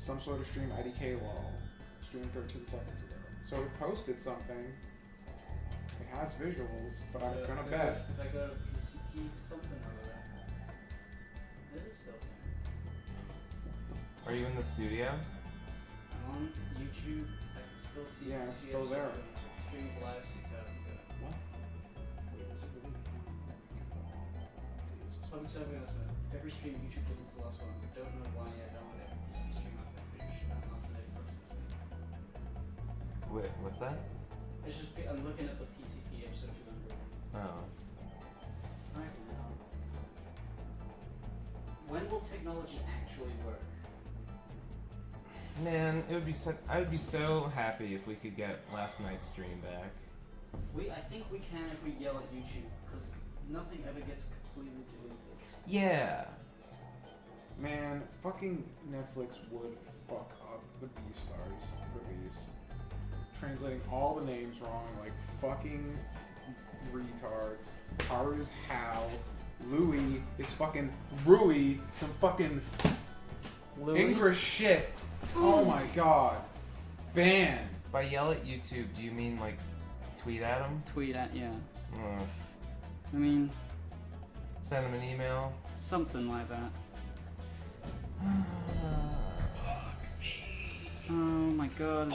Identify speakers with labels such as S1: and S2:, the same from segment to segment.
S1: some sort of stream IDK lol. Streamed 13 seconds ago. So it posted something. It has visuals, but I'm gonna bet.
S2: If I go to PCP, something over there. Is it still here?
S3: Are you in the studio?
S2: I'm on YouTube. I can still see.
S1: Yeah, it's still there.
S2: Streamed live 6 hours ago.
S1: What? Where was it?
S2: Public serving announcement. Every stream YouTube did this the last one. I don't know why I don't want every PC stream after I finish automatic processing.
S3: Wait, what's that?
S2: It's just I'm looking at the PCP episode 200.
S3: Oh.
S2: Right now. When will technology actually work?
S3: Man, it would be so. I would be so happy if we could get last night's stream back.
S2: I think we can if we yell at YouTube, because nothing ever gets completely deleted.
S3: Yeah.
S1: Man, fucking Netflix would fuck up the Beastars release. Translating all the names wrong, like fucking retards. Haru's Hal. Louis is fucking Rui. Some fucking English shit. Oh my god. Ban.
S3: By yell at YouTube, do you mean like tweet at them?
S2: Tweet at, yeah.
S3: Ugh.
S2: I mean,
S3: Send them an email.
S2: something like that. Oh my god,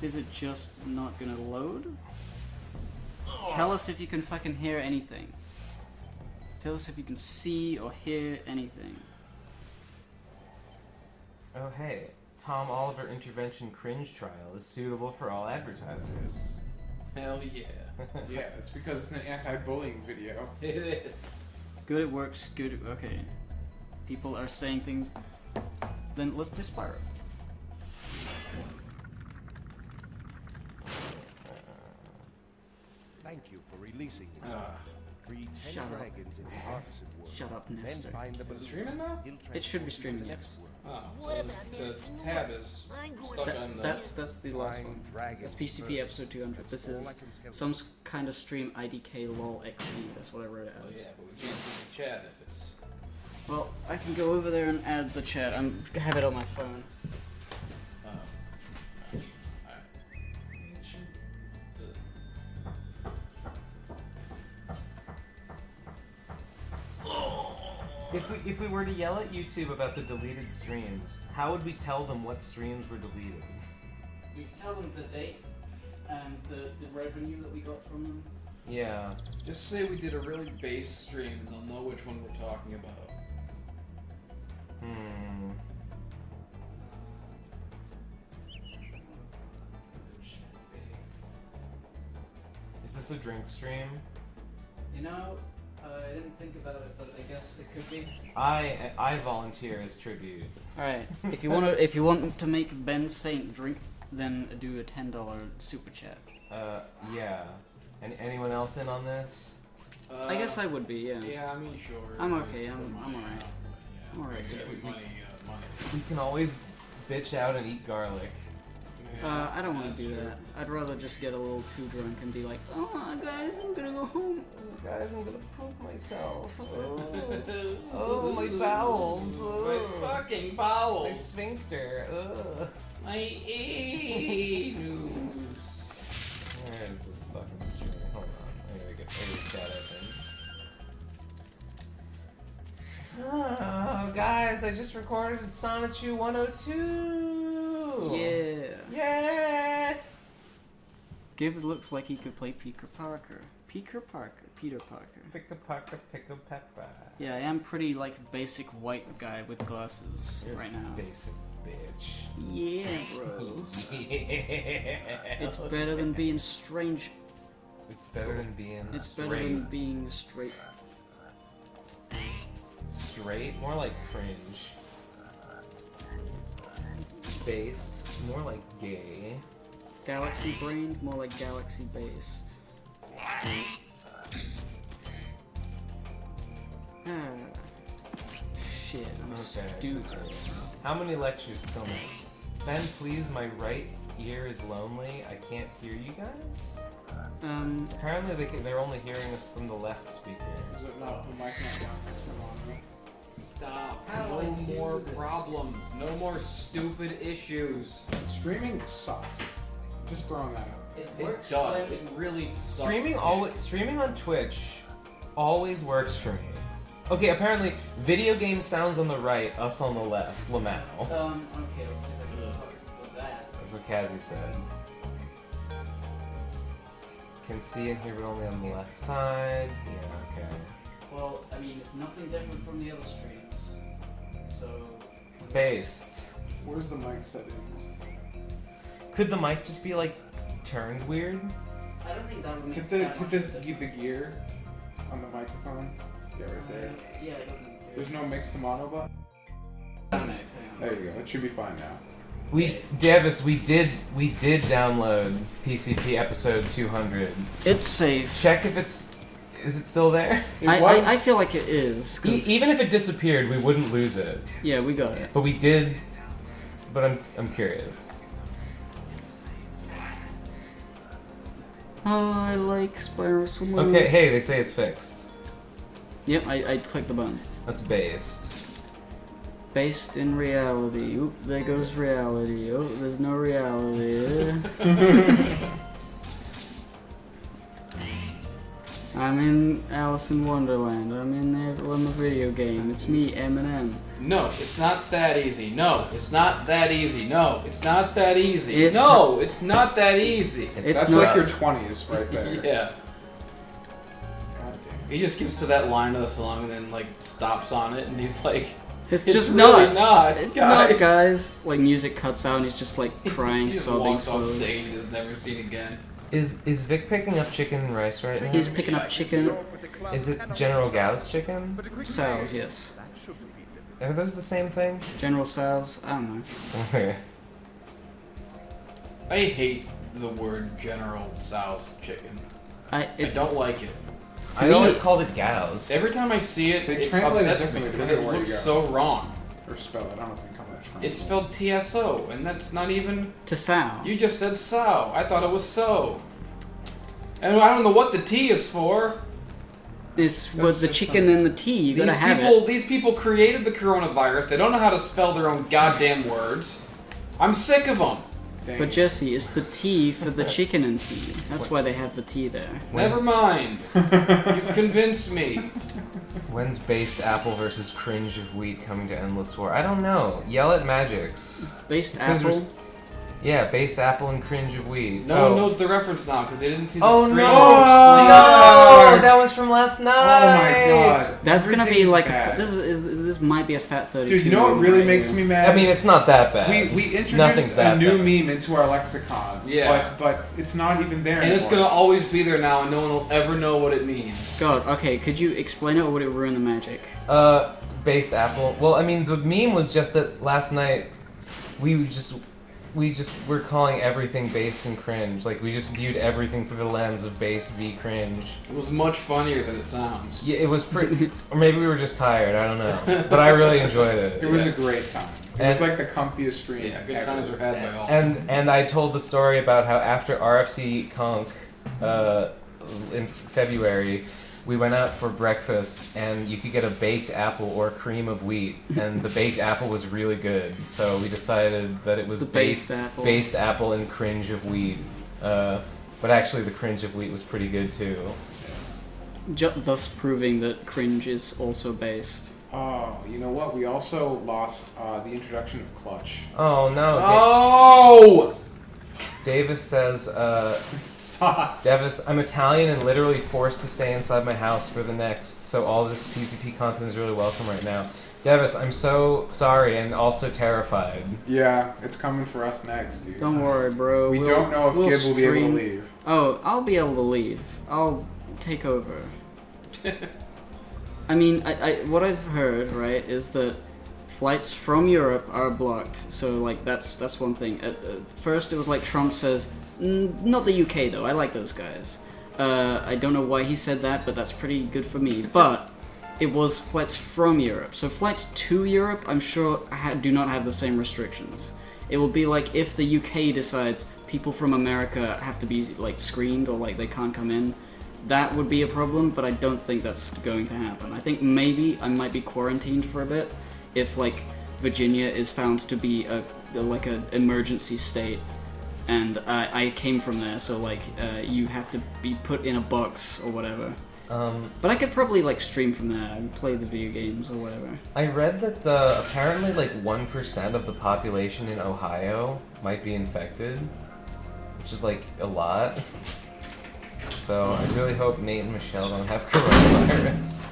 S2: is it just not gonna load? Tell us if you can fucking hear anything. Tell us if you can see or hear anything.
S3: Oh hey, Tom Oliver intervention cringe trial is suitable for all advertisers.
S4: Hell yeah.
S1: Yeah, it's because it's an anti-bullying video.
S4: It is.
S2: Good, it works. Good, okay. People are saying things. Then let's play Spyro.
S5: Thank you for releasing this. Free 10
S2: Shut up.
S5: dragons in the artisan world.
S2: Shut up,
S5: Then
S2: Nestor.
S5: find the
S1: Is it
S5: balloons.
S1: streaming now?
S5: He'll
S2: It should be
S5: transport you to
S2: streaming,
S5: the
S2: yes.
S5: next world.
S4: Well, the tab is stuck on the...
S2: That's the last
S5: Find
S2: one.
S5: dragons
S2: That's PCP
S5: first.
S2: episode 200. This
S5: All
S2: is
S5: I can tell
S2: some
S5: you.
S2: kind of stream IDK lol XD. That's what I wrote it
S4: Oh
S2: as.
S4: yeah, but we can't see the chat if it's...
S2: Well, I can go over there and add the chat. I have it on my phone.
S3: If we were to yell at YouTube about the deleted streams, how would we tell them what streams were deleted?
S2: We tell them the date and the revenue that we got from them.
S3: Yeah.
S4: Just say we did a really base stream and they'll know which one we're talking about.
S3: Hmm. Is this a drink stream?
S2: You know, I didn't think about it, but I guess it could be.
S3: I volunteer as tribute.
S2: All right. If you want to make Ben Saint drink, then do a $10 super chat.
S3: Yeah. And anyone else in on this?
S2: I guess I would be. Yeah.
S4: Yeah, I mean, sure.
S2: I'm
S4: It's
S2: okay,
S4: for
S2: I'm
S4: money,
S2: alright.
S4: yeah.
S2: I'm alright.
S4: Yeah, money.
S3: We can always bitch out and eat garlic.
S2: I don't want
S4: that's
S2: to do
S4: true.
S2: that. I'd rather just get a little too drunk and be like, oh guys, I'm gonna go home.
S3: Guys, I'm gonna poop myself. Oh, my bowels.
S4: My
S3: Ugh.
S4: fucking
S3: My
S4: bowels.
S3: sphincter. Ugh.
S4: My anus.
S3: Where is this fucking stream? Hold on. I gotta chat open. Oh, guys, I just recorded Sonichu 102.
S2: Yeah.
S3: Yeah.
S2: Gibbs looks like he could play Peter Parker. Peter Parker.
S3: Pick a Parker, pick a pepper.
S2: Yeah, I am pretty like basic white guy with glasses
S3: You're
S2: right now.
S3: Basic bitch.
S2: Yeah, bro.
S3: Yeah.
S2: It's better than being strange.
S3: It's better than being
S2: It's
S3: straight.
S2: better than being straight.
S3: Straight? More like cringe. Based? More like gay.
S2: Galaxy brained, more like galaxy based. Ah. Shit, I'm
S3: Okay.
S2: stupid.
S3: How many lectures till now? Ben, please, my right ear is lonely. I can't hear you guys. Apparently they're only hearing us from the left speaker.
S1: Is it not the mic not down next to monitor?
S4: Stop. No more problems. No more stupid issues.
S1: Streaming sucks. Just throwing that out.
S4: It does. It really sucks.
S3: Streaming on Twitch always works for me. Okay, apparently video game sounds on the right, us on the left. Lamau.
S2: Okay, let's see if I can talk about that.
S3: That's what Kazzy said. Can see and hear, but only on the left side. Yeah, okay.
S2: Well, I mean, it's nothing different from the other streams. So.
S3: Based.
S1: Where's the mic settings?
S3: Could the mic just be like turned weird?
S2: I don't think that would make
S1: Hit
S2: that much
S1: the
S2: difference.
S1: gear on the microphone. Yeah, right there.
S2: Yeah, it doesn't.
S1: There's no mix to mono button?
S2: Hang on.
S1: There you go. It should be fine now.
S3: Davis, we did download PCP episode 200.
S2: It's safe.
S3: Check if is it still there?
S2: I feel like it is.
S3: Even if it disappeared, we wouldn't lose it.
S2: Yeah, we got it.
S3: But we did. But I'm curious.
S2: Oh, I like Spyro so much.
S3: Okay, hey, they say it's fixed.
S2: Yep, I clicked the button.
S3: That's based.
S2: Based in reality. Oop, there goes reality. Oh, there's no reality. I'm in Alice in Wonderland. I'm in the video game. It's me, Eminem.
S4: No, it's not that easy. No, it's not that easy. No, it's not that easy.
S2: It's
S4: no, it's not that easy.
S1: That's
S2: not-
S1: like your 20s right there.
S4: Yeah.
S1: God damn.
S4: He just gets to that line of the song and then like stops on it and he's like,
S2: It's
S4: it's
S2: just
S4: really
S2: not.
S4: not.
S2: It's
S4: guys.
S2: not, guys. Like music cuts out and he's just like crying,
S4: He just
S2: sobbing
S4: walks off
S2: slowly.
S4: stage and is never seen again.
S3: Is Vic picking up chicken and rice right now?
S2: He's picking up chicken.
S3: Is it General Gao's chicken?
S2: Sal's, yes.
S3: Are those the same thing?
S2: General Sal's. I don't know.
S3: Okay.
S4: I hate the word General Tso's chicken. I
S2: It
S4: don't like it.
S3: I
S2: me-
S3: always called it Gao's.
S4: Every time I see it,
S1: They
S4: it
S1: translate it
S4: upsets me
S1: differently
S4: because
S1: depending
S4: it
S1: on where
S4: looks
S1: you go.
S4: so wrong.
S1: Or spell it. I don't know if I can call that trend.
S4: It's spelled TSO, and that's not even.
S2: to Sal.
S4: You just said so. I thought it was so. And I don't know what the T is for.
S2: This with the
S1: just
S2: chicken and the tea. You gotta have
S4: These people created the coronavirus. They don't know how to spell their own goddamn words. I'm sick of them.
S1: Dang.
S2: But Jesse, it's the T for the chicken and tea. That's why they have the T there.
S4: Never mind. You've convinced me.
S3: When's based apple versus cringe of wheat coming to endless war? I don't know. Yell at Magix.
S2: Based
S3: It says
S2: apple.
S3: res- Yeah, based apple and cringe of wheat.
S4: No one knows the reference now because they didn't see the
S3: Oh
S4: stream.
S3: no!
S1: Oh!
S3: No, that was from last night.
S1: Oh my god.
S2: That's gonna be
S1: Everything's
S2: like
S1: bad.
S2: this might be a fat 32.
S1: Dude, you know what
S2: moment
S1: really
S2: right
S1: makes
S2: here.
S1: me mad?
S3: I mean, it's not that bad.
S1: we introduced
S3: Nothing's
S1: a
S3: that
S1: new
S3: bad.
S1: meme into our lexicon.
S4: Yeah.
S1: But it's not even there
S4: And
S1: anymore.
S4: it's gonna always be there now, and no one will ever know what it means.
S2: God, okay, could you explain it or would it ruin the magic?
S3: Based apple. Well, I mean, the meme was just that last night we just were calling everything base and cringe. Like we just viewed everything through the lens of base v cringe.
S4: It was much funnier than it sounds.
S3: Yeah, it was pretty. Or maybe we were just tired. I don't know. But I really enjoyed it.
S1: It was a great time. It was like the comfiest stream.
S4: Yeah, good
S1: ever.
S4: times were had by all.
S3: And I told the story about how after RFC Conk in February, we went out for breakfast and you could get a baked apple or cream of wheat, and the baked apple was really good. So we decided that it was
S2: the based apple.
S3: based apple and cringe of wheat. But actually, the cringe of wheat was pretty good too.
S2: Thus proving that cringe is also based.
S1: Oh, you know what? We also lost the introduction of Clutch.
S3: Oh no!
S4: Oh!
S3: Davis says.
S1: Sucks.
S3: Davis, I'm Italian and literally forced to stay inside my house for the next, so all this PCP content is really welcome right now. Davis, I'm so sorry and also terrified.
S1: Yeah, it's coming for us next, dude.
S2: Don't worry, bro.
S1: We don't know if
S2: we'll
S1: Gib will be able to
S2: stream-
S1: leave.
S2: Oh, I'll be able to leave. I'll take over. I mean, I what I've heard, right, is that flights from Europe are blocked. So like that's one thing. At first, it was like Trump says, not the UK though. I like those guys. I don't know why he said that, but that's pretty good for me. But it was flights from Europe. So flights to Europe, I'm sure, do not have the same restrictions. It will be like if the UK decides people from America have to be like screened or like they can't come in, that would be a problem, but I don't think that's going to happen. I think maybe I might be quarantined for a bit if like Virginia is found to be like an emergency state, and I came from there, so like you have to be put in a box or whatever. But I could probably like stream from there and play the video games or whatever.
S3: I read that apparently like 1% of the population in Ohio might be infected, which is like a lot. So I really hope Nate and Michelle don't have coronavirus.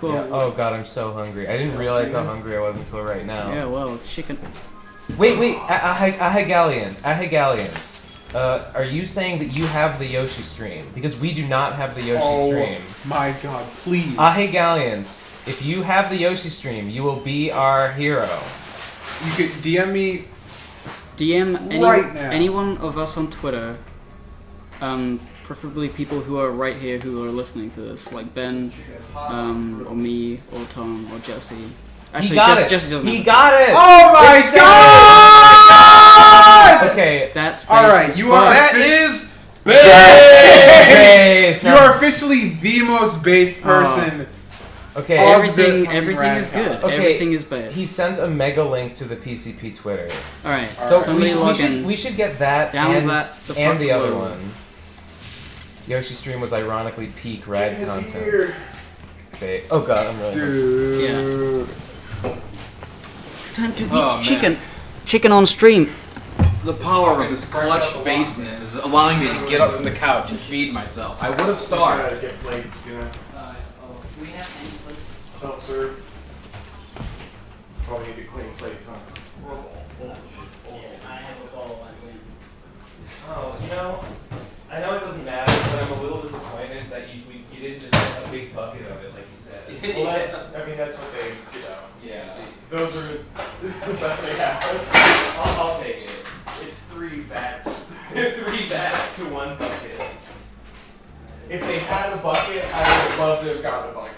S2: Cool.
S3: Yeah. Oh god, I'm so hungry. I didn't realize how hungry I was until right now.
S2: Yeah, well, chicken.
S3: Wait, Ahigalians. Are you saying that you have the Yoshi stream? Because we do not have the Yoshi stream.
S1: Oh my god, please.
S3: Ahigalians, if you have the Yoshi stream, you will be our hero.
S1: You could DM me.
S2: DM
S1: Right now.
S2: any one of us on Twitter, preferably people who are right here who are listening to this, like Ben, or me, or Tom, or Jesse. Actually, Jesse doesn't.
S3: He got it.
S1: Oh my god!
S3: Okay.
S2: That's
S1: All right,
S2: base
S1: you
S2: as
S1: are.
S2: fuck.
S4: That is
S3: Base.
S1: You are officially the most based person.
S3: Okay.
S1: All-
S2: Everything
S1: fucking
S2: is
S1: Radcon.
S2: good.
S3: Okay,
S2: Everything is base.
S3: He sent a mega link to the PCP Twitter.
S2: All right.
S3: So
S2: somebody log in.
S3: we should get that
S2: Download
S3: and,
S2: that the
S3: and
S2: fuck
S3: the other
S2: below.
S3: one. Yoshi stream was ironically peak rad content. Okay. Oh god, I'm really
S1: Dude.
S2: Time to eat
S4: Oh, man.
S2: chicken on stream.
S4: The power of this clutch baseness is allowing me to get up from the couch and feed myself. I would have starved.
S1: Get plates, you know.
S2: We have any plates?
S1: Self-serve. Probably need to clean plates, huh?
S2: I have a bottle.
S3: Oh, you know, I know it doesn't matter, but I'm a little disappointed that you didn't just get a big bucket of it like you said.
S1: Well, that's what they,
S3: Yeah.
S1: those are the best they have.
S3: I'll take it.
S1: It's 3 vats.
S3: 3 bags to 1 bucket.
S1: If they had a bucket, I would love to have gotten a bucket.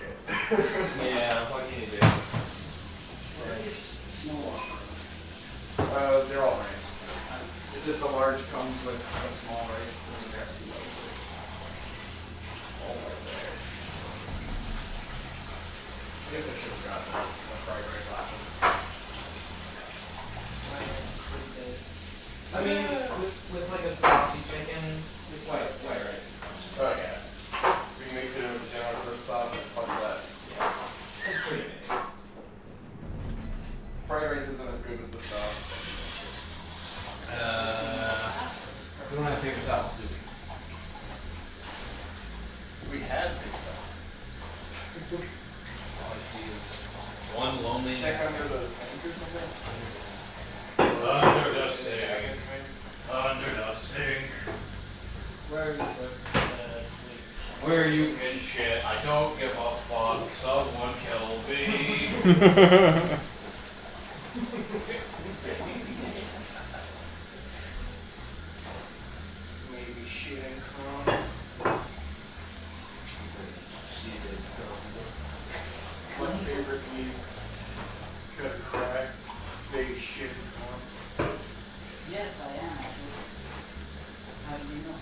S3: Yeah, what can you do?
S1: They're all nice. It's just a large comes with a small rice, and you have 2 others. All right there. I guess I should have gotten a fried rice option.
S3: I mean, with like a saucy chicken, this white rice is fine.
S1: Oh yeah. We can mix it in with the general sort of sauce and part of that.
S3: Yeah. It's pretty mixed.
S1: Fried rice isn't as good with the sauce.
S4: We don't have paper towels, do we?
S1: We had paper towels.
S4: All I see is one lonely.
S1: Check under the sink or something.
S4: Under the sink. Under the sink. Where you can shit. I don't give a fuck. Someone kill me.
S1: Maybe shit and crumb. My favorite memes. Cut a crack. Baby shit and crumb.
S2: Yes, I am. How do you know?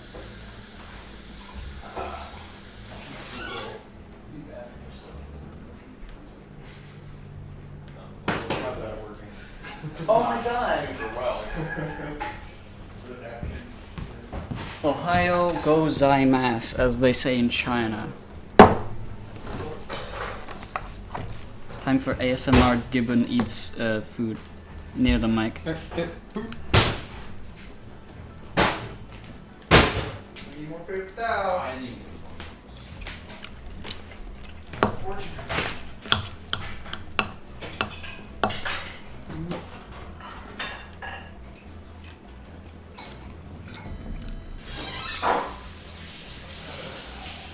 S1: How's that working?
S2: Oh my god.
S1: Super well. The napkins.
S2: Ohio gozaimasu, as they say in China. Time for ASMR. Gibbon eats food near the mic.
S1: Need more paper towel.
S4: I need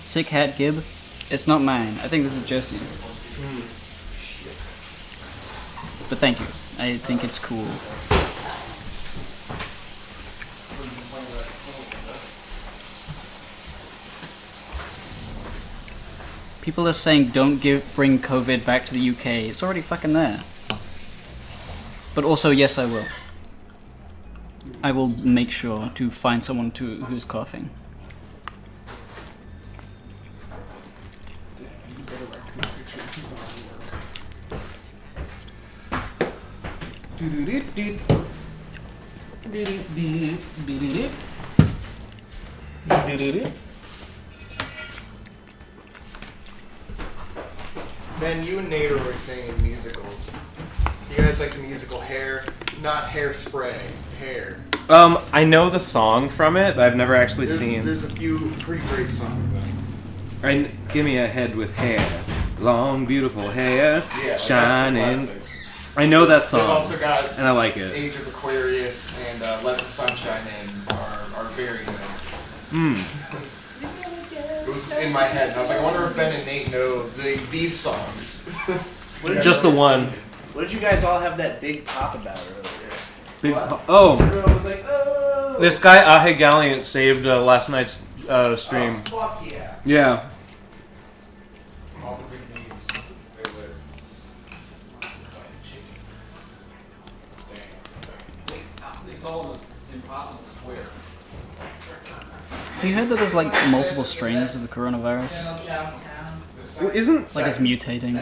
S2: Sick hat, Gib. It's not mine. I think this is Jesse's. But thank you. I think it's cool. People are saying don't bring COVID back to the UK. It's already fucking there. But also, yes, I will. I will make sure to find someone who's coughing.
S6: Ben, you and Nader were singing musicals. You guys like the musical Hair, not Hairspray, Hair.
S3: I know the song from it, but I've never actually seen.
S6: There's a few pretty great songs in it.
S3: Give me a head with hair, long beautiful hair,
S6: Yeah,
S3: shining. I know that
S6: They've
S3: song,
S6: also got
S3: and I like it.
S6: Age of Aquarius and Let the Sunshine In are very good. It was in my head, and I was like, I wonder if Ben and Nate know these songs.
S3: Just the one.
S7: What did you guys all have that big pop about earlier?
S3: Big oh,
S6: Everyone was like, oh!
S3: this guy Ahe Galliant saved last night's stream.
S6: Oh, fuck yeah.
S3: Yeah.
S1: All the big names. They live.
S4: It's all impossible square.
S2: Have you heard that there's like multiple strains of the coronavirus?
S3: Well, isn't
S2: Like it's mutating.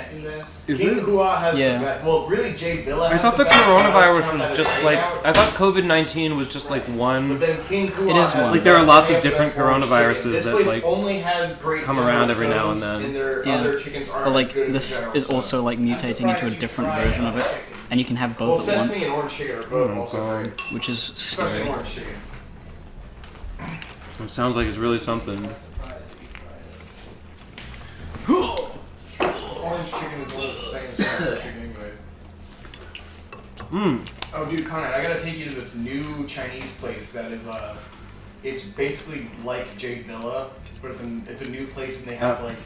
S3: Is
S6: King
S3: it?
S6: Hua has
S2: Yeah.
S6: the best. Well, really, Jay Villa.
S3: I
S6: has
S3: thought the
S6: best, but I don't
S3: coronavirus
S6: count that
S3: was just
S6: as
S3: like
S6: hangout.
S3: I thought COVID-19 was just like
S6: But
S3: one.
S6: then King Hua
S2: It is
S6: has
S2: one.
S3: Like, there are
S6: the
S3: lots of
S6: best
S3: different
S6: orange
S3: coronaviruses
S6: chicken. This
S3: that,
S6: place
S3: like,
S6: only has great
S3: come around every
S6: General
S3: now and
S6: Tso's,
S3: then.
S6: and their
S2: Yeah.
S6: other chickens aren't
S2: But
S6: as
S2: like
S6: good as
S2: this
S6: General
S2: is
S6: Tso.
S2: also like mutating into a different version of it, and you can have
S6: Well,
S2: both at
S6: sesame
S2: once,
S6: and orange chicken are both also great.
S2: which is
S6: Especially
S2: scary.
S6: orange chicken.
S3: It sounds like it's really something.
S6: Orange chicken is almost the same as regular chicken anyways. Oh, dude, Conrad, I gotta take you to this new Chinese place that is, it's basically like Jade Villa, but it's a new place and they have, like,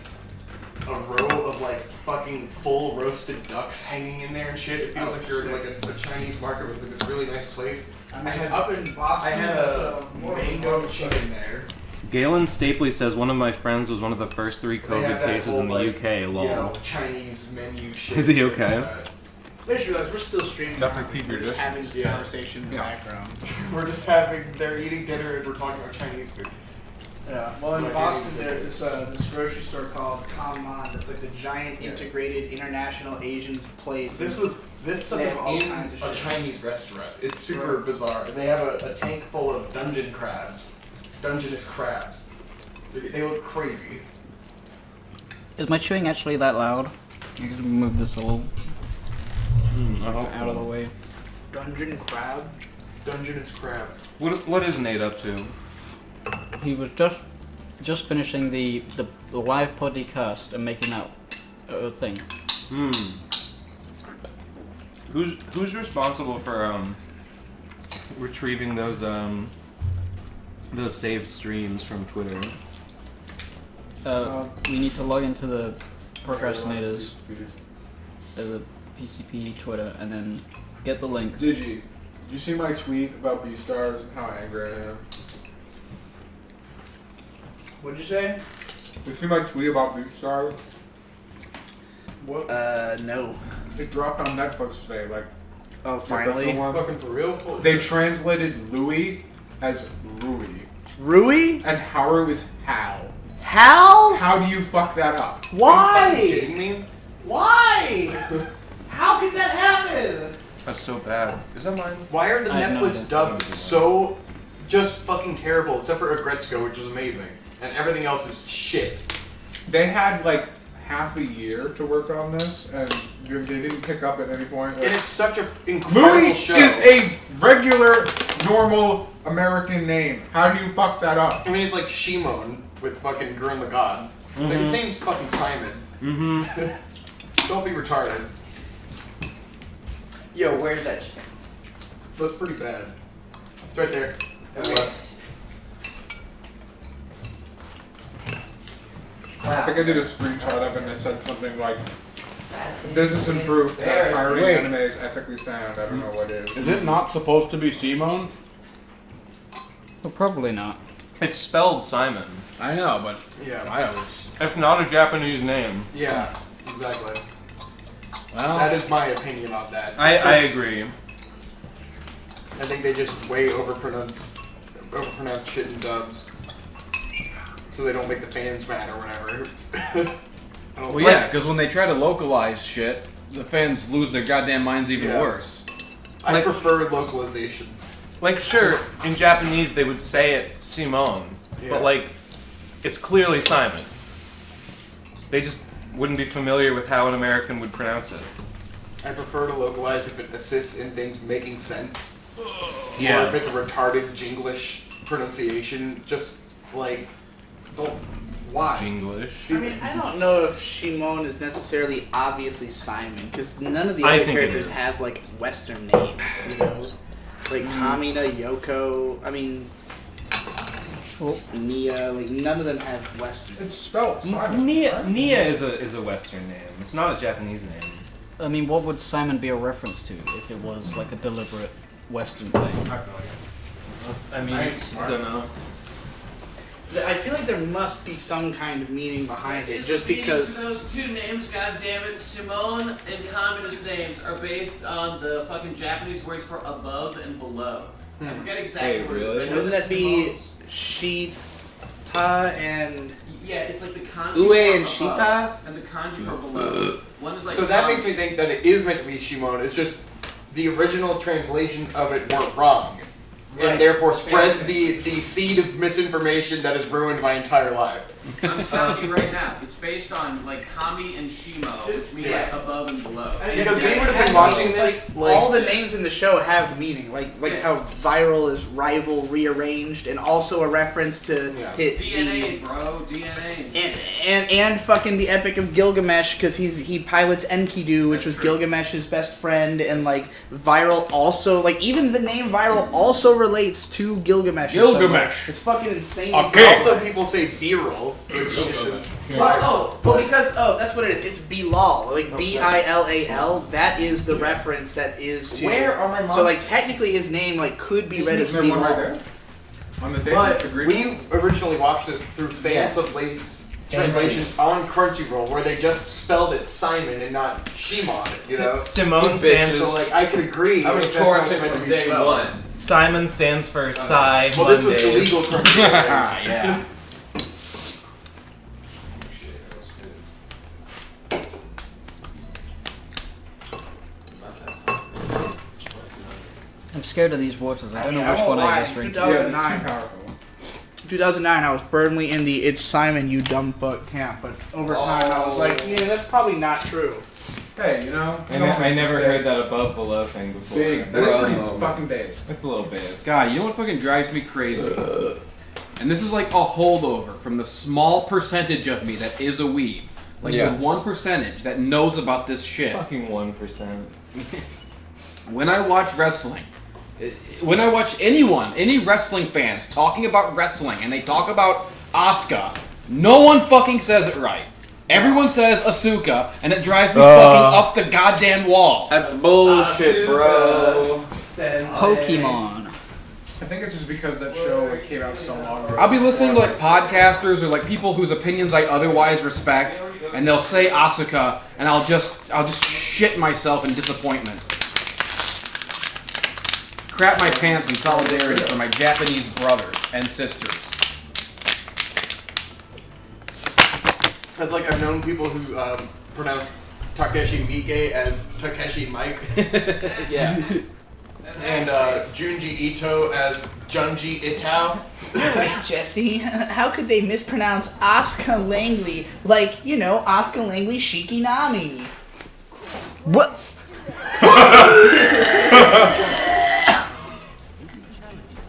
S6: a row of, like, fucking full roasted ducks hanging in there and shit. It feels like you're in, like, a Chinese market with, like, this really nice place.
S7: I mean, up in Boston,
S6: I had a mango chicken there.
S3: Galen Stapley says one of my friends was one of the first 3
S6: They have
S3: COVID
S6: that
S3: cases
S6: whole,
S3: in the
S6: like,
S3: UK. Lol.
S6: You know, Chinese menu shit.
S3: Is he okay?
S7: Just realize we're still streaming.
S1: Definitely keep your
S7: We're just
S1: distance.
S7: having this
S6: Yeah.
S7: conversation in the background.
S6: We're just having, they're eating dinner and we're talking about Chinese food.
S7: Yeah. Well, in
S6: Like
S7: Boston,
S6: any-
S7: there's this grocery store called Kanman. It's like the giant
S6: Yeah.
S7: integrated international Asian place.
S6: This stuff
S7: They
S6: is
S7: have all
S6: in
S7: kinds of
S6: a
S7: shit.
S6: Chinese restaurant. It's super bizarre. And they have a tank full of dungeon crabs. Dungeness crabs. They look crazy.
S2: Is my chewing actually that loud? I can move this a little out of the way.
S7: Dungeon crab.
S6: Dungeness crab.
S3: What is Nate up to?
S2: He was just finishing the live podcast and making that thing.
S3: Who's responsible for retrieving those saved streams from Twitter?
S2: We need to log into the procrastinators, the PCP Twitter, and then get the link.
S1: Did you see my tweet about B-Stars and how angry I am?
S7: What'd you say?
S1: Did you see my tweet about B-Stars?
S7: What? No.
S1: It dropped on Netflix today, like.
S7: Oh,
S1: the
S7: finally.
S1: one.
S6: Fucking for real?
S1: They translated Louis as Rui.
S7: Rui?
S1: And Haru is Hal.
S7: How?
S1: How do you fuck that up?
S7: Why?
S6: Kidding me?
S7: Why? How could that happen?
S3: That's so bad. Is that mine?
S6: Why are the
S2: I have no
S6: Netflix
S2: idea.
S6: dubs so just fucking terrible, except for Agretzko, which is amazing. And everything else is shit.
S1: They had like half a year to work on this, and they didn't pick up at any point.
S6: And it's such an incredible
S1: Louis
S6: show.
S1: is a regular, normal American name. How do you fuck that up?
S6: I mean, it's like Shimon with fucking Gurren Lagann. Like, his name's fucking Simon. Don't be retarded.
S8: Yo, where's that chicken?
S6: That's pretty bad. It's right there.
S1: I think I did a screenshot of it and it said something like, "This is in proof that pirating
S4: Wait.
S1: anime is ethically sound." I don't know what it is.
S4: Is it not supposed to be Simone?
S2: Well, probably not.
S3: It's spelled Simon.
S4: I know, but
S6: Yeah.
S4: I was.
S3: It's not a Japanese name.
S6: Yeah, exactly.
S4: Well,
S6: That is my opinion on that.
S3: I agree.
S6: I think they just way overpronounce shit in dubs. So they don't make the fans mad or whatever. I don't
S4: well, yeah, because when they try to localize shit, the fans lose their goddamn minds even
S6: Yeah.
S4: worse.
S6: I prefer localization.
S3: Like, sure, in Japanese they would say it Simone, but like, it's clearly Simon. They just wouldn't be familiar with how an American would pronounce it.
S6: I prefer to localize if it assists in things making sense.
S3: Yeah.
S6: Or if it's a retarded Jinglish pronunciation, just like, why?
S3: Jinglish.
S7: I mean, I don't know if Shimon is necessarily obviously Simon, because none of the
S3: I
S7: other
S3: think it
S7: characters
S3: is.
S7: have like Western names, you know, like Kamina, Yoko. I mean, Nia. Like none of them have Western.
S1: It's spelled Simon.
S3: Nia is a Western name. It's not a Japanese name.
S2: I mean, what would Simon be a reference to if it was like a deliberate Western thing?
S3: I mean, I don't know.
S7: I feel like there must be some kind of meaning behind it, just because.
S8: Those two names, goddammit, Simone and Communist names are based on the fucking Japanese words for above and below. I forget exactly what
S3: really?
S8: it is.
S7: Wouldn't that be Shita and
S8: Yeah, it's like the kanji
S7: Ue
S8: for
S7: and
S8: above
S7: Shita?
S8: and the kanji for below. One is like
S6: So that makes me think that it is meant to be Shimon. It's just the original translation of it were wrong.
S7: Right.
S6: And therefore spread the seed of misinformation that has ruined my entire life.
S8: I'm telling you right now, it's based on like kami and shimo, which mean like above and below.
S6: Because we would have been watching this, like,
S7: all the names in the show have meaning, like how viral is rival rearranged, and also a reference to hit
S8: DNA, bro, DNA.
S7: and fucking the Epic of Gilgamesh, because he pilots Enkidu, which was Gilgamesh's best friend, and like viral also, like even the name viral also relates to Gilgamesh.
S4: Gilgamesh.
S7: It's fucking insane.
S4: Okay.
S6: Also, people say viral, which is
S7: Well, because that's what it is. It's Bilal, like Bilal. That is the reference that is to.
S4: Where are my
S7: So like
S4: monsters?
S7: technically his name like could be read as
S4: Is there one right
S7: Bilal.
S4: there? On the table?
S6: But
S4: Agreed?
S6: we originally watched this through fans of Lady's translations on Crunchyroll, where they just spelled it Simon and not Shimon. You know,
S3: Simone stands.
S6: so like I could agree.
S4: I was
S6: if that's how it's
S4: tortured
S6: meant to
S4: from
S6: be
S4: day
S6: spelled.
S4: one.
S3: Simon stands for Psy
S6: Well, this was
S3: Mondays.
S6: illegal Crunchyroll.
S4: Yeah.
S2: I'm scared of these waters. I don't know
S7: I
S2: which
S7: won't
S2: one
S7: lie,
S2: I was drinking.
S7: 2009. 2009, I was firmly in the "it's Simon, you dumb fuck" camp, but over time I was like, yeah, that's probably not true.
S1: Hey, you know.
S3: I never heard that above below thing before.
S4: Big
S1: That is pretty
S4: bro.
S1: fucking based.
S3: That's a little base.
S4: God, you know what fucking drives me crazy? And this is like a holdover from the small percentage of me that is a weeb. Like
S3: Yeah.
S4: the 1% that knows about this shit.
S3: Fucking 1%.
S4: When I watch wrestling, when I watch anyone, any wrestling fans talking about wrestling, and they talk about Asuka, no one fucking says it right. Everyone says Asuka, and it drives me fucking up the goddamn wall.
S7: That's bullshit, bro.
S2: Pokemon.
S1: I think it's just because that show like, came out so long ago.
S4: I'll be listening to like podcasters or like people whose opinions I otherwise respect, and they'll say Asuka, and I'll just shit myself in disappointment. Crap my pants in solidarity for my Japanese brothers and sisters.
S6: Because like I've known people who pronounce Takeshi Miike as Takeshi Mike,
S4: Yeah.
S6: and Junji Ito as Junji Itao.
S7: Wait, Jesse, how could they mispronounce Asuka Langley like, you know, Asuka Langley Shikinami?
S2: What?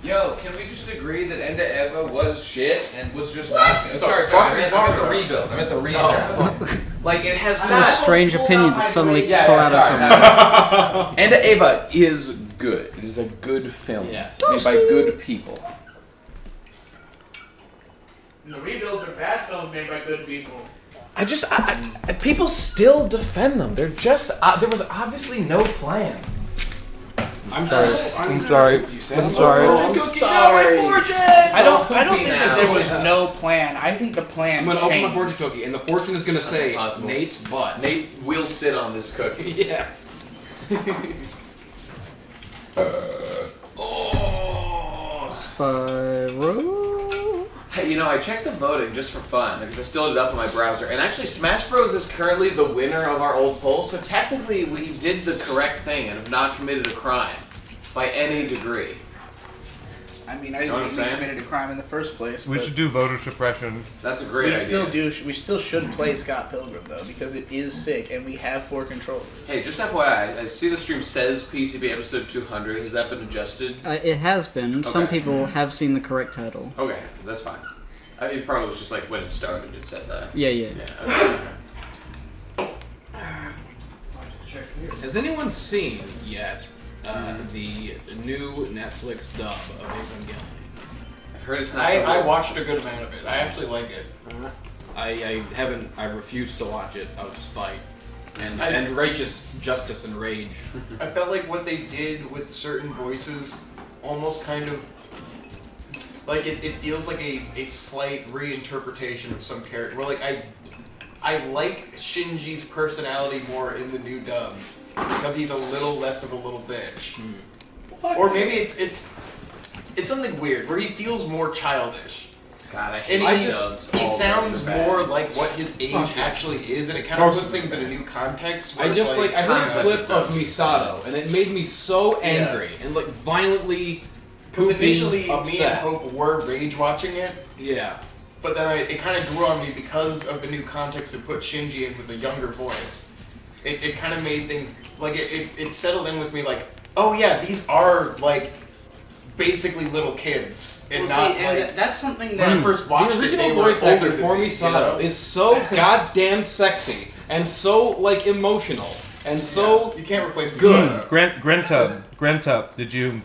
S8: Yo, can we just agree that Enda Eva was shit and was just not? Sorry, I meant the rebuild. I meant the rebuild. Like it has
S2: What
S8: not.
S2: a strange opinion to suddenly
S8: Yeah,
S2: pull out of
S8: sorry.
S2: someone.
S9: Enda Eva is good. It is a good film.
S8: Yes.
S9: Made by good people.
S7: The rebuilds are bad films made by good people.
S9: People still defend them. They're just, there was obviously no plan.
S3: I'm sorry.
S7: I'm
S3: sorry.
S7: I'm sorry. I don't think that there was
S8: now.
S7: no plan. I think the plan
S4: I'm gonna open my
S7: changed.
S4: fortune cookie, and the fortune is gonna say
S9: impossible.
S4: Nate's butt.
S9: Nate will sit on this cookie.
S4: Yeah.
S2: Spyro?
S10: I checked the voting just for fun because I still did it up on my browser, and actually Smash Bros is currently the winner of our old poll. So technically, we did the correct thing and have not committed a crime by any degree.
S7: I mean, I
S10: You know what
S7: didn't
S10: I'm
S7: think we
S10: saying?
S7: committed a crime in the first place.
S3: We
S7: but
S3: should do voter suppression.
S10: That's a great
S7: we
S10: idea.
S7: still do. We still should play Scott Pilgrim though, because it is sick, and we have 4 controllers.
S10: Hey, just FYI, I see the stream says PCB episode 200. Has that been adjusted?
S2: It has been. Some
S10: Okay.
S2: people have seen the correct title.
S10: Okay, that's fine. It probably was just like when it started, it said that.
S2: Yeah.
S10: Yeah. Okay.
S4: Has anyone seen yet the new Netflix dub of Evangelion?
S10: I've heard it's not.
S6: I watched a good amount of it. I actually like it.
S4: I haven't. I refuse to watch it out of spite and righteous justice and rage.
S6: I felt like what they did with certain voices almost kind of like it feels like a slight reinterpretation of some character. Where like I like Shinji's personality more in the new dub because he's a little less of a little bitch. Or maybe it's something weird where he feels more childish.
S10: God, I hate
S6: And
S10: dubs.
S6: he
S10: All
S6: sounds
S10: dubs are bad.
S6: more like what his age actually is, and it kind of puts things in a new context. Where
S4: I just
S6: it's
S4: I heard a
S6: kinda-
S4: clip of Misato, and it made me so angry and like violently.
S6: Because initially,
S4: pooping
S6: me and
S4: upset.
S6: Hope were rage watching it,
S4: Yeah.
S6: but then it kind of grew on me because of the new context it put Shinji in with a younger voice. It kind of made things like it settled in with me like, oh yeah, these are like basically little kids, and
S7: Well,
S6: not
S7: see, and
S6: like
S7: that's something
S6: when I
S7: that
S6: first watched
S4: The
S6: it,
S4: original
S6: they were
S4: voice actor
S6: older
S4: for
S6: than me,
S4: Misato
S6: you know?
S4: is so goddamn sexy and so like emotional and so
S6: you can't replace
S4: good.
S3: Grentub, did you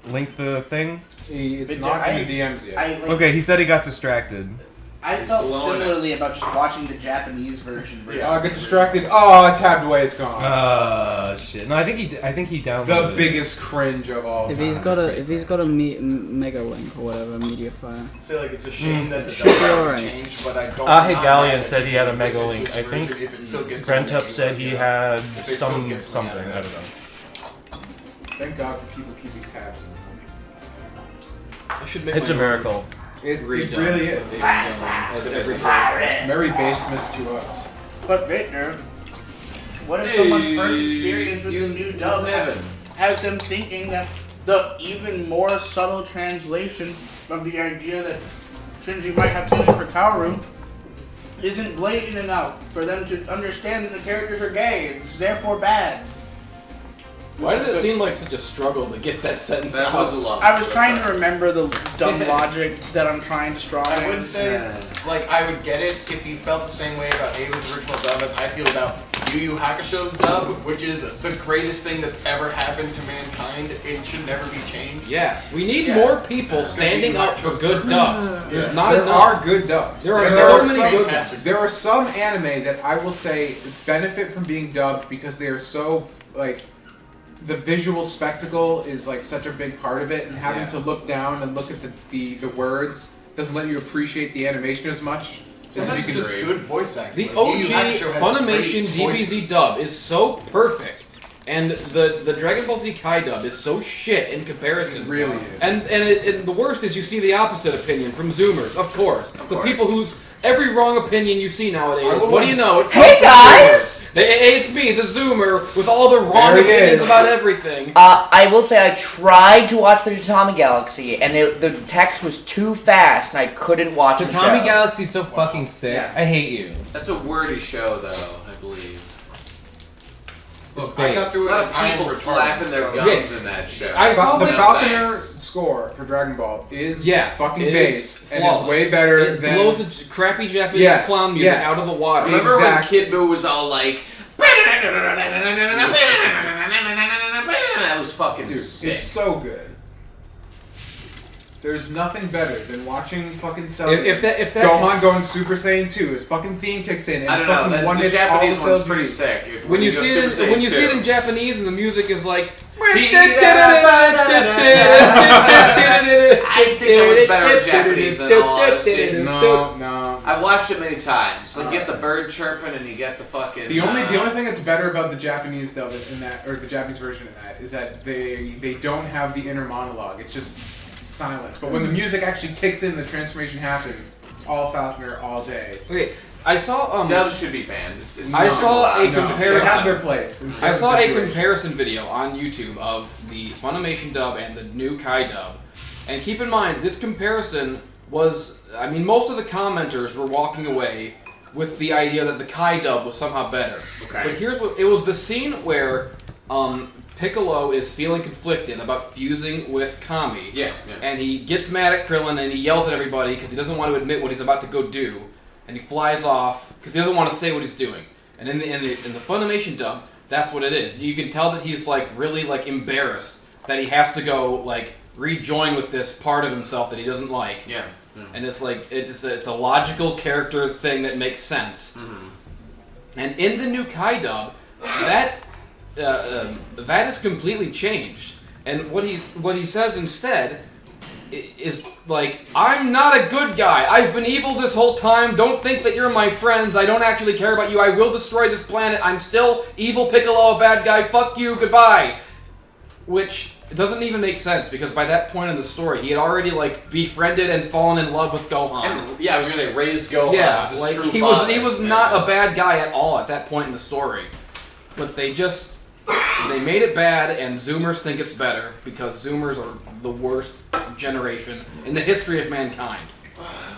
S3: link the thing?
S1: It's
S7: But
S1: not in
S7: I-
S1: the DMs yet.
S7: I like,
S3: Okay, he said he got distracted.
S7: I felt
S10: blowing
S7: similarly about just watching the Japanese version. versus
S1: I get distracted. Oh, I tabbed away. It's gone.
S3: Shit. No, I think he downloaded
S1: The
S3: it.
S1: biggest cringe of all
S2: If
S1: time.
S2: he's got a mega link or whatever, media file.
S6: Say like it's a shame that the
S2: Should be
S6: dub
S2: alright.
S6: changed, but I don't.
S3: Hey,
S6: not
S3: Galleon
S6: mad that
S3: said he had a
S6: people
S3: mega
S6: like
S3: link.
S6: this
S3: I think
S6: version if it still gets
S3: Grentup
S6: something
S3: said
S6: out
S3: he
S6: of it.
S3: had
S6: If it still
S3: something.
S6: gets something out of
S3: I
S6: it.
S3: don't know.
S1: Thank God for people keeping tabs on
S4: I should make
S3: It's a
S4: my
S3: miracle.
S1: it. It
S4: redone
S1: really is.
S4: as every
S1: Merry Basemas to us.
S7: But Victor, what if someone's first experience with the new dub
S10: Evan.
S7: has them thinking that the even more subtle translation of the idea that Shinji might have feelings for Kaoru isn't blatant enough for them to understand that the characters are gay. It's therefore bad.
S4: Why does it seem like such a struggle to get that sentence
S10: That
S4: out?
S10: was a lot.
S7: I was trying to remember the dumb logic that I'm trying to strong
S6: I would
S7: man.
S6: say, like, I would get it if you felt the same way about Ava's original dub as I feel about Yu Yu Hakusho's dub, which is the greatest thing that's ever happened to mankind. It should never be changed.
S4: Yes, we need
S6: Yeah.
S4: more people standing up for good dubs. There's not
S1: There
S4: enough.
S1: are good dubs.
S4: There are
S1: There
S4: so many good
S6: fantastic
S4: ones.
S1: There are some anime that I will say benefit from being dubbed because they are so like the visual spectacle is like such a big part of it, and having to look down and look at the words doesn't let you appreciate the animation as much.
S6: Sometimes it's just good voice acting.
S4: The
S6: Like, Yu
S4: OG
S6: Yu Hakusho has
S4: Funimation
S6: great
S4: DBZ
S6: voices.
S4: dub is so perfect, and the Dragon Ball Z Kai dub is so shit in comparison.
S1: It really is.
S4: And the worst is you see the opposite opinion from Zoomers, of course. The people whose every wrong opinion you see nowadays. What do you know? It comes
S11: Hey
S4: from
S11: guys!
S4: Zoomers. Hey, it's me, the Zoomer, with all the wrong
S1: There he
S4: opinions
S1: is.
S4: about everything.
S11: I will say I tried to watch the Tatami Galaxy, and the text was too fast, and I couldn't watch the
S3: Tatami
S11: show.
S3: Galaxy's so fucking sick.
S10: Yeah.
S3: I hate you.
S10: That's a wordy show, though, I believe.
S6: Look, I got
S10: A
S6: through it.
S10: lot
S6: and
S10: of
S6: I am
S10: people
S6: retarded.
S10: flapping their gums in that show.
S4: I saw
S1: The
S4: that-
S1: Falconer
S10: thanks.
S1: score for Dragon Ball is
S4: Yes,
S1: fucking
S4: it
S1: bass
S4: is
S1: and is
S4: flawless.
S1: way better
S4: It
S1: than
S4: blows the crappy Japanese
S1: Yes,
S4: clown music
S1: yes.
S4: out of the water.
S10: Remember
S1: Exactly.
S10: when Kid Buu was all like, that was fucking
S1: Dude,
S10: sick.
S1: it's so good. There's nothing better than watching fucking Cell
S4: If that-
S1: Gohan going Super Saiyan 2. His fucking theme kicks in and
S10: I don't know.
S1: fucking one
S10: The
S1: hits
S10: Japanese
S1: all
S10: one's
S1: Cell
S10: pretty sick. If
S4: when you
S10: go
S4: see
S10: Super
S4: it,
S10: Saiyan
S4: when you see it
S10: 2.
S4: in Japanese and the music is like,
S10: I think that was better in Japanese than all honesty.
S1: No.
S10: I watched it many times. Like, you get the bird chirping and you get the fucking.
S1: The only thing that's better about the Japanese dub in that, or the Japanese version of that, is that they don't have the inner monologue. It's just silence. But when the music actually kicks in, the transformation happens. It's all Falconer all day.
S4: Okay, I saw
S10: Dubs should be banned. It's
S4: I
S10: not
S4: saw
S10: allowed.
S4: a
S1: They
S4: comparison.
S1: have their place. in
S4: I
S1: certain
S4: saw a
S1: situations.
S4: comparison video on YouTube of the Funimation dub and the new Kai dub. And keep in mind, this comparison was, I mean, most of the commenters were walking away with the idea that the Kai dub was somehow better.
S10: Okay.
S4: But here's what, it was the scene where Piccolo is feeling conflicted about fusing with Kami.
S10: Yeah.
S4: And he gets mad at Krillin and he yells at everybody because he doesn't want to admit what he's about to go do. And he flies off because he doesn't want to say what he's doing. And in the Funimation dub, that's what it is. You can tell that he's like really like embarrassed that he has to go like rejoin with this part of himself that he doesn't like.
S10: Yeah.
S4: And it's like it's a logical character thing that makes sense.
S10: Mm-hmm.
S4: And in the new Kai dub, that is completely changed. And what he says instead is like, I'm not a good guy. I've been evil this whole time. Don't think that you're my friends. I don't actually care about you. I will destroy this planet. I'm still evil Piccolo, a bad guy. Fuck you. Goodbye. Which doesn't even make sense because by that point in the story, he had already like befriended and fallen in love with Gohan.
S10: And, yeah, I was gonna say raised Gohan.
S4: Yeah,
S10: as his
S4: like
S10: true
S4: he
S10: father.
S4: was not a bad guy at all at that point in the story. But they made it bad, and Zoomers think it's better because Zoomers are the worst generation in the history of mankind.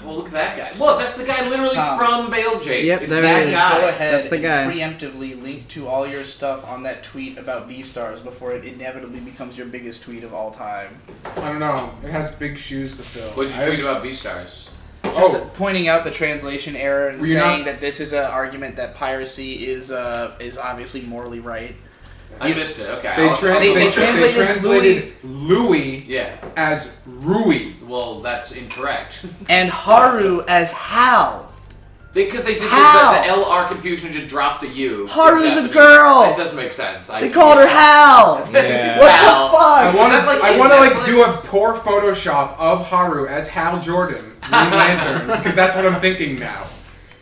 S10: Well, look at that guy. Well, that's the guy literally
S7: Tom.
S10: from Bale Jade.
S2: Yep,
S10: it's
S2: there
S10: that
S2: he is.
S10: guy.
S7: Go ahead
S2: That's the guy.
S7: and preemptively link to all your stuff on that tweet about B-Stars before it inevitably becomes your biggest tweet of all time.
S1: I don't know. It has big shoes to fill.
S10: What did you tweet about Beastars?
S7: Just pointing out the translation error and
S1: Were you
S7: saying
S1: not-
S7: that this is an argument that piracy is obviously morally right.
S10: I missed it. Okay.
S1: They,
S10: I'll-
S7: they translated
S1: translated Louis
S10: Yeah.
S1: as Rui.
S10: Well, that's incorrect.
S7: And Haru as Hal.
S10: Because they did the
S7: Hal.
S10: LR confusion and just dropped the U. in
S7: Haru's a
S10: Japanese.
S7: girl.
S10: It doesn't make sense.
S7: They called her Hal.
S3: Yeah.
S7: What
S10: Hal.
S7: the
S1: I
S7: fuck?
S1: want
S10: that like in
S1: to
S10: Netflix?
S1: do a poor Photoshop of Haru as Hal Jordan, Green Lantern, because that's what I'm thinking now.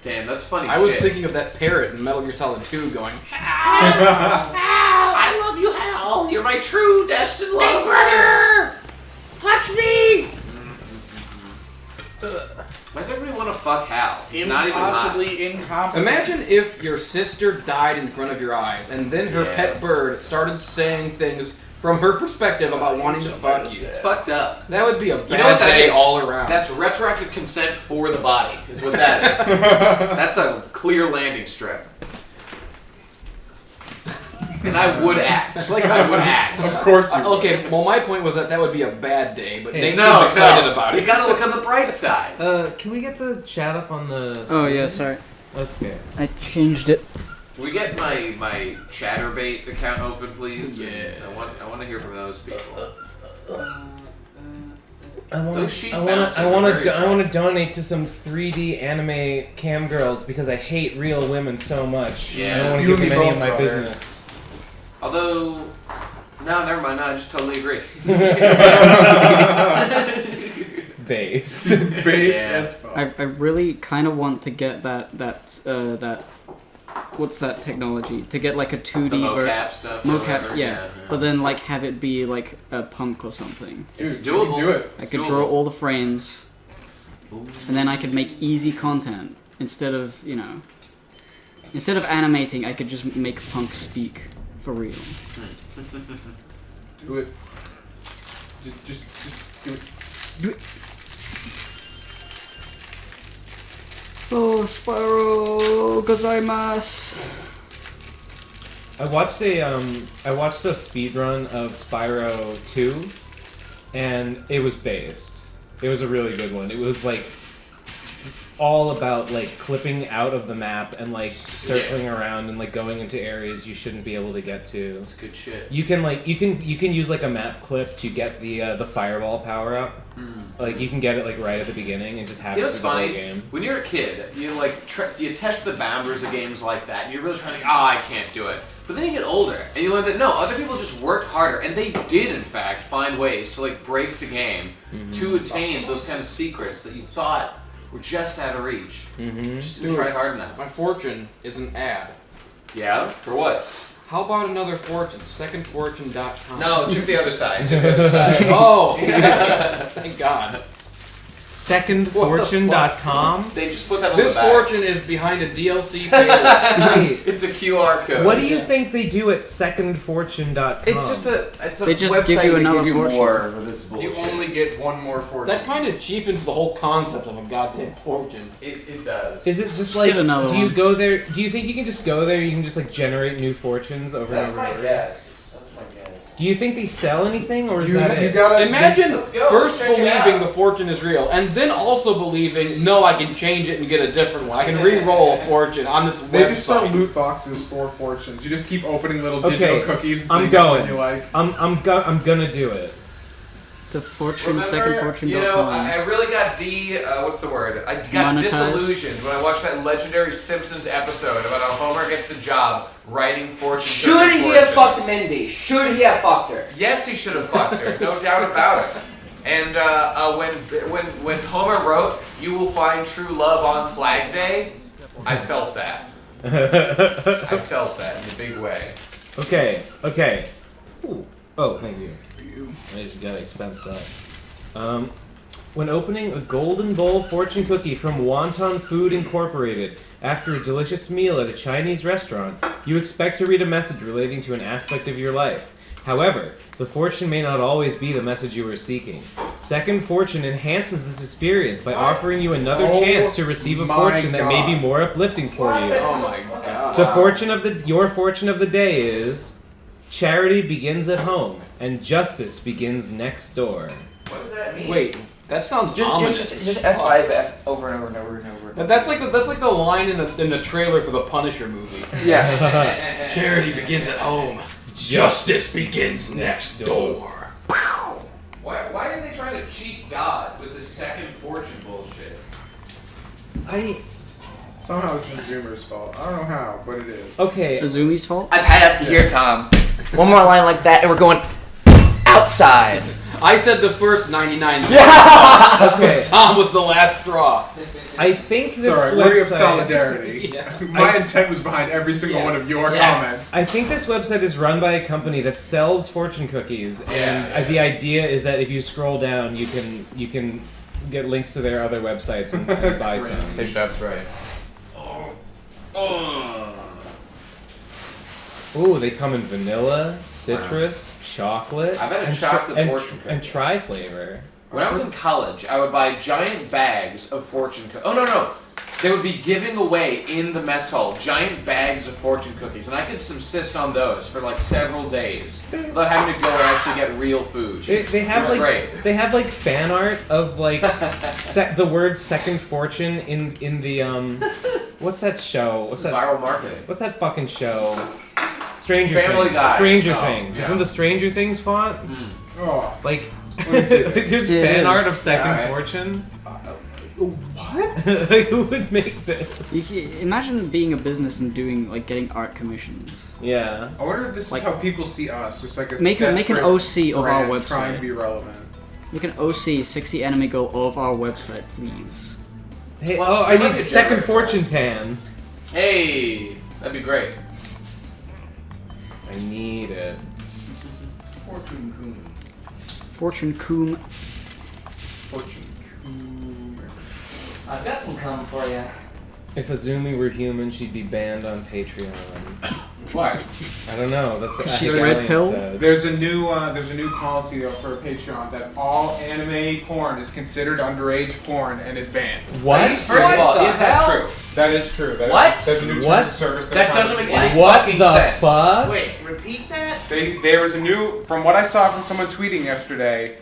S10: Damn, that's funny
S4: I was
S10: shit.
S4: thinking of that parrot in Metal Gear Solid 2 going,
S10: Hal, I love you, Hal. You're my true destined lover. Big brother, touch me. Why does everybody want to fuck Hal? He's not even hot.
S7: Impossibly incompetent.
S4: imagine if your sister died in front of your eyes and then her
S10: Yeah.
S4: pet bird started saying things from her perspective about wanting to fuck you.
S10: It's fucked up.
S4: That would be a bad
S10: You know what that
S4: day
S10: is?
S4: all around.
S10: That's retroactive consent for the body, is what that is. That's a clear landing strip. And I would act.
S4: Like
S10: I would act.
S1: Of course you would.
S4: okay, well my point was that would be a bad day, but Nate
S10: No,
S4: was excited about
S10: You
S4: it.
S10: gotta look on the bright side.
S3: Can we get the chat up on the?
S2: Oh yeah, sorry.
S3: That's good.
S2: I changed it.
S10: Can we get my Chatterbait account open, please?
S4: Yeah.
S10: I want to hear from those people.
S3: I
S10: Those sheep
S3: want
S10: mounts
S3: to.
S10: are very
S3: I want to donate to some 3D anime cam girls because I hate real women so much.
S10: Yeah.
S3: I don't want to
S1: You
S3: give
S1: and
S3: them
S1: me
S3: any of
S1: both,
S3: my
S1: brother.
S3: business.
S10: Although, no, never mind. No, I just totally agree.
S3: Based.
S1: Based
S10: Yeah.
S1: as fuck.
S2: I really kind of want to get that what's that technology to get like a 2D
S10: The mocap stuff. or
S2: mocap,
S10: whatever.
S2: yeah. But then like have it be like a punk or something.
S1: Dude,
S10: It's
S1: you can
S10: doable.
S1: do it.
S2: I could draw all the frames, and then I could make easy content instead of animating. I could just make punk speak for real.
S1: Do it. Just do it.
S2: Oh, Spyro gozaimasu.
S3: I watched a speed run of Spyro 2, and it was based. It was a really good one. It was like all about like clipping out of the map and like circling around and like going into areas you shouldn't be able to get to.
S10: That's good shit.
S3: You can use like a map clip to get the fireball power up. Like you can get it like right at the beginning and just have
S10: You know
S3: it
S10: what's
S3: through the whole
S10: funny?
S3: game.
S10: When you're a kid, you like you test the boundaries of games like that, and you're really trying to. I can't do it. But then you get older, and you learn that no, other people just worked harder, and they did in fact find ways to like break the game to attain those kind of secrets that you thought were just out of reach. Just didn't try hard enough.
S4: My fortune is an ad.
S10: Yeah. For what?
S4: How about another fortune? Secondfortune.com.
S10: No, check the other side. Check the other side.
S4: Oh, thank God.
S3: Secondfortune.com?
S10: They just put that on the
S4: This
S10: back.
S4: fortune is behind a DLC page.
S3: Wait,
S10: It's a QR code.
S3: what do you think they do at secondfortune.com?
S10: It's just a
S2: They just
S10: website
S2: give you
S10: to
S2: another
S10: give you
S2: fortune.
S10: more of this bullshit.
S6: You only get one more fortune.
S4: That kind of cheapens the whole concept of a goddamn fortune.
S10: It does.
S3: Is it just like,
S2: Get another
S3: do you
S2: one.
S3: go there, do you think you can just go there, you can just like generate new fortunes over
S10: That's
S3: and over
S10: my
S3: and over?
S10: guess. That's my guess.
S3: Do you think they sell anything, or is
S1: You,
S3: that
S1: you
S3: it?
S1: gotta
S4: Imagine
S10: Let's go,
S4: first
S10: let's check it
S4: believing
S10: out.
S4: the fortune is real, and then also believing, no, I can change it and get a different one. I can re-roll a fortune on this
S1: They just sell
S4: website.
S1: loot boxes for fortunes. You just keep opening little
S3: Okay,
S1: digital cookies.
S3: I'm
S1: until you get one
S3: going.
S1: You like.
S3: I'm gonna do it.
S2: The fortune,
S10: Remember,
S2: secondfortune.com.
S10: you know, I really got what's the word? I got
S2: Monetized.
S10: disillusioned when I watched that legendary Simpsons episode about how Homer gets the job writing fortunes.
S11: Should he have fucked Mindy? Should he have fucked her?
S10: Yes, he should have fucked her, no doubt about it. And when Homer wrote, "You will find true love on Flag Day," I felt that. I felt that in a big way.
S3: Okay. Ooh. Oh, thank you. I just gotta expense that. When opening a Golden Bowl fortune cookie from Wonton Food Incorporated after a delicious meal at a Chinese restaurant, you expect to read a message relating to an aspect of your life. However, the fortune may not always be the message you were seeking. Second Fortune enhances this experience by offering you another chance to receive a
S1: my
S3: fortune that may
S1: God.
S3: be more uplifting for you.
S10: Oh my god.
S3: Your fortune of the day is charity begins at home and justice begins next door.
S10: What does that mean?
S4: Wait, that sounds ominous.
S11: Just F5 F over and over and over and over.
S4: That's like the line in the trailer for the Punisher movie.
S11: Yeah.
S4: Charity begins at home. Justice begins next door.
S10: Why are they trying to cheat God with this second fortune bullshit?
S1: Somehow this is Zoomer's fault. I don't know how, but it is.
S3: Okay.
S2: Azumi's fault?
S11: I've had up to here, Tom. One more line like that, and we're going outside.
S4: I said the first 99.
S3: Okay.
S4: Tom was the last straw.
S3: I think
S1: It's
S3: this
S1: alright, we have
S3: website.
S1: solidarity.
S4: Yeah.
S1: My intent was behind every single
S4: Yes.
S1: one of your
S4: Yes.
S1: comments.
S3: I think this website is run by a company that sells fortune cookies, and the idea is that if you scroll down, you can get links to their other websites and buy some.
S10: I think that's right.
S3: Ooh, they come in vanilla, citrus, chocolate,
S10: I've had a
S3: and
S10: chocolate fortune cookie.
S3: and tri-flavor.
S10: When I was in college, I would buy giant bags of fortune cookies. Oh, no. They would be giving away in the mess hall giant bags of fortune cookies, and I could subsist on those for like several days without having to go and actually get real food.
S3: They have
S10: It was
S3: like
S10: great.
S3: they have like fan art of like the word second fortune in the what's that show?
S10: This is viral marketing.
S3: What's that fucking show? Stranger
S10: Family
S3: Things.
S10: Guy.
S3: Stranger
S10: Oh,
S3: Things.
S10: yeah.
S3: It's in the Stranger Things font.
S1: Oh,
S3: Like
S1: let me see this.
S3: there's
S2: Yeah, it
S3: fan
S2: is.
S3: art of Second
S10: Yeah, alright.
S3: Fortune.
S1: what?
S3: Like, who would make this?
S2: Imagine being a business and getting art commissions.
S3: Yeah.
S1: I wonder if this
S2: Like-
S1: is how people see us. It's like a
S2: Make an
S1: desperate
S2: OC of our
S1: brand trying
S2: website.
S1: to be relevant.
S2: Make an OC 60 anime go of our website, please.
S3: Hey,
S10: Well,
S3: I
S10: it might
S3: need
S10: be
S3: Second
S10: generic.
S3: Fortune tan.
S10: Hey, that'd be great.
S3: I need it.
S1: Fortune Coon.
S2: Fortune Coom.
S1: Fortune Coon.
S11: I've got some cum for you.
S3: If Azumi were human, she'd be banned on Patreon.
S1: Why?
S3: I don't know. That's what
S2: She's
S3: Ask
S2: red
S3: Alien
S2: pill?
S3: said.
S1: There's a new policy though for Patreon that all anime porn is considered underage porn and is banned.
S3: What?
S10: First of all, is that true?
S1: That is true. That is-
S10: What?
S1: There's a new terms
S3: What?
S1: of service
S10: That
S1: they're
S10: doesn't
S1: trying
S10: make
S1: to-
S10: any
S3: What
S10: fucking
S3: the
S10: sense.
S3: fuck?
S6: Wait, repeat that?
S1: There was a new, from what I saw from someone tweeting yesterday,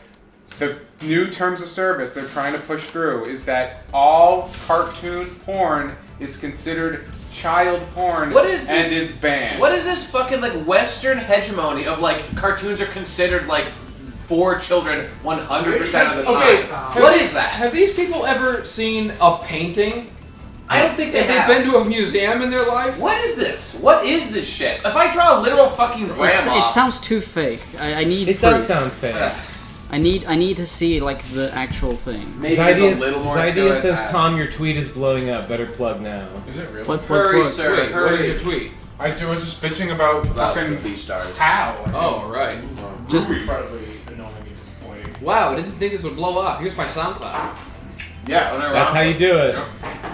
S1: the new terms of service they're trying to push through is that all cartoon porn is considered child porn
S10: What is
S1: and
S10: this?
S1: is banned.
S10: What is this fucking like Western hegemony of like cartoons are considered like for children 100% of the time?
S4: Okay,
S10: What is that?
S4: Have these people ever seen a painting?
S10: I don't think they
S4: Have
S10: have.
S4: they been to a museum in their life?
S10: What is this? What is this shit? If I draw a literal fucking grandma,
S2: It sounds too fake. I need
S3: It
S2: proof.
S3: does sound fake.
S2: I need to see like the actual thing.
S10: maybe there's
S3: Zydia
S10: a little more to
S3: Zydia
S10: it.
S3: says, Tom, your tweet is blowing up. Better plug now.
S1: Is it really?
S2: Plug, plug,
S10: Hurry,
S2: plug.
S10: sir.
S4: Wait, what is
S10: hurry.
S4: your tweet?
S1: I was just bitching about fucking
S10: B-stars.
S1: how.
S4: Oh, right.
S2: Just
S6: Incredibly annoying and disappointing.
S4: Wow, I didn't think this would blow up. Here's my SoundCloud.
S10: Yeah, whenever
S3: That's how you do it.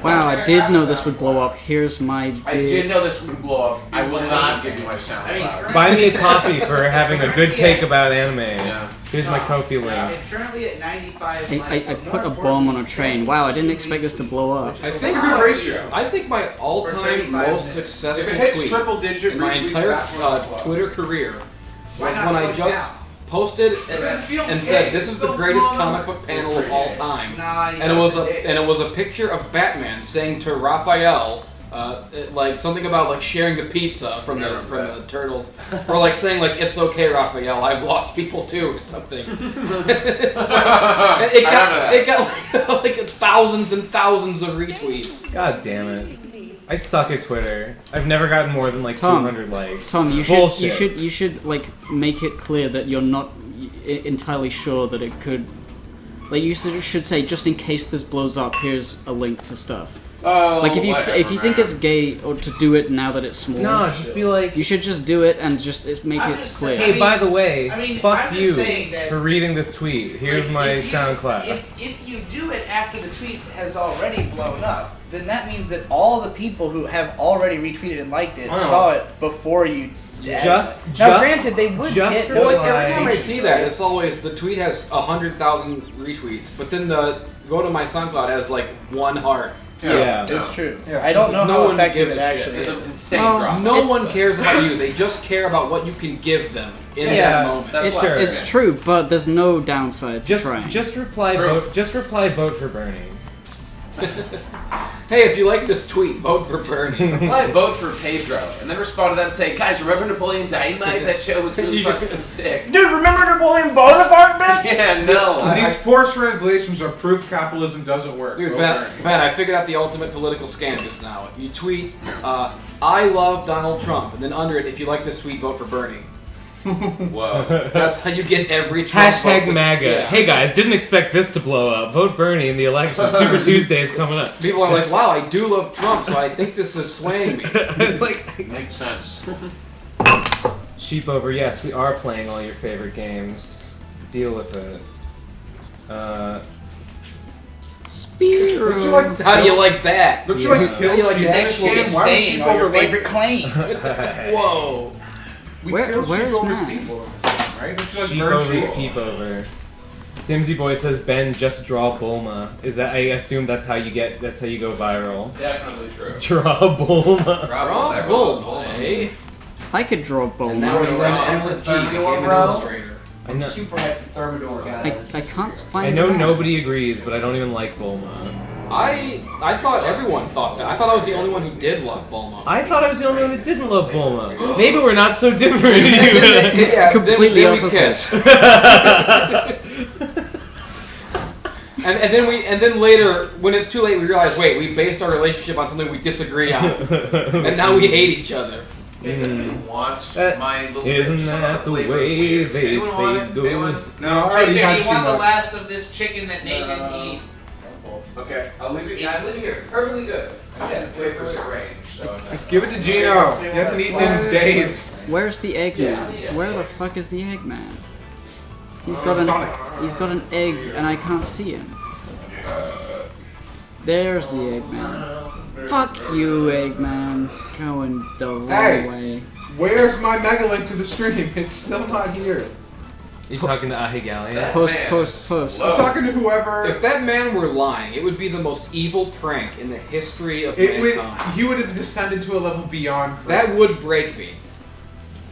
S2: wow, I did know this would blow up. Here's my
S10: I did
S2: dick.
S10: know this would blow up. I will not give you my SoundCloud.
S3: Buy me a coffee for having a good take about anime.
S10: Yeah.
S3: Here's my Ko-fi link.
S7: It's currently at 95
S2: I
S7: likes. but
S2: put
S7: more
S2: a bomb on a
S7: importantly,
S2: train. Wow, I didn't expect this to blow up.
S4: I think
S1: That's a good ratio.
S4: I think my
S7: For
S4: all-time
S7: 35
S4: most
S7: minutes.
S4: successful
S1: If it hits
S4: tweet
S1: triple digit
S4: in my
S1: retweets,
S4: entire
S1: that's when it'll blow up.
S4: Twitter career
S7: Why
S4: was
S7: not
S4: when I
S7: look
S4: just
S7: now?
S4: posted
S7: Because it feels
S4: and
S7: gay.
S4: said this is
S7: It's
S4: the
S7: so
S4: greatest
S7: small.
S4: comic book panel of all time.
S7: Nah, you
S4: And it
S7: got
S4: was
S7: the dick.
S4: a picture of Batman saying to Raphael, like something about like sharing the pizza from the turtles, or like saying like it's okay, Raphael, I've lost people too, or something. it got like thousands and thousands of retweets.
S3: God damn it. I suck at Twitter. I've never gotten more than like
S2: Tom,
S3: 200 likes.
S2: Tom, you
S3: Bullshit.
S2: should like make it clear that you're not entirely sure that it could. Like you should say, just in case this blows up, here's a link to stuff.
S10: Oh,
S2: Like if you think
S10: man.
S2: it's gay or to do it now that it's small,
S3: No, just be like,
S2: you should just do it and just make
S7: I'm
S2: it
S7: just
S2: clear.
S7: saying-
S3: hey, by the way,
S7: I mean,
S3: fuck
S7: I'm just
S3: you
S7: saying that-
S3: for reading this tweet. Here's
S7: Like,
S3: my
S7: if you-
S3: SoundCloud.
S7: If you do it after the tweet has already blown up, then that means that all the people who have already retweeted and liked it saw it before you. Now, granted, they would
S3: just
S7: get
S4: Well, like,
S3: Why?
S4: every time I see that, it's always the tweet has 100,000 retweets, but then the go to my SoundCloud has like 1 heart.
S3: Yeah.
S7: It's true.
S1: Yeah.
S7: I don't know
S4: No
S7: how
S4: one
S7: effective
S4: gives
S7: it
S4: a shit.
S7: actually
S10: It's
S7: is.
S10: an insane
S2: Well,
S10: drop.
S4: No
S2: It's-
S4: one cares about you. They just care about what you can give them in
S3: Yeah,
S4: that moment.
S10: that's
S2: It's,
S10: why-
S2: it's true, but there's no downside to
S3: Just
S2: trying.
S3: reply
S10: True.
S3: vote. Just reply vote for Bernie.
S4: Hey, if you like this tweet, vote for Bernie.
S10: Reply vote for Pedro, and then respond to that and say, guys, remember Napoleon Dynamite? That show was really
S4: You should-
S10: fucking sick.
S7: Dude, remember Napoleon Bonaparte, man?
S10: Yeah, no.
S1: These poor translations are proof capitalism doesn't work.
S4: Dude,
S1: Vote
S4: Ben,
S1: Bernie.
S4: Ben, I figured out the ultimate political scam just now. You tweet, I love Donald Trump, and then under it, if you like this tweet, vote for Bernie.
S10: Whoa.
S4: That's how you get every Trump vote
S3: Hashtag
S4: to-
S3: MAGA.
S4: yeah.
S3: Hey guys, didn't expect this to blow up. Vote Bernie in the election. Super Tuesday is coming up.
S4: People are like, wow, I do love Trump, so I think this is swaying me.
S3: It's like
S10: Makes sense.
S3: sheep over. Yes, we are playing all your favorite games. Deal with it.
S1: Don't you like
S4: How do you like that?
S1: Don't you like
S4: How
S1: kill
S4: do you like
S1: sheep?
S4: that?
S7: Next game,
S1: Why would
S7: saying
S1: sheep
S7: all your
S1: over
S7: favorite claims.
S4: Whoa.
S1: We
S2: Where-
S1: kill
S2: where
S1: sheep
S2: is
S1: over
S2: Matt?
S1: people in this game, right? Don't you like
S3: sheep
S1: bird
S3: over's
S1: sheep?
S3: peep over. Simsy Boy says, Ben, just draw Bulma. Is that? I assume that's how you get. That's how you go viral.
S10: Definitely true.
S3: Draw Bulma.
S10: Rob
S4: Bull, eh?
S2: I could draw
S4: And
S2: Bulma.
S4: now he
S10: Bro,
S4: runs
S10: I'm
S4: Emperor
S10: the
S4: G, became an
S10: bro.
S4: illustrator.
S3: I know,
S6: Super hyped for Thermidor, guys.
S2: I can't find.
S3: I know
S2: that.
S3: nobody agrees, but I don't even like Bulma.
S4: I thought everyone thought that. I thought I was the only one who did love Bulma.
S3: I thought I was the only one that didn't love Bulma. Maybe we're not so different.
S4: Yeah,
S2: Completely
S4: then we
S2: opposite.
S4: kissed. And then later, when it's too late, we realize, wait, we based our relationship on something we disagree on, and now we hate each other.
S10: Does anyone want
S3: That-
S10: my little
S3: Isn't
S10: bit? Some of
S3: that the
S10: flavor's
S3: way
S10: weird.
S3: they
S10: Anyone
S3: say
S10: want it?
S3: go?
S10: Anyone?
S1: No, I already
S7: Hey,
S1: had
S7: do you
S1: too
S7: want the
S1: much.
S7: last of this chicken that Nate didn't eat?
S10: Okay, I'll leave it. Yeah, I'll leave it here. It's perfectly good. The flavor's strange, so.
S1: Give it to Gino. He hasn't eaten in days.
S2: Where's the Eggman?
S10: Yeah.
S2: Where the fuck is the Eggman? He's
S1: Sonic.
S2: He's got an egg and I can't see him. There's the Eggman. Fuck you, Eggman. Going the wrong
S1: Hey.
S2: way.
S1: Where's my mega link to the stream? It's still not here.
S3: You talking to Ahigalia?
S2: Post,
S10: Man,
S2: post, post.
S1: I'm talking to whoever.
S4: If that man were lying, it would be the most evil prank in the history of
S1: It would,
S4: mankind.
S1: he would have descended to a level beyond.
S4: That would break me.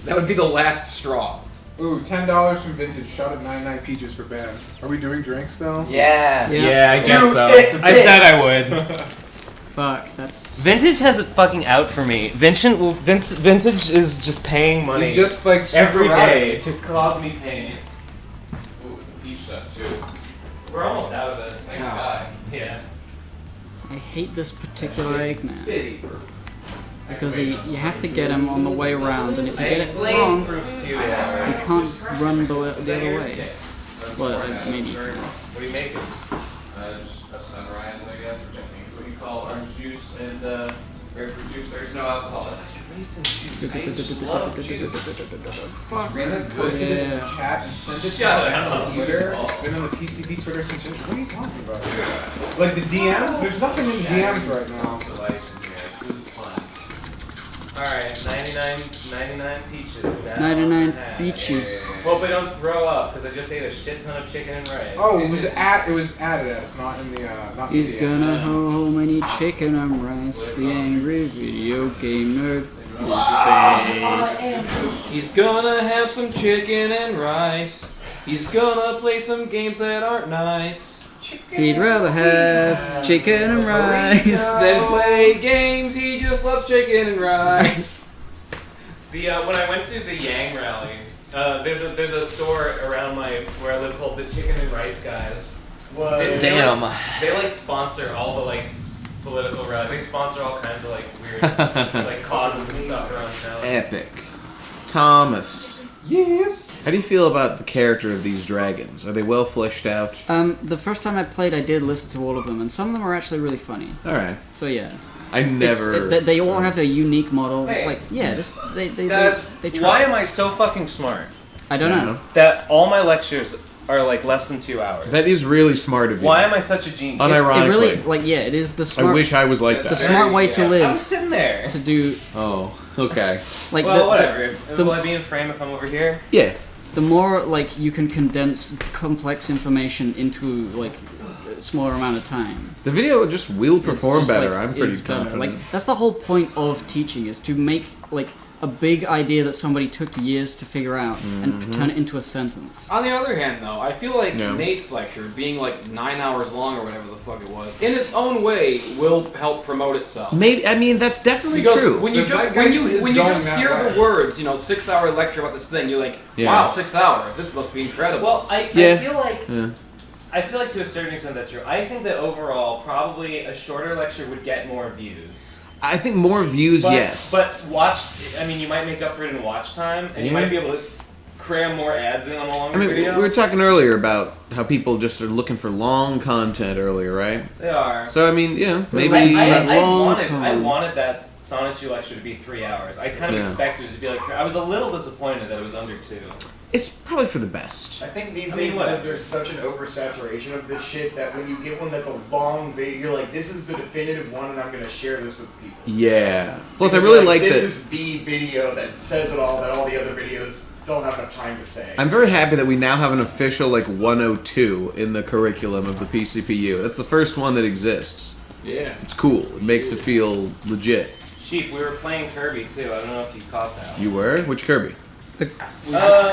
S4: That would be the last straw.
S1: Ooh, $10 from Vintage. Shot at 99 peaches for Ben. Are we doing drinks though?
S11: Yeah.
S2: Yeah.
S3: I guess
S11: Dude,
S3: so.
S11: it
S3: I
S11: did.
S3: said I would.
S2: Fuck, that's.
S3: Vintage has it fucking out for me. Vintage is just paying money
S1: He's just like super
S3: every day
S1: radical.
S3: to cause me pain.
S10: Ooh, the peach stuff too.
S3: We're almost out of it.
S10: Thank
S4: No.
S10: God.
S3: Yeah.
S2: I hate this particular Eggman.
S10: Pity.
S2: Because you have to get him on the way around, and if you
S3: I
S2: get it
S3: explained
S2: wrong,
S3: proofs to you.
S2: you can't run the other way. Well, maybe.
S3: What are you making?
S10: Just a sunrise, I guess, which I think is what you call orange juice and grapefruit juice. There's no alcohol in it.
S3: Racing juice.
S1: Fuck, man, posted it in the chat and sent it to
S10: Yeah,
S1: on Twitter. It's been on the PCP Twitter since. What are you talking about? Like the DMs? There's nothing in the DMs right now.
S3: Alright, 99 peaches. Down
S2: 99
S3: the hatch.
S2: peaches.
S3: Hope I don't throw up, because I just ate a shit ton of chicken and rice.
S1: Oh, it was added as, not in the not in
S2: He's
S1: the
S2: gonna hold how many chicken and rice. The angry video game nerd is face.
S4: He's gonna have some chicken and rice. He's gonna play some games that aren't nice.
S2: He'd rather have chicken and rice.
S4: Then play games. He just loves chicken and rice.
S3: The when I went to the Yang rally, there's a store around where I live called the Chicken and Rice Guys.
S6: What?
S3: They like sponsor all the like political rallies. They sponsor all kinds of like weird like causes and stuff around town.
S9: Epic. Thomas,
S1: Yes.
S9: how do you feel about the character of these dragons? Are they well fleshed out?
S2: The first time I played, I did listen to all of them, and some of them are actually really funny.
S9: All right.
S2: So yeah.
S9: I never.
S2: They all have their unique model. It's
S3: Hey.
S2: like, yeah,
S3: Guys,
S2: they try.
S3: why am I so fucking smart?
S2: I don't know.
S3: That all my lectures are like less than 2 hours.
S9: That is really smart of you.
S3: Why am I such a genius?
S9: Unironically.
S2: It really, like, yeah, it is the
S9: I
S2: smart.
S9: wish I was like
S2: the
S9: that.
S2: smart way to
S3: I was
S2: live.
S3: sitting there.
S2: To do
S9: Oh, okay.
S2: like
S3: Well,
S2: the,
S3: whatever.
S2: the-
S3: Will I be in frame if I'm over here?
S9: Yeah.
S2: the more like you can condense complex information into like a smaller amount of time.
S9: The video just will
S2: It's
S9: perform
S2: just,
S9: better.
S2: like,
S9: I'm pretty
S2: is better.
S9: confident.
S2: Like that's the whole point of teaching is to make like a big idea that somebody took years to figure out and turn it into a sentence.
S4: On the other hand, though, I feel like
S9: Yeah.
S4: Nate's lecture, being like 9 hours long or whatever the fuck it was, in its own way, will help promote itself.
S9: Maybe. I mean, that's definitely
S4: Because
S9: true.
S4: when you
S1: The
S4: just
S1: zeitgeist is
S4: when you
S1: going
S4: just
S1: that
S4: hear
S1: way.
S4: the words, 6-hour lecture about this thing, you're like,
S9: Yeah.
S4: wow, 6 hours. This must be incredible.
S3: Well, I
S9: Yeah.
S3: feel like
S9: Yeah.
S3: I feel like to a certain extent that's true. I think that overall, probably a shorter lecture would get more views.
S9: I think more views,
S3: But,
S9: yes.
S3: But you might make up for it in watch time, and you
S9: Yeah.
S3: might be able to cram more ads in on a longer
S9: I mean,
S3: video.
S9: we were talking earlier about how people just are looking for long content earlier, right?
S3: They are.
S9: So I mean, maybe.
S3: I wanted that Sonnet lecture to be 3 hours. I kind of
S9: Yeah.
S3: expected it to be like. I was a little disappointed that it was under 2.
S9: It's probably for the best.
S6: I think these
S3: I mean,
S6: days
S3: whatever.
S6: there's such an oversaturation of this shit that when you get one that's a long video, you're like, this is the definitive one, and I'm gonna share this with people.
S9: Yeah. Plus, I
S6: Because
S9: really
S6: you're
S9: like
S6: this
S9: that.
S6: is the video that says it all that all the other videos don't have enough time to say.
S9: I'm very happy that we now have an official 102 in the curriculum of the PCPU. That's the first one that exists.
S4: Yeah.
S9: It's cool. It makes it feel legit.
S3: Sheep, we were playing Kirby too. I don't know if you caught that.
S9: You were? Which Kirby?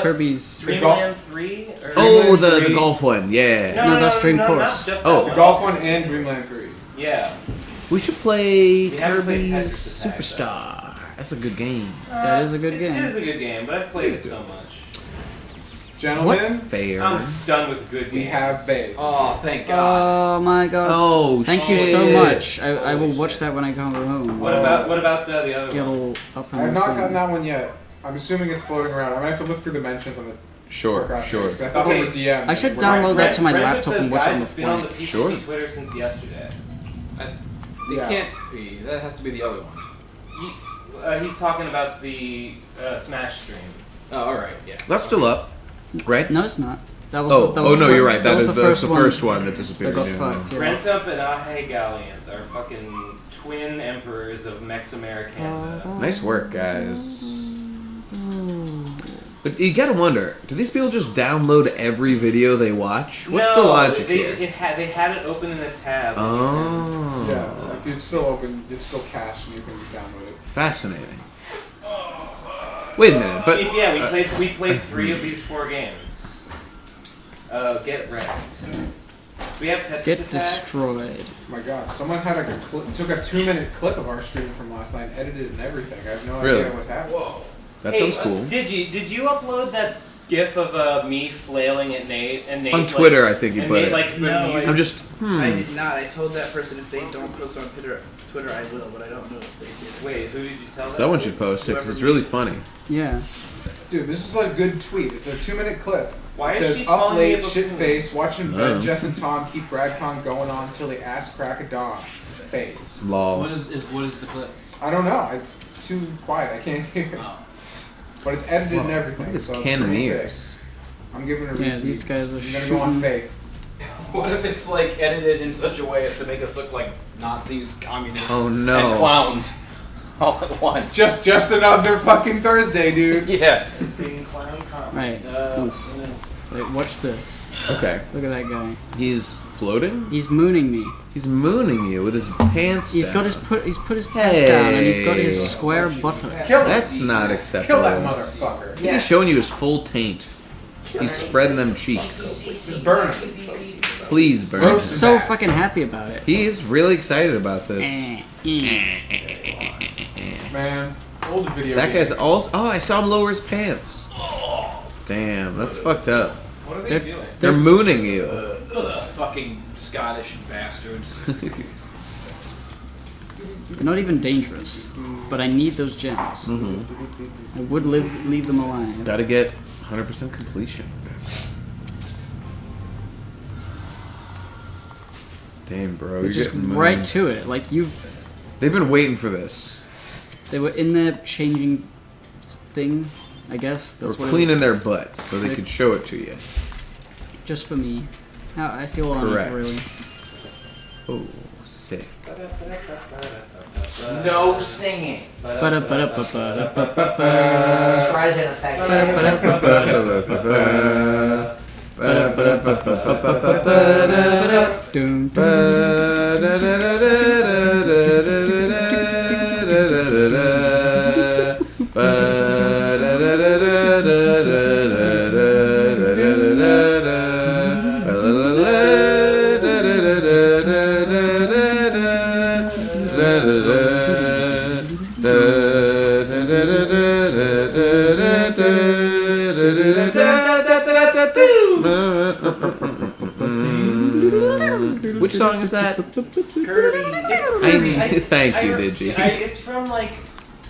S2: Kirby's
S3: Dreamland 3? Or
S9: Oh,
S3: Dreamland
S9: the
S3: 3?
S9: golf one. Yeah.
S2: No, that's Dream
S3: not
S2: Course.
S3: just
S9: Oh.
S3: that
S1: The
S3: one.
S1: golf one and Dreamland 3.
S3: Yeah.
S9: We should play
S3: We haven't played
S9: Kirby's
S3: Tetris Attack,
S9: Superstar. That's a good game.
S2: That is a good game.
S3: It is a good game, but I've played it so much.
S1: Gentlemen,
S9: Fair.
S3: I'm done with good games.
S1: we have base.
S4: Oh, thank God.
S2: Oh my god.
S9: Oh,
S2: Thank you so much. I will watch that when I come home.
S3: What about the other
S2: Get
S3: one?
S2: all up
S1: I
S2: and
S1: have not
S2: thing.
S1: gotten that one yet. I'm assuming it's floating around. I'm gonna have to look through the mentions on the
S9: Sure,
S1: podcast
S9: sure.
S1: because I thought
S3: Okay.
S1: they were DM.
S2: I should download that to my
S3: Brent
S2: laptop
S3: says,
S2: and watch it
S3: guys,
S2: on the
S3: it's been on the
S2: flight.
S3: PCC
S9: Sure.
S3: Twitter since yesterday.
S4: It
S1: Yeah.
S4: can't be. That has to be the other one.
S3: He's talking about the Smash stream.
S4: Oh, alright, yeah.
S9: That's still up, right?
S2: No, it's not. That was
S9: Oh,
S2: the, that was
S9: no,
S2: the,
S9: you're right. That
S2: was
S9: is
S2: the
S9: that's the
S2: one
S9: first one that disappeared.
S2: that got
S9: yeah.
S2: fucked. Yeah.
S3: Brent Up and Ahe Galliant are fucking twin emperors of Mex America.
S9: Nice work, guys. But you gotta wonder, do these people just download every video they watch? What's the logic here?
S3: They had it open in a tab.
S9: Oh.
S1: Yeah, it's still open. It's still cached, and you can download it.
S9: Fascinating. Wait a minute, but
S3: Yeah, we played 3 of these 4 games. Get wrecked. We have Tetris
S2: Get
S3: Attack.
S2: destroyed.
S1: Oh my God, someone had took a 2-minute clip of our stream from last night, edited it and everything. I have no
S9: Really?
S1: idea what happened. Whoa.
S9: that
S3: Hey,
S9: sounds cool.
S3: Did you upload that GIF of me flailing at Nate and Nate
S9: On Twitter, I think you
S3: and
S9: put
S3: Nate,
S9: it.
S3: like,
S7: No,
S3: reviewed-
S9: I'm just
S7: I did not. I told that person if they don't post on Twitter, I will, but I don't know if they did.
S3: Wait, who did you tell that?
S9: someone
S3: to?
S9: should post it because it's really funny.
S2: Yeah.
S1: Dude, this is a good tweet. It's a 2-minute clip.
S3: Why
S1: It
S3: is
S1: says,
S3: she
S1: up
S3: calling me a
S1: late, shit
S3: buffoon?"
S1: face, watching
S9: Oh.
S1: Jess and Tom keep BradCon going on till the ass crack of dawn. Face.
S9: Lol.
S2: is the clip?
S1: I don't know. It's It's too quiet. I can't hear it.
S8: Oh.
S1: But it's edited and everything.
S9: Look at this
S1: so it's pretty
S9: Cannoneers.
S1: sick. I'm giving it a
S2: Yeah,
S1: retweet.
S2: these guys are
S1: I'm gonna go on
S2: shooting.
S1: faith.
S4: What if it's like edited in such a way as to make us look like Nazis, communists,
S9: Oh,
S4: and
S9: no.
S4: clowns all at once?
S1: Just another fucking Thursday, dude.
S4: Yeah.
S6: Seeing clown comedy.
S2: Right. Wait, watch this.
S9: Okay.
S2: Look at that guy.
S9: He's floating?
S2: He's mooning me.
S9: He's mooning you with his pants
S2: He's
S9: down.
S2: got his he's put his pants down and he's got his
S9: Hey.
S2: square buttocks.
S1: Kill
S9: That's not acceptable.
S1: Kill that motherfucker.
S9: He's showing you his full taint. He's spreading them cheeks.
S1: Just burn him.
S9: Please burn
S2: He's
S9: him.
S2: so fucking happy about it.
S9: He's really excited about this.
S1: Man, old video
S9: That guy's
S1: games.
S9: also. Oh, I saw him lower his pants. Damn, that's fucked up.
S3: What are they
S2: They're-
S3: doing?
S9: They're mooning you.
S4: Those fucking Scottish bastards.
S2: They're not even dangerous, but I need those gems. I would leave them alive.
S9: Gotta get 100% completion. Damn, bro,
S2: They're
S9: you're
S2: just
S9: getting
S2: right
S9: mooned.
S2: to it. Like
S9: They've been waiting for this.
S2: they were in there changing thing. I guess
S9: They
S2: that's
S9: were
S2: what.
S9: cleaning their butts so they
S2: They-
S9: could show it to you.
S2: Just for me. I feel honored,
S9: Correct.
S2: really.
S9: Oh, sick.
S11: No singing.
S2: Ba-da-ba-da-ba-ba-da-ba-ba-ba.
S11: Streisand effect.
S2: Dun, dun.
S9: Which song is that?
S6: Kirby.
S9: Thank you, Digi.
S3: It's from like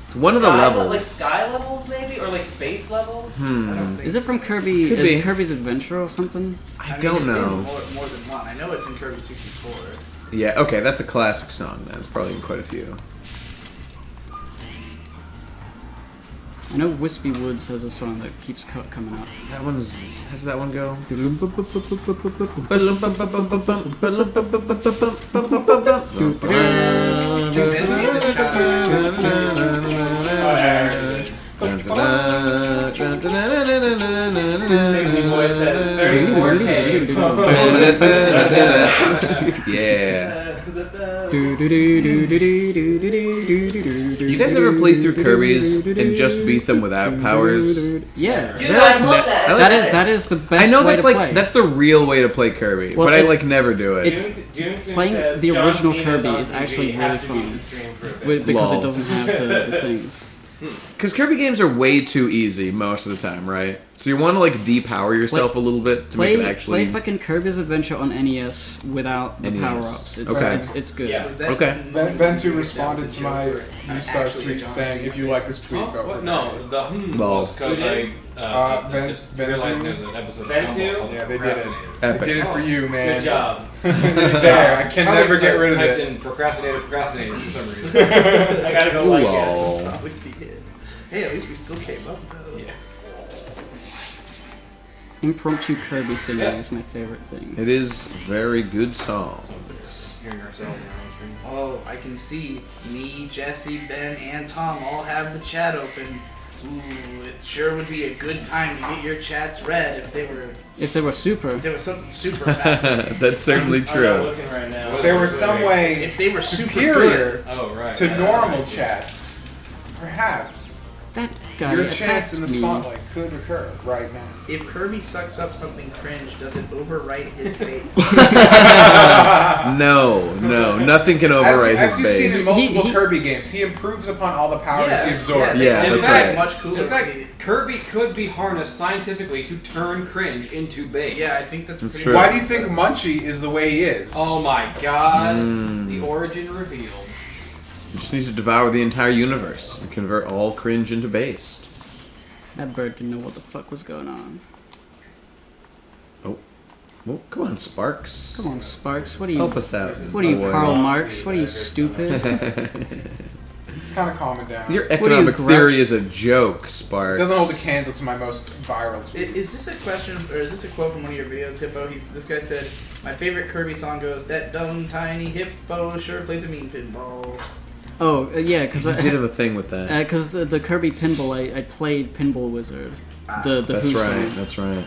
S9: It's one of the
S3: sky,
S9: levels.
S3: like sky levels maybe, or like space levels.
S2: Is it from Kirby?
S9: Could
S2: is
S9: be.
S2: it Kirby's Adventure or something?
S9: I
S7: mean,
S9: don't
S7: it's in
S9: know.
S7: more than one. I know it's in Kirby 64.
S9: Yeah, okay, that's a classic song then. It's probably in quite a few.
S2: I know Wispy Woods has a song that keeps coming up.
S9: That one's. How does that one go?
S3: Sexy voice says 34K.
S9: Yeah.
S2: You
S9: You guys ever play through Kirby's and just beat them without powers?
S2: Yeah.
S11: Dude, I love that.
S9: I like-
S2: That is the best.
S9: I know
S2: way
S9: that's
S2: to
S9: like
S2: play.
S9: that's the real way to play Kirby,
S2: Well,
S9: but I
S2: it's-
S9: like never do it.
S2: it's- playing the original Kirby is actually really fun. Because
S9: Lol.
S2: it doesn't have the things.
S9: Because Kirby games are way too easy most of the time, right? So you want to like depower yourself a little bit to make it actually.
S2: Play fucking Kirby's Adventure on NES without the
S9: NES.
S2: power-ups. It's,
S9: Okay.
S2: it's good.
S3: Yeah.
S6: Was that
S9: Okay.
S1: Bensu responded to my Newstars tweet saying, if you like this tweet, go.
S4: What? No, the
S9: Lol.
S4: was because I just realized there's an episode of
S3: Bensu?
S4: Gumball called
S1: Yeah, they did it.
S4: Procrastinators.
S1: They
S9: Epic.
S1: did it for you, man.
S3: Good job.
S1: It's there. I can
S4: Probably
S1: never
S4: because
S1: get
S4: I
S1: rid of
S4: typed
S1: it.
S4: in procrastinators for some reason.
S3: I gotta go like it.
S9: Lol.
S6: would be it? Hey, at least we still came up though.
S4: Yeah.
S2: Impromptu Kirby singing is my favorite thing.
S9: It is very good songs.
S4: Hearing ourselves in our own stream.
S7: Oh, I can see me, Jesse, Ben, and Tom all have the chat open. Ooh, it sure would be a good time to get your chats read if they were
S2: Super.
S7: something super bad.
S9: That's certainly
S3: I'm not
S9: true.
S3: looking right now.
S1: There was some way
S7: If they were super good.
S1: superior
S4: Oh, right.
S1: to normal chats. Perhaps
S2: That guy
S1: your
S2: attacked
S1: chance in the
S2: me.
S1: spotlight could occur right now.
S7: If Kirby sucks up something cringe, does it overwrite his face?
S9: No, nothing can overwrite
S1: as
S9: his
S1: you've seen in
S9: base.
S1: multiple
S2: He-
S1: Kirby games, he improves upon all the powers he
S7: Yeah,
S1: absorbs.
S9: Yeah,
S4: In
S9: that's
S4: fact,
S9: right.
S7: Much cooler.
S4: In fact, Kirby could be harnessed scientifically to turn cringe into base.
S7: Yeah, I think that's
S9: That's
S7: pretty
S9: true.
S1: Why do you think Munchie is the way he is?
S4: Oh my god.
S9: Mm.
S4: The origin revealed.
S9: You just need to devour the entire universe and convert all cringe into based.
S2: That bird didn't know what the fuck was going on.
S9: Well, come on, Sparks.
S2: Come on, Sparks. What are you?
S9: Help us out.
S2: What are you,
S9: my boy.
S2: Karl Marx? What are you, stupid?
S1: It's kind of calming down.
S9: Your
S2: What are you,
S9: economic
S2: Grouch?
S9: theory is a joke,
S1: It
S9: Sparks.
S1: doesn't hold a candle to my most viral tweet.
S7: Is this a question, or is this a quote from one of your videos, Hippo? This guy said, "My favorite Kirby song goes, that dumb tiny hippo sure plays a mean pinball."
S2: Oh, yeah, because
S9: You did have a thing with that.
S2: the Kirby pinball, I played Pinball Wizard. The
S9: That's
S2: Who
S9: right.
S2: song,
S9: That's right.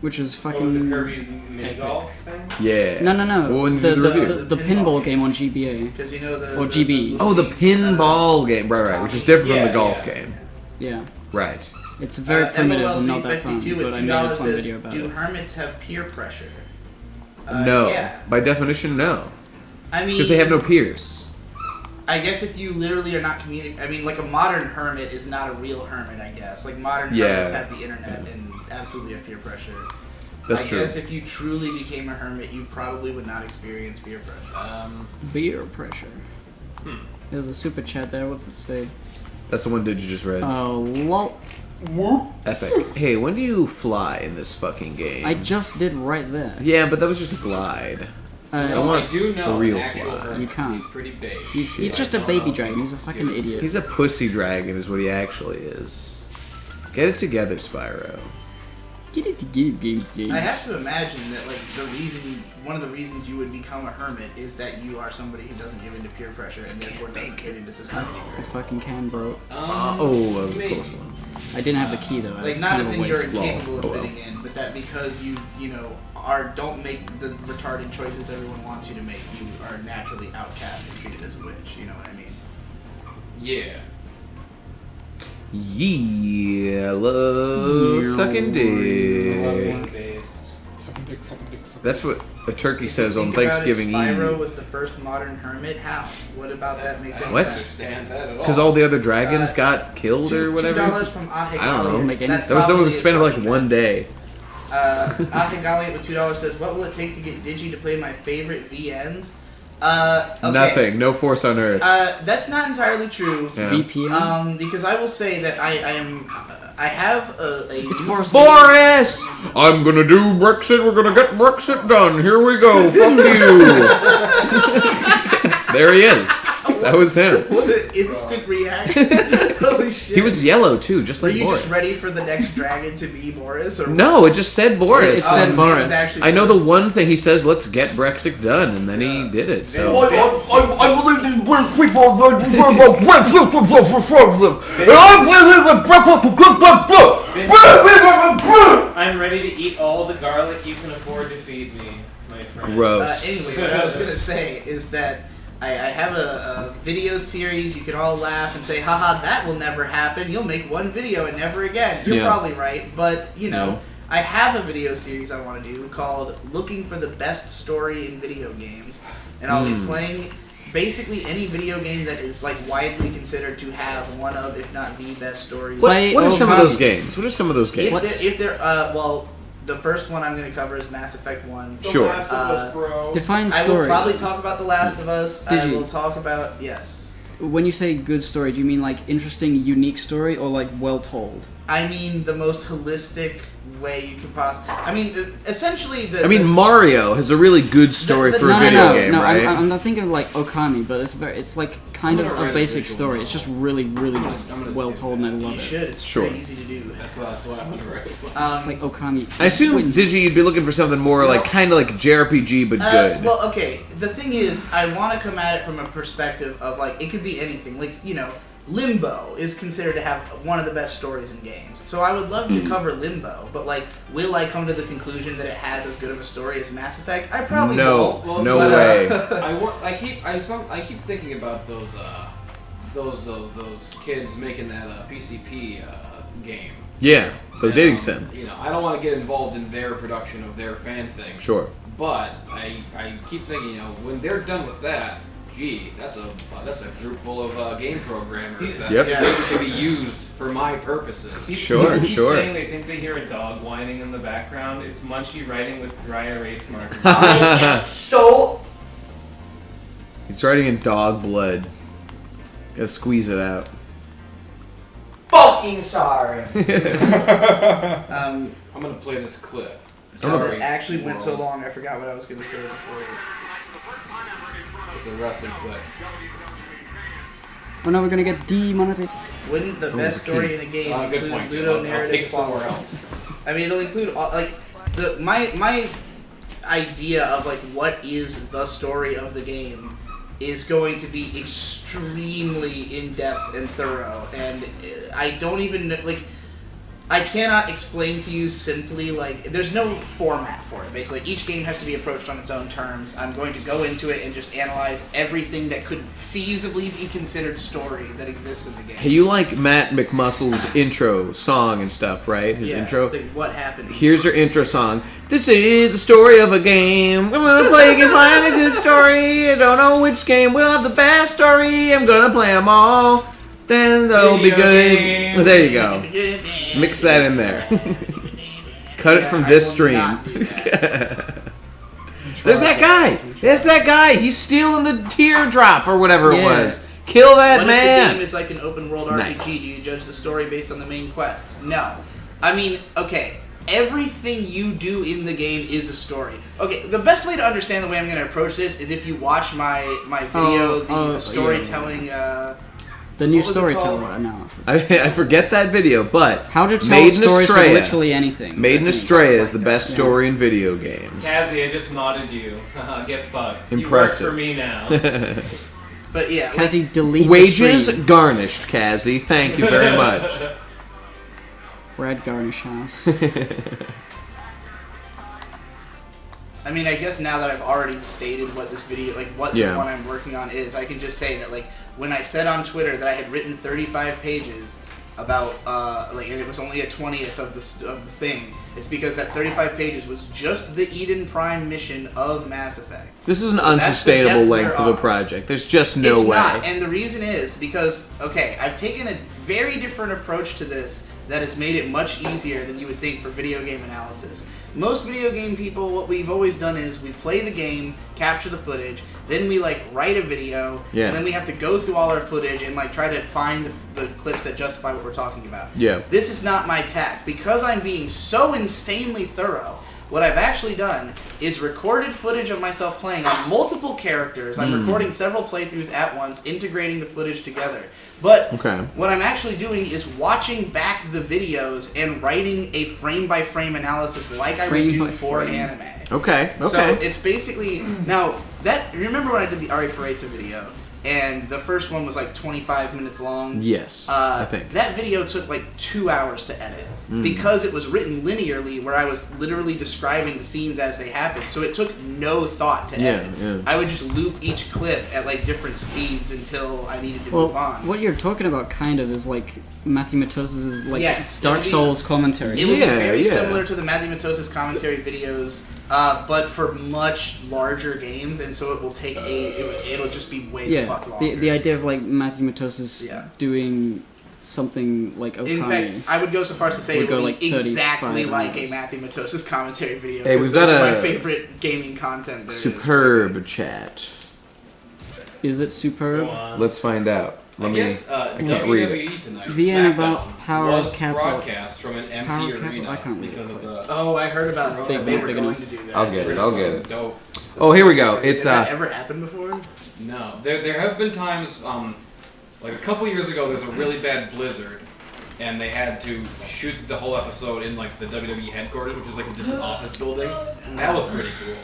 S2: which is
S3: Oh,
S2: fucking
S3: the Kirby's mini golf thing?
S9: Yeah.
S2: No.
S9: Well, when you
S2: the,
S9: do the review.
S2: the pinball game on GBA.
S7: Because you know the...
S2: Or GB.
S9: Oh, the pinball game. Right, which is different from the golf
S3: yeah.
S9: game.
S2: Yeah.
S9: Right.
S2: It's very primitive and not that fun,
S7: MLL352
S2: but
S7: with
S2: I made a
S7: $2
S2: fun
S7: says,
S2: video about
S7: do
S2: it.
S7: hermits have peer pressure?
S9: No.
S7: Yeah.
S9: By definition, no.
S7: I mean...
S9: Because they have no peers.
S7: I guess if you literally are not communicating... I mean, like a modern hermit is not a real hermit, I guess. Like modern hermits have the internet and absolutely have peer pressure.
S9: That's
S7: I
S9: true.
S7: guess if you truly became a hermit, you probably would not experience peer pressure.
S2: Beer pressure. There's a super chat there. What's it say?
S9: That's the one did you just read.
S2: Oh, lol.
S9: Epic. Hey, when do you fly in this fucking game?
S2: I just did right there.
S9: Yeah, but that was just a glide. I want
S3: I do know
S9: a real
S3: an actual
S9: fly.
S3: hermit.
S2: You can't.
S3: He's pretty big.
S2: He's just a baby dragon. He's a fucking idiot.
S9: He's a pussy dragon is what he actually is. Get it together, Spyro.
S2: Get it together, game.
S7: I have to imagine that, like, one of the reasons you would become a hermit is that you are somebody who doesn't give into peer pressure and therefore doesn't fit into society.
S2: I fucking can, bro.
S9: Oh, that was a close one.
S2: I didn't have the key though.
S7: Like, not as in you're
S9: waste.
S7: incapable of
S9: Oh, well.
S7: fitting in, but that because you don't make the retarded choices everyone wants you to make, you are naturally outcast and treated as a witch. You know what I mean?
S3: Yeah.
S9: Yeah, love sucking dick.
S3: Base.
S1: Sucking dick.
S9: That's what a turkey says on
S7: Think about it,
S9: Thanksgiving
S7: Spyro
S9: Eve.
S7: was the first modern hermit. How? What about that makes any
S9: What?
S7: sense?
S3: Understand that at all.
S9: Because all the other dragons got killed or whatever?
S7: $2 from Ahegali.
S9: I don't know.
S2: Doesn't make any
S7: That's
S9: That was over
S7: probably
S9: the span of like
S7: fucking
S9: one day.
S7: Ahegali with $2 says, "What will it take to get Digi to play my favorite VNs?" Okay.
S9: Nothing. No force on earth.
S7: That's not entirely true.
S9: Yeah.
S2: VPN.
S7: Because I will say that I have a
S2: It's Boris.
S9: Boris! I'm gonna do Brexit. We're gonna get Brexit done. Here we go. Fuck you. There he is. That was him.
S7: What an instant reaction! Holy shit!
S9: He was yellow too, just
S7: Were
S9: like
S7: you
S9: Boris.
S7: just ready for the next dragon to be Boris? Or
S9: No, it just said Boris.
S2: It said
S7: it was
S2: Boris.
S7: actually
S9: I know the
S7: Boris.
S9: one thing he says, let's get Brexit done, and then he did it, so...
S11: I believe in British people are going to work about Brexit problem. And I believe in Brexit for good
S3: I'm ready to eat all the garlic you can afford to feed me, my friend.
S9: Gross.
S7: Anyway, what I was gonna say is that I have a video series. You can all laugh and say, haha, that will never happen. You'll make one video and never again. You're
S9: Yeah.
S7: probably right, but,
S9: No.
S7: I have a video series I want to do called Looking for the Best Story in Video Games. And I'll be playing basically any video game that is, like, widely considered to have one of, if not the best stories.
S2: Play
S9: What are some of
S2: Okami.
S9: those games? What are some of those games?
S7: If they're, well, the first one I'm going to cover is Mass Effect 1.
S9: Sure.
S1: Last of Us, bro.
S2: Define
S7: I will
S2: story.
S7: probably talk about The Last of Us. I
S2: Did you?
S7: will talk about, yes.
S2: When you say good story, do you mean like interesting, unique story, or like well told?
S7: I mean the most holistic way you could possibly. I mean, essentially the.
S9: I mean, Mario has a really good story for a
S2: No,
S9: video
S2: no,
S9: game,
S2: no.
S9: right?
S2: I'm not thinking of like Okami, but it's like kind
S3: I'm
S2: of
S3: gonna
S2: a
S3: write a
S2: basic
S3: visual
S2: story.
S3: novel.
S2: It's just really, really
S3: gonna
S2: well
S3: do
S2: told, and I love
S7: You
S2: it.
S7: should. It's
S9: Sure.
S7: pretty easy to do.
S3: That's what I'm gonna write.
S2: Like Okami.
S9: I assume,
S2: Wait,
S9: Digi, you'd be looking for something more like, kind of like JRPG, but good.
S7: Well, okay. The thing is, I want to come at it from a perspective of like it could be anything. Like Limbo is considered to have one of the best stories in games. So I would love to cover Limbo, but like, will I come to the conclusion that it has as good of a story as Mass Effect? I probably
S9: No,
S7: won't.
S3: Well,
S9: no
S7: but,
S9: way.
S4: I keep thinking about those kids making that PCP game.
S9: Yeah, the
S4: And,
S9: dating sim.
S4: I don't want to get involved in their production of their fan thing.
S9: Sure.
S4: But I keep thinking, when they're done with that, gee, that's a group full of game programmers that
S9: Yep.
S4: can be used for my purposes.
S9: Sure,
S3: People keep
S9: sure.
S3: saying they think they hear a dog whining in the background. It's Munchie writing with dry erase markers.
S11: I am so
S9: He's writing in dog blood. Gotta squeeze it out.
S11: fucking sorry.
S7: Um,
S4: I'm gonna play this clip.
S7: so
S4: Sorry,
S7: it actually went so
S4: world.
S7: long, I forgot what I was going to say before.
S4: It's a wrestling clip.
S2: Oh no, we're gonna get demonetized.
S7: Wouldn't the best story in a game
S4: Good
S7: include
S4: point.
S7: Ludo
S4: I'll
S7: narrative
S4: take it somewhere
S7: quality?
S4: else.
S7: I mean, it'll include all, like my idea of like what is the story of the game is going to be extremely in depth and thorough, and I don't even like. I cannot explain to you simply, like, there's no format for it, basically. Each game has to be approached on its own terms. I'm going to go into it and just analyze everything that could feasibly be considered story that exists in the game.
S9: Hey, you like Matt McMuscle's intro song and stuff, right? His intro?
S7: What happened?
S9: Here's your intro song. This is the story of a game. I'm gonna play and find a good story. I don't know which game will have the best story. I'm gonna play them all. Then they'll be good. There you go. Mix that in there. Cut it from this stream. There's that guy. There's that guy. He's stealing the teardrop or whatever it was. Kill that
S7: What
S9: man.
S7: if the game is like an open world RPG?
S9: Nice.
S7: Do you judge the story based on the main quests? No. I mean, okay, everything you do in the game is a story. Okay, the best way to understand the way I'm going to approach this is if you watch my video, the storytelling.
S2: The new
S7: what was it
S2: storyteller
S7: called?
S2: analysis.
S9: I forget that video, but
S2: How to tell
S9: Made in
S2: stories for
S9: Estrella.
S2: literally anything.
S9: Made in
S2: I think.
S9: Estrella is the best story in video games.
S3: Cassie, I just modded you. Get fucked.
S9: Impressive.
S3: You work for me now.
S7: But yeah,
S2: Cassie, delete the
S9: Wages
S2: stream.
S9: garnished, Cassie. Thank you very much.
S2: Red Garnish House.
S7: I mean, I guess now that I've already stated what this video, like what the one I'm working on is, I can just say that, like, when I said on Twitter that I had written 35 pages about, like, and it was only a 20th of the thing, it's because that 35 pages was just the Eden Prime mission of Mass Effect.
S9: This is an
S7: So that's the
S9: unsustainable
S7: depth
S9: length of a
S7: thereof.
S9: project. There's just no
S7: It's
S9: way.
S7: not, and the reason is because, okay, I've taken a very different approach to this that has made it much easier than you would think for video game analysis. Most video game people, what we've always done is we play the game, capture the footage, then we like write a video, and then we have to go through all our footage and like try to find the clips that justify what we're talking about.
S9: Yeah.
S7: This is not my tack. Because I'm being so insanely thorough, what I've actually done is recorded footage of myself playing on multiple characters. I'm recording several playthroughs at once, integrating the footage together. But what I'm actually doing is watching back the videos and writing a frame-by-frame analysis like I would do for an anime.
S9: Okay.
S7: So it's basically... Now, remember when I did the Ari Ferreita video? And the first one was like 25 minutes long.
S9: Yes, I think.
S7: That video took like 2 hours to edit because it was written linearly, where I was literally describing the scenes as they happened. So it took no thought to edit.
S9: Yeah.
S7: I would just loop each clip at like different speeds until I needed to move on.
S2: What you're talking about kind of is like Matthew Matos's like
S7: Yes,
S2: Dark Souls commentary.
S7: It would be very similar to the Matthew Matos's commentary videos, but for much larger games, and so it will take it'll just be way the fuck longer.
S2: The idea of like Matthew Matos's doing something like Okami.
S7: In fact, I would go so far as to say it would be
S2: like
S7: exactly
S2: 35
S7: like
S2: hours.
S7: a Matthew Matos's commentary video.
S9: Hey, we've
S7: those
S9: got
S7: are
S9: a
S7: my favorite gaming content. there is.
S9: Superb chat.
S2: Is it superb?
S9: Let's find out.
S4: I guess
S9: I can't read it.
S4: WWE tonight.
S2: VN
S4: SmackDown
S2: about Power of
S4: was
S2: Capital.
S4: broadcast from an empty
S2: Power of
S4: arena
S2: Capital? I can't read
S4: because
S2: it.
S4: of the.
S7: Oh, I heard about
S2: Big
S7: that. They
S2: one,
S7: were
S2: big
S7: going
S2: one.
S7: to do that.
S9: I'll get it. I'll get it.
S4: Dope.
S9: Oh, here we go. It's
S7: Has that ever happened before?
S4: No, there have been times, like a couple years ago, there's a really bad blizzard, and they had to shoot the whole episode in like the WWE headquarters, which is like just an office building. That was pretty cool,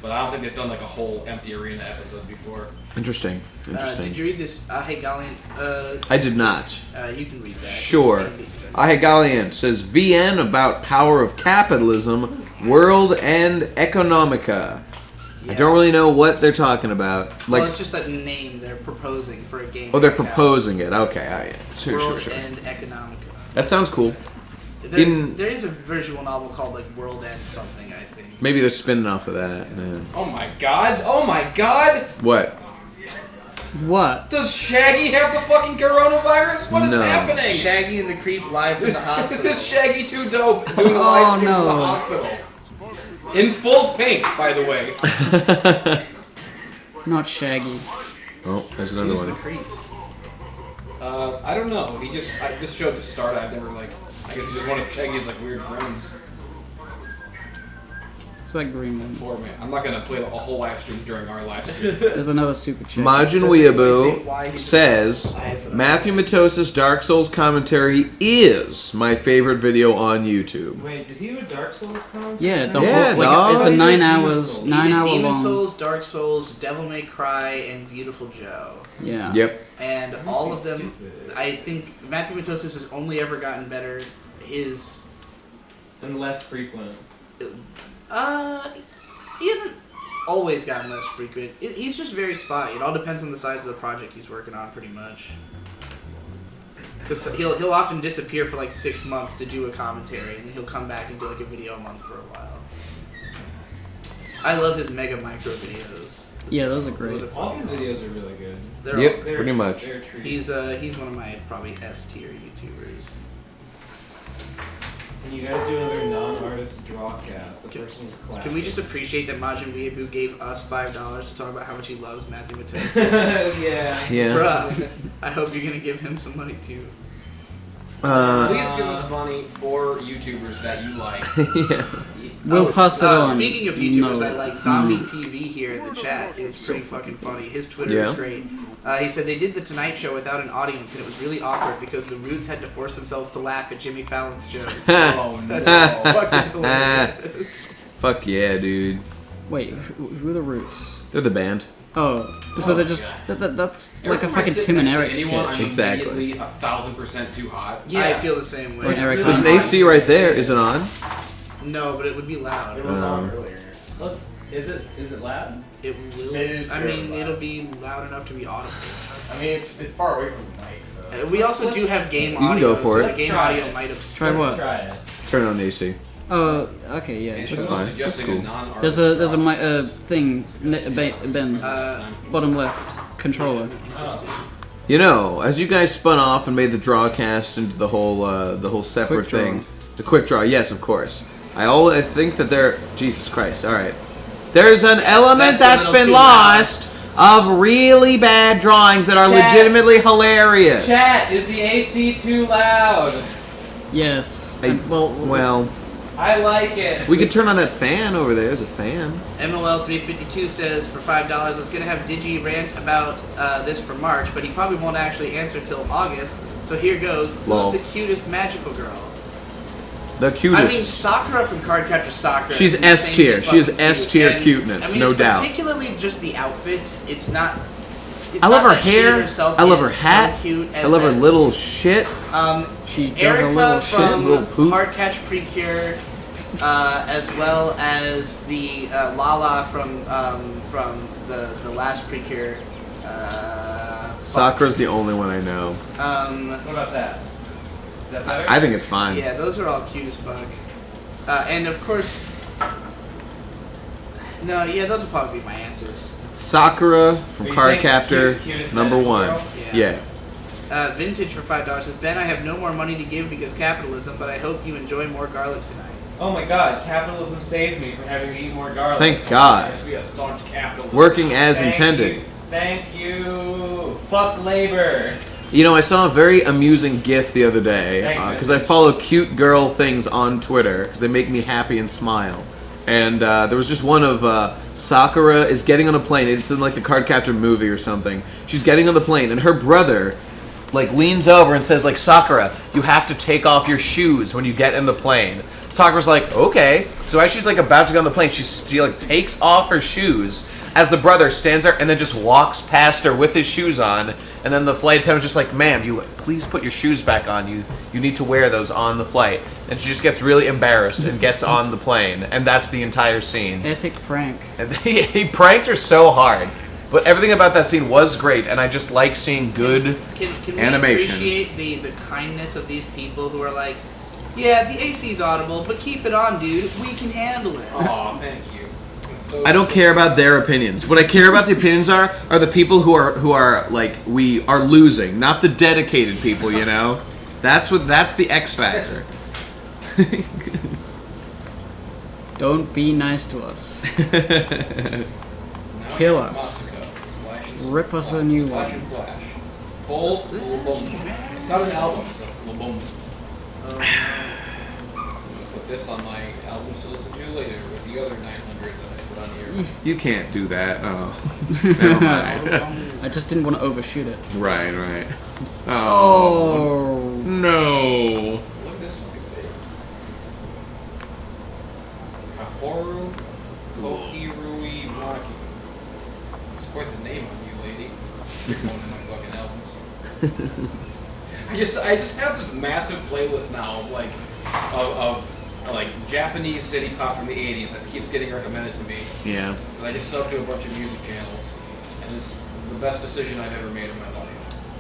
S4: but I don't think they've done like a whole empty arena episode before.
S9: Interesting.
S7: Did you read this Hey Galliant?
S9: I did not.
S7: You can read that.
S9: Sure. Galliant says VN about power of capitalism, world and economica. I don't really know what they're talking about. Like,
S7: Well, it's just a name they're proposing for a game.
S9: oh, they're
S7: like
S9: proposing it. Okay, sure.
S7: World End Economica.
S9: That sounds cool.
S7: There is a visual novel called like World End something, I think.
S9: Maybe they're spinning off of that. Man.
S4: Oh my god! Oh my god!
S9: What?
S2: What?
S4: Does Shaggy have the fucking coronavirus? What is
S9: No.
S4: happening?
S7: Shaggy and the Creep live from the hospital.
S4: Is Shaggy too dope doing a live stream from the
S2: no.
S4: hospital? In full pink, by the way.
S2: Not Shaggy.
S9: Oh, there's another
S7: Who's the
S9: one.
S7: Creep?
S4: I don't know. This show just started. I've never like. I guess he's just one of Shaggy's like weird friends.
S2: It's that green one.
S4: Poor man. I'm not gonna play a whole live stream during our live stream.
S2: There's another super chat.
S9: Majin Weeaboo says Matthew Matosis Dark Souls commentary is my favorite video on YouTube.
S3: Wait, did he do a Dark Souls commentary?
S2: Yeah, the
S9: Yeah,
S2: whole, like,
S9: dog.
S2: it's a 9
S3: Demon
S2: hours,
S3: Souls.
S2: 9 hour
S7: Demon
S2: long.
S7: Souls, Dark Souls, Devil May Cry, and Beautiful Joe.
S2: Yeah.
S9: Yep.
S7: And all of them, I think Matthew Matosis has only ever gotten better. His,
S3: And less frequent.
S7: he hasn't always gotten less frequent. He's just very spotty. It all depends on the size of the project he's working on, pretty much. Because he'll often disappear for like 6 months to do a commentary, and then he'll come back and do like a video a month for a while. I love his Mega Micro videos.
S2: Yeah, those are great.
S7: Those are
S3: All
S7: fucking
S3: these
S7: awesome.
S3: videos are really good.
S7: They're
S9: Yep,
S7: all-
S9: pretty much.
S3: They're treats.
S7: He's one of my probably S tier YouTubers.
S3: Can you guys do another non-artist drawcast? The first one was classic.
S7: Can we just appreciate that Majin Weeaboo gave us $5 to talk about how much he loves Matthew Matosis?
S3: yeah.
S9: Yeah.
S7: Bruh, I hope you're gonna give him some money too.
S4: Please give us money for YouTubers that you like.
S9: Yeah.
S2: We'll pass it on.
S7: Speaking of YouTubers,
S2: No.
S7: I like Zombie TV here in the chat. Is pretty fucking funny. His Twitter
S9: Yeah.
S7: is great. He said they did the Tonight Show without an audience, and it was really awkward because the Roots had to force themselves to laugh at Jimmy Fallon's jokes.
S4: Oh no.
S7: That's fucking hilarious.
S9: Fuck yeah, dude.
S2: Wait, who are the Roots?
S9: They're the band.
S2: Oh, so they're just that's like a fucking Tim and Eric sketch.
S9: Exactly.
S4: Immediately 1,000% too hot.
S7: I feel the same way.
S2: Or Eric's
S9: There's an
S2: on.
S9: AC right there. Is it on?
S7: No, but it would be loud.
S3: It was on earlier. Is it loud?
S7: It will.
S6: It is
S7: I
S6: very
S7: mean,
S6: loud.
S7: it'll be loud enough to be audible.
S6: I mean, it's far away from the mic, so.
S7: We also do have game
S9: can
S7: audio,
S9: go for
S7: so
S9: it.
S7: the game
S3: Let's try
S7: audio
S3: it.
S7: might have.
S2: Try what?
S3: Try it.
S9: Turn on the AC.
S2: Oh, okay, yeah.
S4: And
S9: That's
S4: she's
S9: fine.
S4: suggesting
S9: That's cool.
S4: a non-artist
S2: There's a
S4: drawcast.
S2: thing, Ben, bottom left controller.
S9: You know, as you guys spun off and made the drawcast into the whole separate
S2: Quick draw.
S9: thing, the quick draw. Yes, of course. I think that there. Jesus Christ! All right. There's an element
S7: That's a
S9: that's
S7: little
S9: been
S7: too
S9: lost of really bad drawings that are
S3: Chat.
S9: legitimately hilarious.
S3: Chat, is the AC too loud?
S2: Yes.
S9: Well,
S3: I like it.
S9: we could turn on that fan over there. There's a fan.
S7: MOL352 says for $5, I was gonna have Digi rant about this for March, but he probably won't actually answer till August. So here goes.
S9: Lol.
S7: Who's the cutest magical girl?
S9: The cutest.
S7: I mean, Sakura from Cardcaptor Sakura.
S9: She's
S7: is
S9: S tier.
S7: insanely
S9: She is
S7: fucking
S9: S
S7: cute.
S9: tier
S7: And,
S9: cuteness,
S7: I mean,
S9: no
S7: it's
S9: doubt.
S7: Particularly just the outfits. It's not. It's
S9: I love
S7: not
S9: her
S7: that she
S9: hair.
S7: herself
S9: I love
S7: is
S9: her hat.
S7: So cute
S9: I love her
S7: that,
S9: little shit.
S2: She does a
S7: Erica
S2: little shit.
S7: from
S9: Little poop.
S7: Hardcatch Precure, as well as the Lala from the last Precure.
S9: Sakura's the only one I know.
S3: What about that? Is that better?
S9: I think it's fine.
S7: Yeah, those are all cute as fuck. And of course, no, yeah, those would probably be my answers.
S9: Sakura from
S3: Are you
S9: Card
S3: saying
S9: Captor,
S3: cutest
S9: number
S3: magical
S9: one.
S3: girl?
S9: Yeah.
S7: Vintage for $5 says, Ben, I have no more money to give because capitalism, but I hope you enjoy more garlic tonight.
S3: Oh my god, capitalism saved me from having to eat more garlic.
S9: Thank God.
S4: To be a staunch capitalist.
S9: Working as
S3: Thank
S9: intended.
S3: you. Thank you. Fuck labor.
S9: You know, I saw a very amusing GIF the other day
S3: Thanks, man.
S9: because I follow cute girl things on Twitter because they make me happy and smile. And there was just one of Sakura is getting on a plane. It's in like the Card Captor movie or something. She's getting on the plane, and her brother like leans over and says like, Sakura, you have to take off your shoes when you get in the plane. Sakura's like, okay. So as she's like about to get on the plane, she like takes off her shoes as the brother stands there and then just walks past her with his shoes on. And then the flight attendant's just like, ma'am, you please put your shoes back on. You need to wear those on the flight. And she just gets really embarrassed and gets on the plane. And that's the entire scene.
S2: Epic prank.
S9: And he pranked her so hard. But everything about that scene was great, and I just like seeing good
S7: Can we
S9: animation.
S7: appreciate the kindness of these people who are like, yeah, the AC's audible, but keep it on, dude. We can handle it.
S4: Aw, thank you. So
S9: I don't care about their opinions. What I care about the opinions are the people who are like we are losing, not the dedicated people. You know, that's the X factor.
S2: Don't be nice to us.
S4: Now
S2: Kill
S4: we have
S2: us.
S4: Moscow. Splash and
S2: Rip us a
S4: Flash.
S2: new
S4: Splash
S2: one.
S4: and Flash. Full boom. It's not an album, it's a boom. this on my albums to listen to later with the other 900 that I put on here.
S9: You can't do that. Oh, never mind.
S2: I just didn't want to overshoot it.
S9: Right.
S2: Oh.
S9: No.
S4: Look at this fucking thing. Kahoru Kohirui Maki. It's quite the name on you, lady. You're one of my fucking albums. I just have this massive playlist now of Japanese city pop from the 80s that keeps getting recommended to me.
S9: Yeah.
S4: And I just sub to a bunch of music channels, and it's the best decision I've ever made in my life.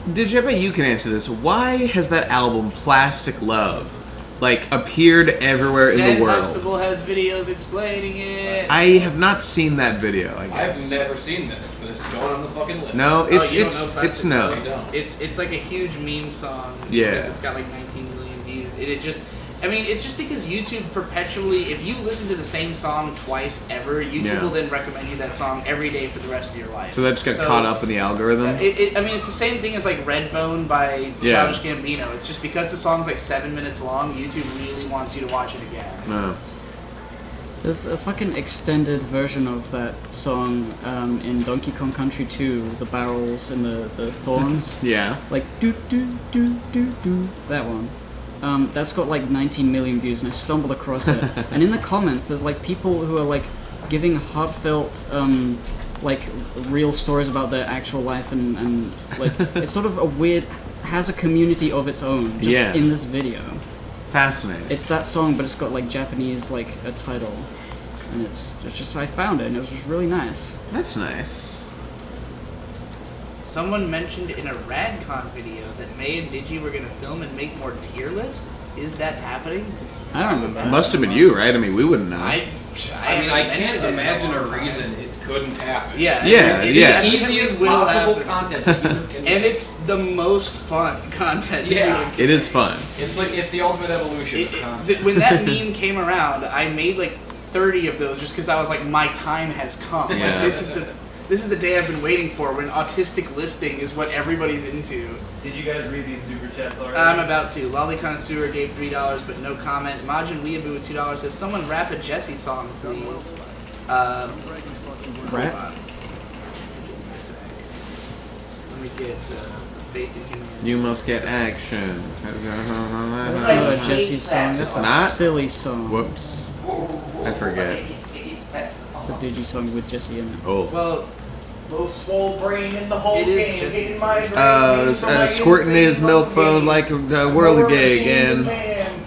S9: I bet you can answer this. Why has that album, Plastic Love, appeared everywhere in the world?
S7: Festival has videos explaining it.
S9: I have not seen that video, I guess.
S4: I've never seen this, but it's going on the fucking list.
S9: No,
S7: you
S9: it's
S7: don't know
S9: it's
S7: Plastic
S9: no.
S4: I don't.
S7: It's like a huge meme song.
S9: Yeah.
S7: Because it's got 19 million views. It's just because YouTube perpetually, if you listen to the same song twice ever, YouTube will then recommend you that song every day for the rest of your life.
S9: So that just got caught up in the algorithm?
S7: It's the same thing as Redbone by Childish Gambino. It's just because the song's 7 minutes long, YouTube really wants you to watch it again.
S9: No.
S2: There's a fucking extended version of that song in Donkey Kong Country 2, the barrels and the thorns.
S9: Yeah.
S2: Do do do do do. That one. That's got 19 million views, and I stumbled across it. And in the comments, there's people who are giving heartfelt, real stories about their actual life, and it's sort of a weird, has a community of its own just in this video.
S9: Fascinating.
S2: It's that song, but it's got Japanese a title, and it's just I found it, and it was just really nice.
S9: That's nice.
S7: Someone mentioned in a RadCon video that May and Digi were going to film and make more tier lists. Is that happening?
S2: I don't remember.
S9: It must have been you, right? I mean, we wouldn't know.
S4: I can't imagine a reason it couldn't happen.
S7: Yeah.
S4: It's the easiest possible content that you can
S7: and it's the most fun content.
S4: Yeah.
S9: It is fun.
S4: It's the ultimate evolution of content.
S7: When that meme came around, I made 30 of those just because I was my time has come.
S9: Yeah.
S7: This is the day I've been waiting for, when autistic listing is what everybody's into.
S12: Did you guys read these super chats already?
S7: I'm about to. Lolly Connoisseur gave $3 but no comment. Majin Weeaboo with $2 says, someone rap a Jesse song, please.
S2: Rap?
S7: Hold on. Let me get Faith in Human.
S9: You must get action.
S2: That's not a Jesse song. That's a
S9: not?
S2: silly song.
S9: Whoops. I forget.
S2: It's a Digi song with Jesse in it.
S9: Oh.
S6: Well, little swole brain in the whole
S7: It is
S6: game.
S7: just-
S6: Getting my brain from my
S9: Squirting his
S6: insane
S9: milk
S6: love
S9: bone
S6: game.
S9: like a
S6: More
S9: whirligig
S6: machine
S9: and
S6: man.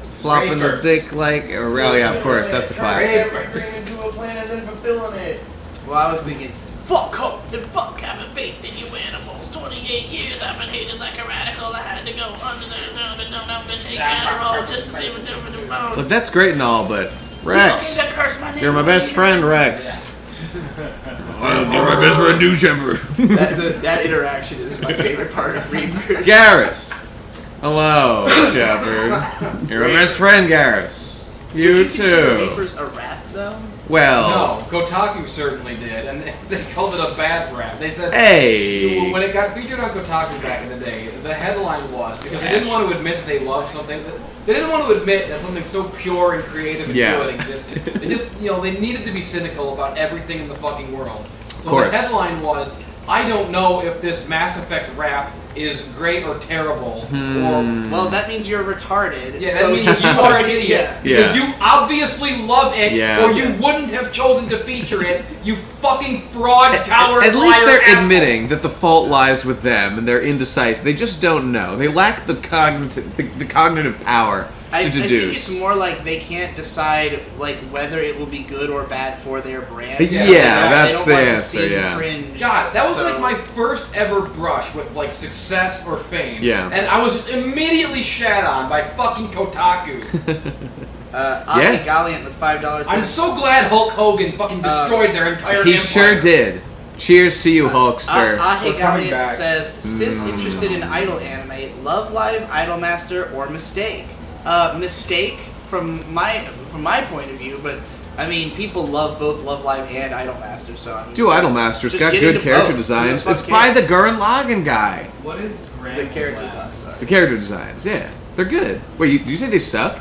S9: flopping his dick like. Oh, yeah, of course, that's a classic.
S6: Rapers. Into a planet and fulfilling it.
S7: Well, I was thinking, fuck hope and fuck having faith in you animals. 28 years I've been hated like a radical. I had to go under the take Adderall just to see what they were doing.
S9: Look, that's great and all, but Rex, you're my best friend, Rex. You're my best friend, New Jumper.
S7: That interaction is my favorite part of Reapers.
S9: Garrus. Hello, Shepard. You're my best friend, Garrus. You
S7: Would you consider
S9: too.
S7: Reapers a rap, though?
S9: Well,
S4: No, Kotaku certainly did, and they called it a bad rap. They said
S9: hey.
S4: when it got featured on Kotaku back in the day, the headline was because they didn't want to admit that they loved something. They didn't want to admit that something so pure and creative and good existed. They just, they needed to be cynical about everything in the fucking world. So the headline was, I don't know if this Mass Effect rap is great or terrible. Or
S7: Well, that means you're retarded.
S4: yeah, that
S7: so
S4: means
S7: just
S4: you are an idiot.
S7: Yeah.
S4: Because you obviously love it,
S9: Yeah.
S4: or you wouldn't have chosen to feature it, you fucking fraud, coward,
S9: At least
S4: liar,
S9: they're
S4: asshole.
S9: admitting that the fault lies with them, and they're indecisive. They just don't know. They lack the cognitive power
S7: I
S9: to
S7: think
S9: deduce.
S7: it's more like they can't decide whether it will be good or bad for their brand.
S9: Yeah,
S7: So
S9: that's
S7: they don't
S9: the
S7: want
S9: answer,
S7: To seem
S9: yeah.
S7: cringe,
S4: God, that was
S7: so-
S4: my first ever brush with success or fame.
S9: Yeah.
S4: And I was just immediately shat on by fucking Kotaku.
S7: Aki Galliant with $5 says,
S4: I'm so glad Hulk Hogan fucking destroyed their entire
S9: He
S4: empire.
S9: sure did. Cheers to you, Hulkster.
S7: Ahe
S1: We're coming
S7: Galliant
S1: back.
S7: says, sis interested in idol anime, Love Live, Idolmaster, or Mistake? Mistake from my point of view, but I mean people love both Love Live and Idolmaster, so I mean,
S9: Do Idolmaster's
S7: just
S9: got
S7: get
S9: good
S7: into
S9: character
S7: both.
S9: designs.
S7: Who the
S9: It's
S7: fuck
S9: by the
S7: cares?
S9: Gurren Lagann guy.
S12: What is Grand
S7: The character
S12: Blast?
S7: design.
S9: The character designs, yeah. They're good. Wait, did you say they suck?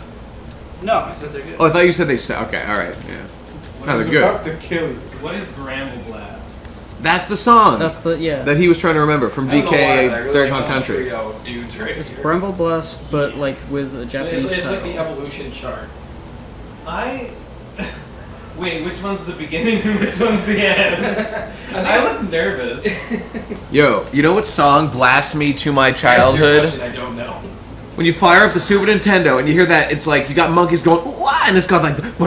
S7: No, I said they're good.
S9: Oh, I thought you said they suck. Okay, all right, yeah. No, they're good.
S1: About to kill you.
S12: What is Bramble Blast?
S9: That's the song.
S2: That's the
S9: that he was trying to remember from
S10: I don't know why,
S9: DK
S10: but I really
S9: Derek
S10: like
S9: on
S10: this
S9: Country.
S10: trio of dudes right
S2: It's
S10: here.
S2: Bramble Blast, but like with a Japanese
S3: It's like
S2: title.
S3: the evolution chart. Wait, which one's the beginning and which one's the end? I look nervous.
S9: Yo, you know what song blasts me to my childhood?
S3: I don't know.
S9: When you fire up the Super Nintendo and you hear that, it's like you got monkeys going, "Wah," and it's got like, it's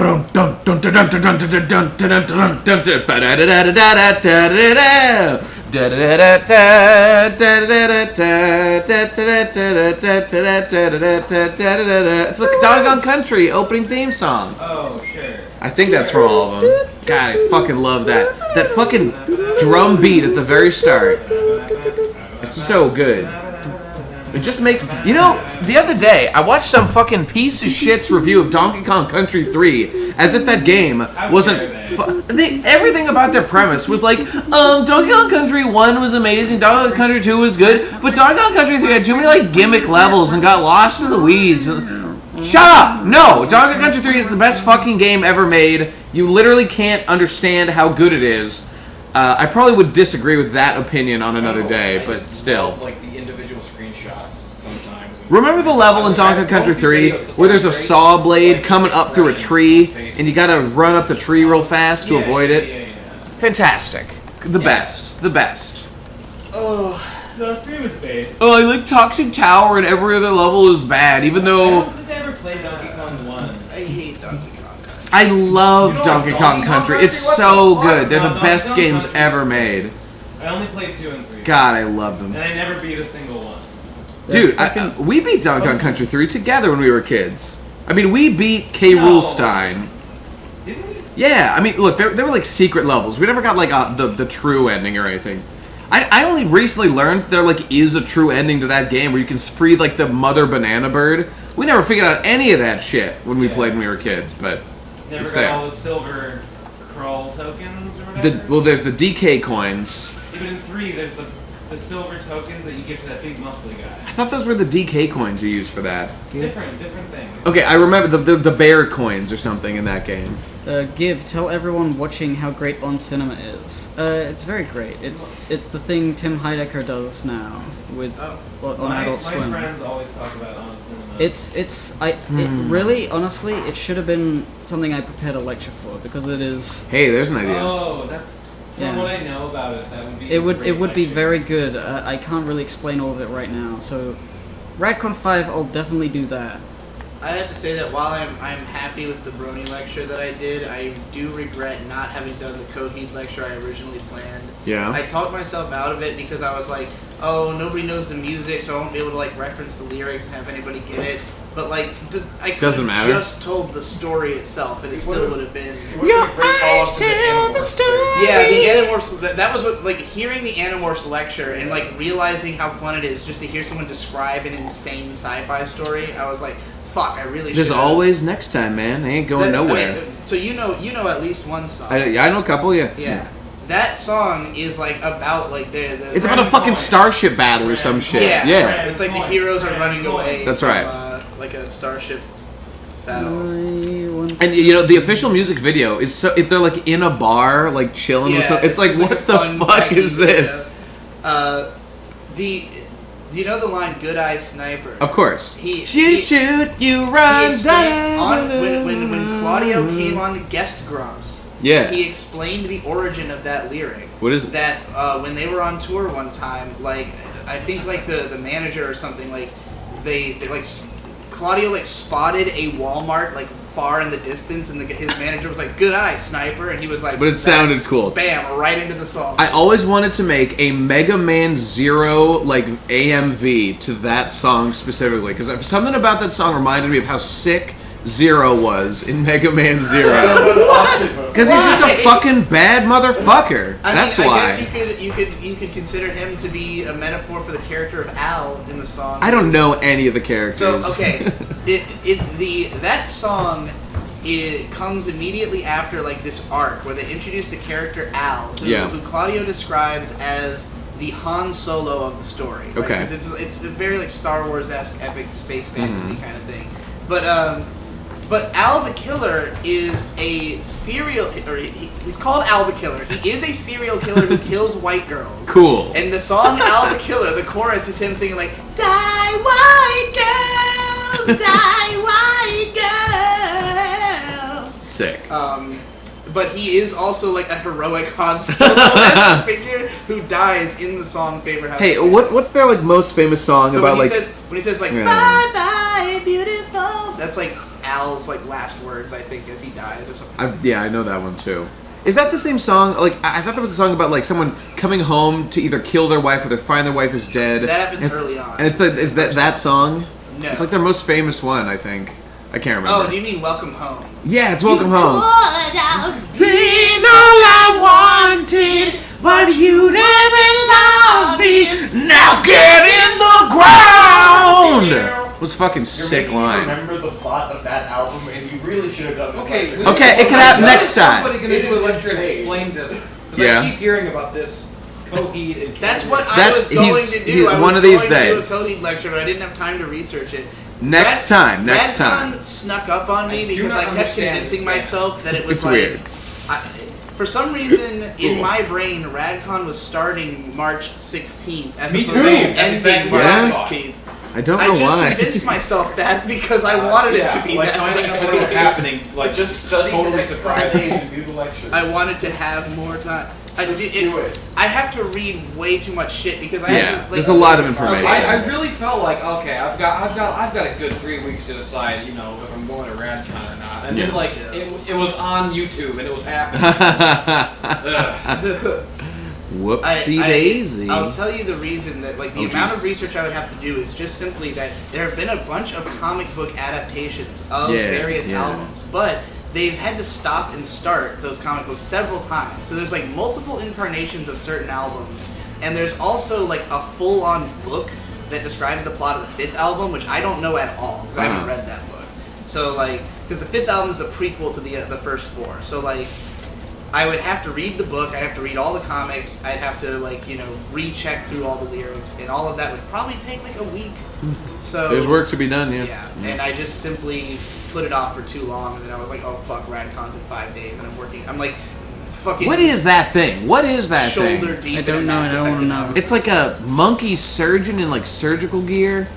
S9: like Donkey Kong Country opening theme song.
S3: Oh, sure.
S9: I think that's from all of them. God, I fucking love that. That fucking drum beat at the very start. It's so good. It just makes... You know, the other day, I watched some fucking piece of shit's review of Donkey Kong Country 3, as if that game wasn't... everything about their premise was like, Donkey Kong Country 1 was amazing, Donkey Kong Country 2 was good, but Donkey Kong Country 3 had too many, like, gimmick levels and got lost in the weeds. Shut up! No! Donkey Kong Country 3 is the best fucking game ever made. You literally can't understand how good it is. I probably would disagree with that opinion on another day, but still.
S4: Like the individual screenshots sometimes.
S9: Remember the level in Donkey Kong Country 3 where there's a saw blade coming up through a tree and you gotta run up the tree real fast to avoid it? Fantastic. The best. The best.
S7: Oh.
S3: No, 3 was base.
S9: Oh, I like Toxic Tower and every other level is bad, even
S3: I
S9: though...
S3: don't think I ever played Donkey Kong 1.
S7: I hate Donkey Kong Country.
S9: I love
S10: You don't
S9: Donkey
S10: like
S9: Kong
S10: Donkey Kong
S9: Country.
S10: Country?
S9: It's
S10: What the
S9: so
S10: fuck?
S9: good. They're the
S3: Donkey
S9: best
S3: Kong
S9: games
S3: Country
S9: ever
S3: is-
S9: made.
S3: I only played 2 and 3.
S9: God, I love them.
S3: And I never beat a single one.
S9: Dude, we beat Donkey Kong Country 3 together when we were kids. I mean, we beat K.
S3: No.
S9: Rulestein.
S3: Didn't we?
S9: Yeah, I mean, look, they were like secret levels. We never got like the true ending or anything. I only recently learned there like is a true ending to that game where you can free like the mother banana bird. We never figured out any of that shit when we played when we were kids, but
S3: Never
S9: it's
S3: got
S9: there.
S3: all the silver crawl tokens or whatever?
S9: Well, there's the DK coins.
S3: Yeah, but in 3, there's the silver tokens that you give to that big muscly guy.
S9: I thought those were the DK coins you used for that.
S3: Different things.
S9: Okay, I remember the bear coins or something in that game.
S2: Gib, tell everyone watching how great On Cinema is. It's very great. It's the thing Tim Heidecker does now with on Adult Swim.
S3: My friends always talk about On Cinema.
S2: It really, honestly, it should have been something I prepared a lecture for because it is.
S9: Hey, there's an idea.
S3: Oh, that's from what I know about it. That would be.
S2: It would be very good. I can't really explain all of it right now. So, RadCon 5, I'll definitely do that.
S7: I have to say that while I'm happy with the Brony lecture that I did, I do regret not having done the Coheed lecture I originally planned.
S9: Yeah.
S7: I talked myself out of it because I was like, oh, nobody knows the music, so I won't be able to like reference the lyrics and have anybody get it. But like, I could
S9: Doesn't
S7: have
S9: matter.
S7: just told the story itself, and it still would have been.
S6: Your eyes tell the story.
S7: Yeah, the Animorphs. That was what, like, hearing the Animorphs lecture and like realizing how fun it is just to hear someone describe an insane sci-fi story. I was like, fuck, I really.
S9: There's
S7: should've.
S9: always next time, man. They ain't going nowhere.
S7: Okay, so you know at least one song.
S9: I know a couple, yeah.
S7: Yeah. That song is like about like the
S9: It's about a fucking starship battle or some shit.
S7: Yeah. It's like the heroes are running away.
S9: That's
S7: from,
S9: right.
S7: Like a starship battle.
S9: And you know the official music video is so they're like in a bar, like chilling.
S7: Yeah,
S9: with some, it's like
S7: just
S9: what
S7: a
S9: the
S7: fun,
S9: fuck
S7: wacky
S9: is this?
S7: video. Do you know the line "Good Eye Sniper"?
S9: Of course.
S7: Shoot,
S9: you
S7: He
S9: run.
S7: explained when Claudio came on Guest Grumps.
S9: Yeah.
S7: He explained the origin of that lyric.
S9: What is it?
S7: That when they were on tour one time, like I think like the manager or something, like they like Claudio like spotted a Walmart like far in the distance, and his manager was like, "Good eye, sniper," and he was like,
S9: But it sounded
S7: "That's-
S9: cool.
S7: Bam, right into the song.
S9: I always wanted to make a Mega Man Zero like AMV to that song specifically because something about that song reminded me of how sick Zero was in Mega Man Zero. Because he's just a fucking bad motherfucker. That's
S7: I
S9: why.
S7: guess you could consider him to be a metaphor for the character of Al in the song.
S9: I don't know any of the characters.
S7: So okay, that song it comes immediately after like this arc where they introduce the character Al, who Claudio describes as the Han Solo of the story. Right?
S9: Okay.
S7: 'Cause it's a very like Star Wars-esque epic space fantasy kind of thing. But But Al the Killer is a he's called Al the Killer. He is a serial killer who kills white girls.
S9: Cool.
S7: And the song Al the Killer, the chorus is him singing like, "Die white girls, die white girls."
S9: Sick.
S7: But he is also like a heroic Han Solo figure who dies in the song "Favorite House."
S9: Hey, what's their like most famous song
S7: So
S9: about
S7: when
S9: like?
S7: he says like
S9: Yeah.
S7: "Bye bye beautiful," that's like Al's like last words, I think, as he dies or something.
S9: Yeah, I know that one too. Is that the same song? Like, I thought there was a song about like someone coming home to either kill their wife or they find their wife is dead.
S7: That happens
S9: It's-
S7: early on.
S9: And is that song?
S7: No.
S9: It's like their most famous one, I think. I can't remember.
S7: Oh, do you mean "Welcome Home"?
S9: Yeah, it's Welcome Home.
S7: Being
S9: all I wanted, but you didn't love me. Now get in the ground. It was a fucking sick
S6: You're making me
S9: line.
S6: remember the plot of that album, and you really should have done this.
S4: Okay,
S6: lecture.
S9: Okay, it can happen next time.
S4: Somebody gonna
S6: It
S4: do
S6: is
S4: a lecture and
S6: insane.
S4: explain this. 'Cause
S9: Yeah.
S4: I keep hearing about this Coheed and
S7: That's what I
S9: That-
S7: was going
S9: he's-
S7: to
S9: he-
S7: do. I was
S9: one of these
S7: going to
S9: days.
S7: do a Coheed lecture, but I didn't have time to research it.
S9: Next time.
S7: Radcon snuck up on me
S4: I do
S7: because
S4: not
S7: I kept
S4: understand
S7: convincing
S4: this.
S7: myself that it was
S9: It's
S7: like.
S9: weird.
S7: For some reason, in my brain, Radcon was starting March 16th as
S1: Me
S7: opposed
S1: too.
S7: to
S1: That's
S7: ending
S4: exactly
S7: March
S9: what I
S4: thought.
S7: 16th.
S9: I don't
S7: I
S9: know
S7: just
S9: why.
S7: convinced myself that because I wanted it to be
S4: like
S7: that
S4: finding
S7: way.
S4: out what was happening. Like
S6: just study
S4: totally
S6: the next
S4: surprised.
S6: 5 days and do the lecture.
S7: I wanted to have more time.
S6: Do it.
S7: I have to read way too much shit because I
S9: Yeah,
S7: have to, like,
S9: there's a lot of information.
S4: I really felt like okay, I've got a good 3 weeks to decide, you know, if I'm going to Radcon or not. And then
S9: Yeah.
S4: like it was on YouTube and it was happening. Ugh.
S9: Whoopsie daisy.
S7: I'll tell you the reason that like the
S9: Oh,
S7: amount of
S9: Jesus.
S7: research I would have to do is just simply that there have been a bunch of comic book adaptations of
S9: Yeah,
S7: various
S9: yeah.
S7: albums, but they've had to stop and start those comic books several times. So there's like multiple incarnations of certain albums, and there's also like a full-on book that describes the plot of the 5th album, which I don't know at all because I haven't read that book. So like, because the 5th album is a prequel to the first 4, so like. I would have to read the book, I'd have to read all the comics, I'd have to, like, you know, recheck through all the lyrics, and all of that would probably take, like, a week. So...
S9: There's work to be done, yeah.
S7: Yeah, and I just simply put it off for too long, and then I was like, oh, fuck, Radcon's in 5 days, and I'm like, fucking...
S9: What is that thing? What is that thing?
S7: shoulder deep
S2: I don't
S7: in
S2: know,
S7: Mass
S2: I don't
S7: Effect
S2: wanna know.
S7: analysis.
S9: It's like a monkey surgeon in like surgical gear.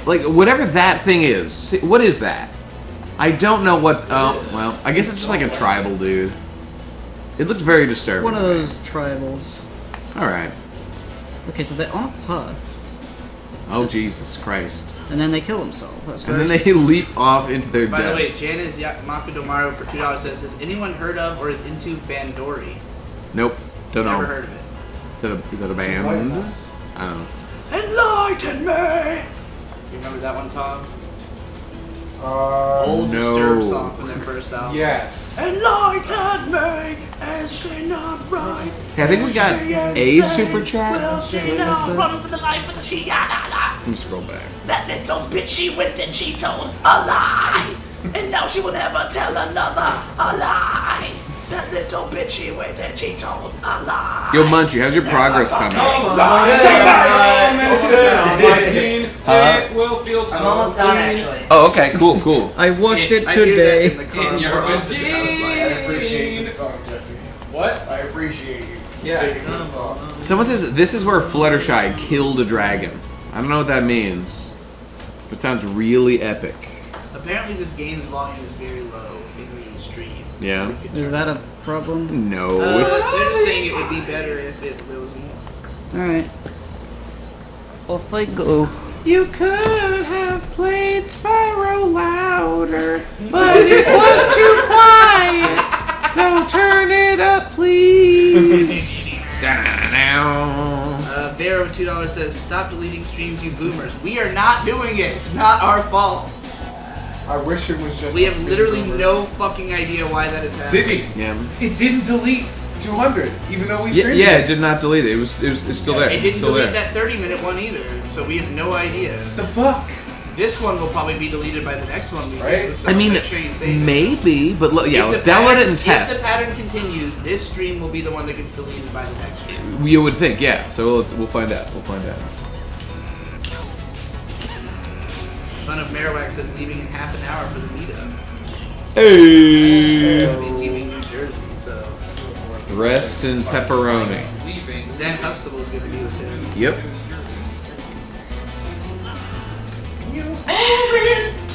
S9: Like whatever that thing is. What is that? I don't know what. Oh, well, I guess it's just like a tribal dude. It looked very disturbing.
S2: One of those tribals.
S9: All right.
S2: Okay, so they're on a path,
S9: Oh Jesus Christ!
S2: and then they kill themselves. That's
S9: And
S2: very
S9: then they leap off into their
S7: By the
S9: death.
S7: way, Janice Makudomaru for $2 says, has anyone heard of or is into Bandori?
S9: Nope. Don't know.
S7: Never heard of it.
S9: Is that a band?
S6: Enlighten us.
S9: I don't know.
S7: Enlighten me! You remember that one, Tom? Old
S9: no.
S7: Disturbed song from their first album.
S1: Yes.
S7: Enlighten me, is she not right?
S9: Hey, I think we got a super chat.
S7: Will she
S9: Did I
S7: not
S9: miss that?
S7: run for the life of the Shiana?
S9: Let me scroll back.
S7: That little bitch, she went and she told a lie. And now she will never tell another a lie. That little bitch, she went and she told a lie.
S9: Yo, Munchie, how's your progress coming?
S4: It will feel so
S11: I'm almost done,
S4: clean
S11: actually.
S9: Oh, okay, cool, cool.
S2: I watched it
S7: I hear that
S2: today.
S7: in the car
S4: in your
S7: more often.
S6: I appreciate this song, Jesse.
S4: What?
S6: I appreciate you.
S4: Yeah.
S6: Taking this song.
S9: Someone says this is where Fluttershy killed a dragon. I don't know what that means. It sounds really epic.
S7: Apparently, this game's volume is very low in the stream.
S9: Yeah.
S7: We could
S2: Is that a problem?
S9: No,
S7: they're
S9: it's
S7: just saying it would be better if it was more.
S2: Alright. Off I go.
S9: You could have played Spyro louder, but it was too quiet. So turn it up, please. Da-da-da-da.
S7: Bear of $2 says, stop deleting streams, you boomers. We are not doing it. It's not our fault.
S1: I wish it was just.
S7: We
S1: us
S7: have
S1: big
S7: literally
S1: boomers.
S7: no fucking idea why that is happening.
S1: Did he?
S9: Yeah.
S1: It didn't delete 200, even though we
S9: Yeah,
S1: streamed
S9: yeah,
S1: it.
S9: it did not delete it. It's still there.
S7: It
S9: It's
S7: didn't
S9: still
S7: delete
S9: there.
S7: that 30-minute one either, so we have no idea.
S1: The fuck?
S7: This one will probably be deleted by the next one we
S1: Right?
S7: do. So
S9: I mean,
S7: make sure you save it.
S9: maybe, but look, yeah,
S7: If
S9: let's
S7: the
S9: download
S7: pattern-
S9: it and test.
S7: If the pattern continues, this stream will be the one that gets deleted by the next stream.
S9: You would think, yeah. So we'll find out. We'll find out.
S7: Son of Marowak says leaving in half an hour for the meetup.
S9: Hey.
S7: I'll be leaving New Jersey, so.
S9: Rest in pepperoni.
S7: Zen Huxtable's gonna be with him.
S9: Yep.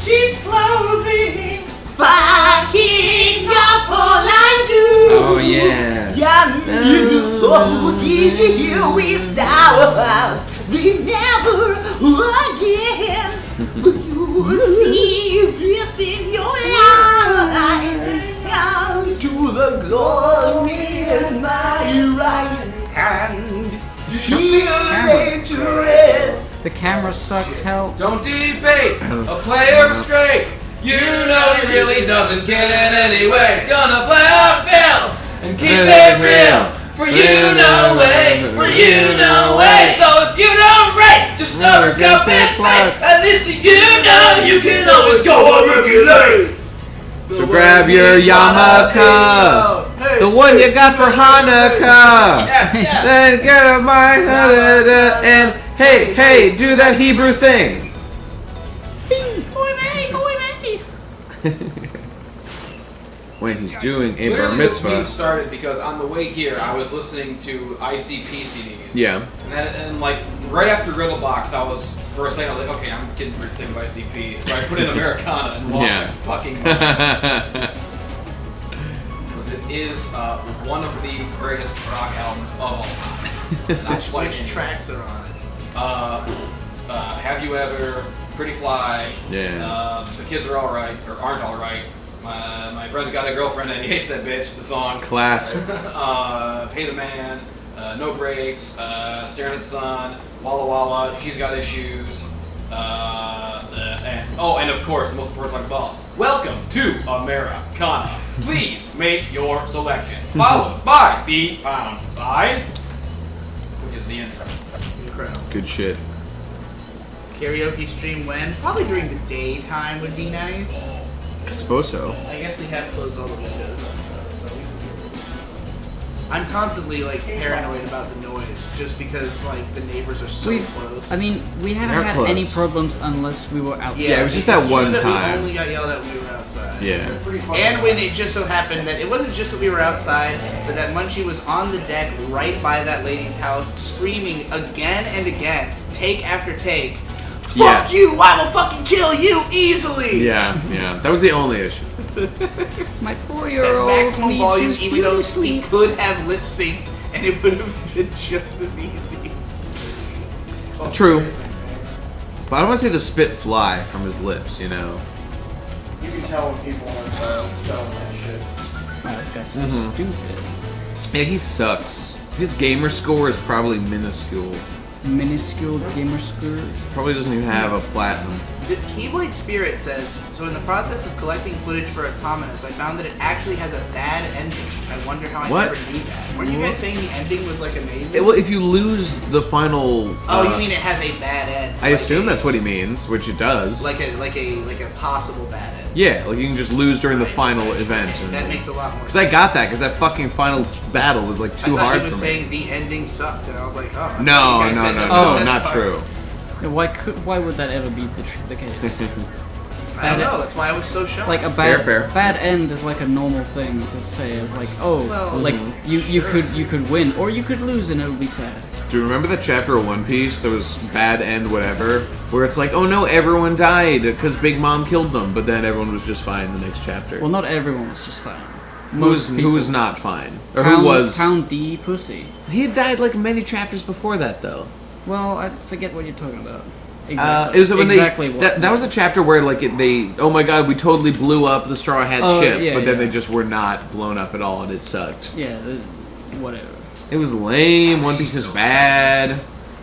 S7: Sheep clothing, fucking up all I do.
S9: Oh yeah.
S7: You so here we start. We never again. Will you see this in your life? Down to the glory in my right hand. Here to rest.
S2: The camera sucks. Help.
S4: Don't debate a player straight. You know he really doesn't get it anyway. Gonna play our film and keep it real. For you no way, for you no way. So if you don't rate, just overcompensate. At least you know you can always go on rookie lane.
S9: So grab your yarmulke, the one you got for Hanukkah.
S4: Yes, yes.
S9: Then get up my Hanukkah and hey, do that Hebrew thing. When he's doing a bar
S4: Literally, this meme
S9: mitzvah.
S4: started because on the way here, I was listening to ICP CDs.
S9: Yeah.
S4: And like right after Riddlebox, I was for a second I was like, okay, I'm getting pretty sick of ICP, so I put in Americana and lost my fucking mind. Because it is one of the greatest rock albums of all time.
S7: Which tracks are on it?
S4: Have You Ever, Pretty Fly,
S9: Yeah.
S4: The Kids Are Alright, or Aren't Alright, my friend's got a girlfriend and he hates that bitch, the song.
S9: Classic.
S4: Pay the Man, No Breaks, Staring at the Sun, Walla Walla, She's Got Issues, and of course, the most important song of all, Welcome to Americana. Please make your selection. Followed by the pound sign, which is the intro.
S7: Incredible.
S9: Good shit.
S7: Karaoke stream when? Probably during the daytime would be nice.
S9: I suppose so.
S7: I guess we have closed all the windows up though, so I'm constantly like paranoid about the noise just because like the neighbors are so close.
S2: I mean, we haven't
S9: They're
S2: had
S9: close.
S2: any problems unless we were outside.
S9: Yeah, it was just
S7: it's
S9: that
S7: true
S9: one
S7: that
S9: time.
S7: We only got yelled at when we were outside.
S9: Yeah.
S7: And when it just so happened that it wasn't just that we were outside, but that Munchie was on the deck right by that lady's house screaming again and again, take after take, fuck you, I will fucking kill you easily!
S9: Yeah. That was the only issue.
S2: My
S7: At
S2: 4-year-old
S7: maximum
S2: needs
S7: volume,
S2: his
S7: even though
S2: beauty
S7: he
S2: sleep.
S7: could have lip synced and it would have been just as easy.
S9: True. But I don't want to say the spit fly from his lips, you know?
S6: You can tell when people are selling that shit.
S2: Wow, this guy's
S9: Mhm.
S2: stupid.
S9: Yeah, he sucks. His gamer score is probably minuscule.
S2: Minuscule gamer score.
S9: Probably doesn't even have a platinum.
S7: The Keyblade Spirit says, so in the process of collecting footage for Autonomous, I found that it actually has a bad ending. I wonder how I
S9: What?
S7: never knew that. Weren't you guys saying the ending was like amazing?
S9: Well, if you lose the final...
S7: Oh, you mean it has a bad end?
S9: I assume that's what he means, which it does.
S7: Like a possible bad end.
S9: Yeah, like you can just lose during the final event.
S7: That makes a lot more
S9: Because
S7: sense.
S9: I got that, because that fucking final battle was like too
S7: I thought
S9: hard
S7: he was
S9: for me.
S7: saying the ending sucked, and I was like, oh. I thought
S9: No,
S7: you guys said that was
S2: Oh,
S7: the best
S9: not
S7: part.
S9: true.
S2: Yeah, why would that ever be the case?
S7: I don't know. That's why I was so shocked.
S2: Like a bad
S9: Fair.
S2: bad end is like a normal thing to say. It's like, oh,
S7: Well,
S2: like you
S7: sure.
S2: could win or you could lose and it would be sad.
S9: Do you remember that chapter of One Piece that was bad end whatever? Where it's like, oh no, everyone died because Big Mom killed them, but then everyone was just fine the next chapter.
S2: Well, not everyone was just fine.
S9: Who was not fine? Or
S2: Pound,
S9: who was...
S2: Pound D pussy.
S9: He had died like many chapters before that, though.
S2: Well, I forget what you're talking about. Exactly.
S9: It was when
S2: exactly what.
S9: that was the chapter where like oh my god, we totally blew up the Straw Hat
S2: Oh,
S9: ship,
S2: yeah,
S9: but then
S2: yeah.
S9: they just were not blown up at all, and it sucked.
S2: Yeah, whatever.
S9: It was lame. One Piece is bad.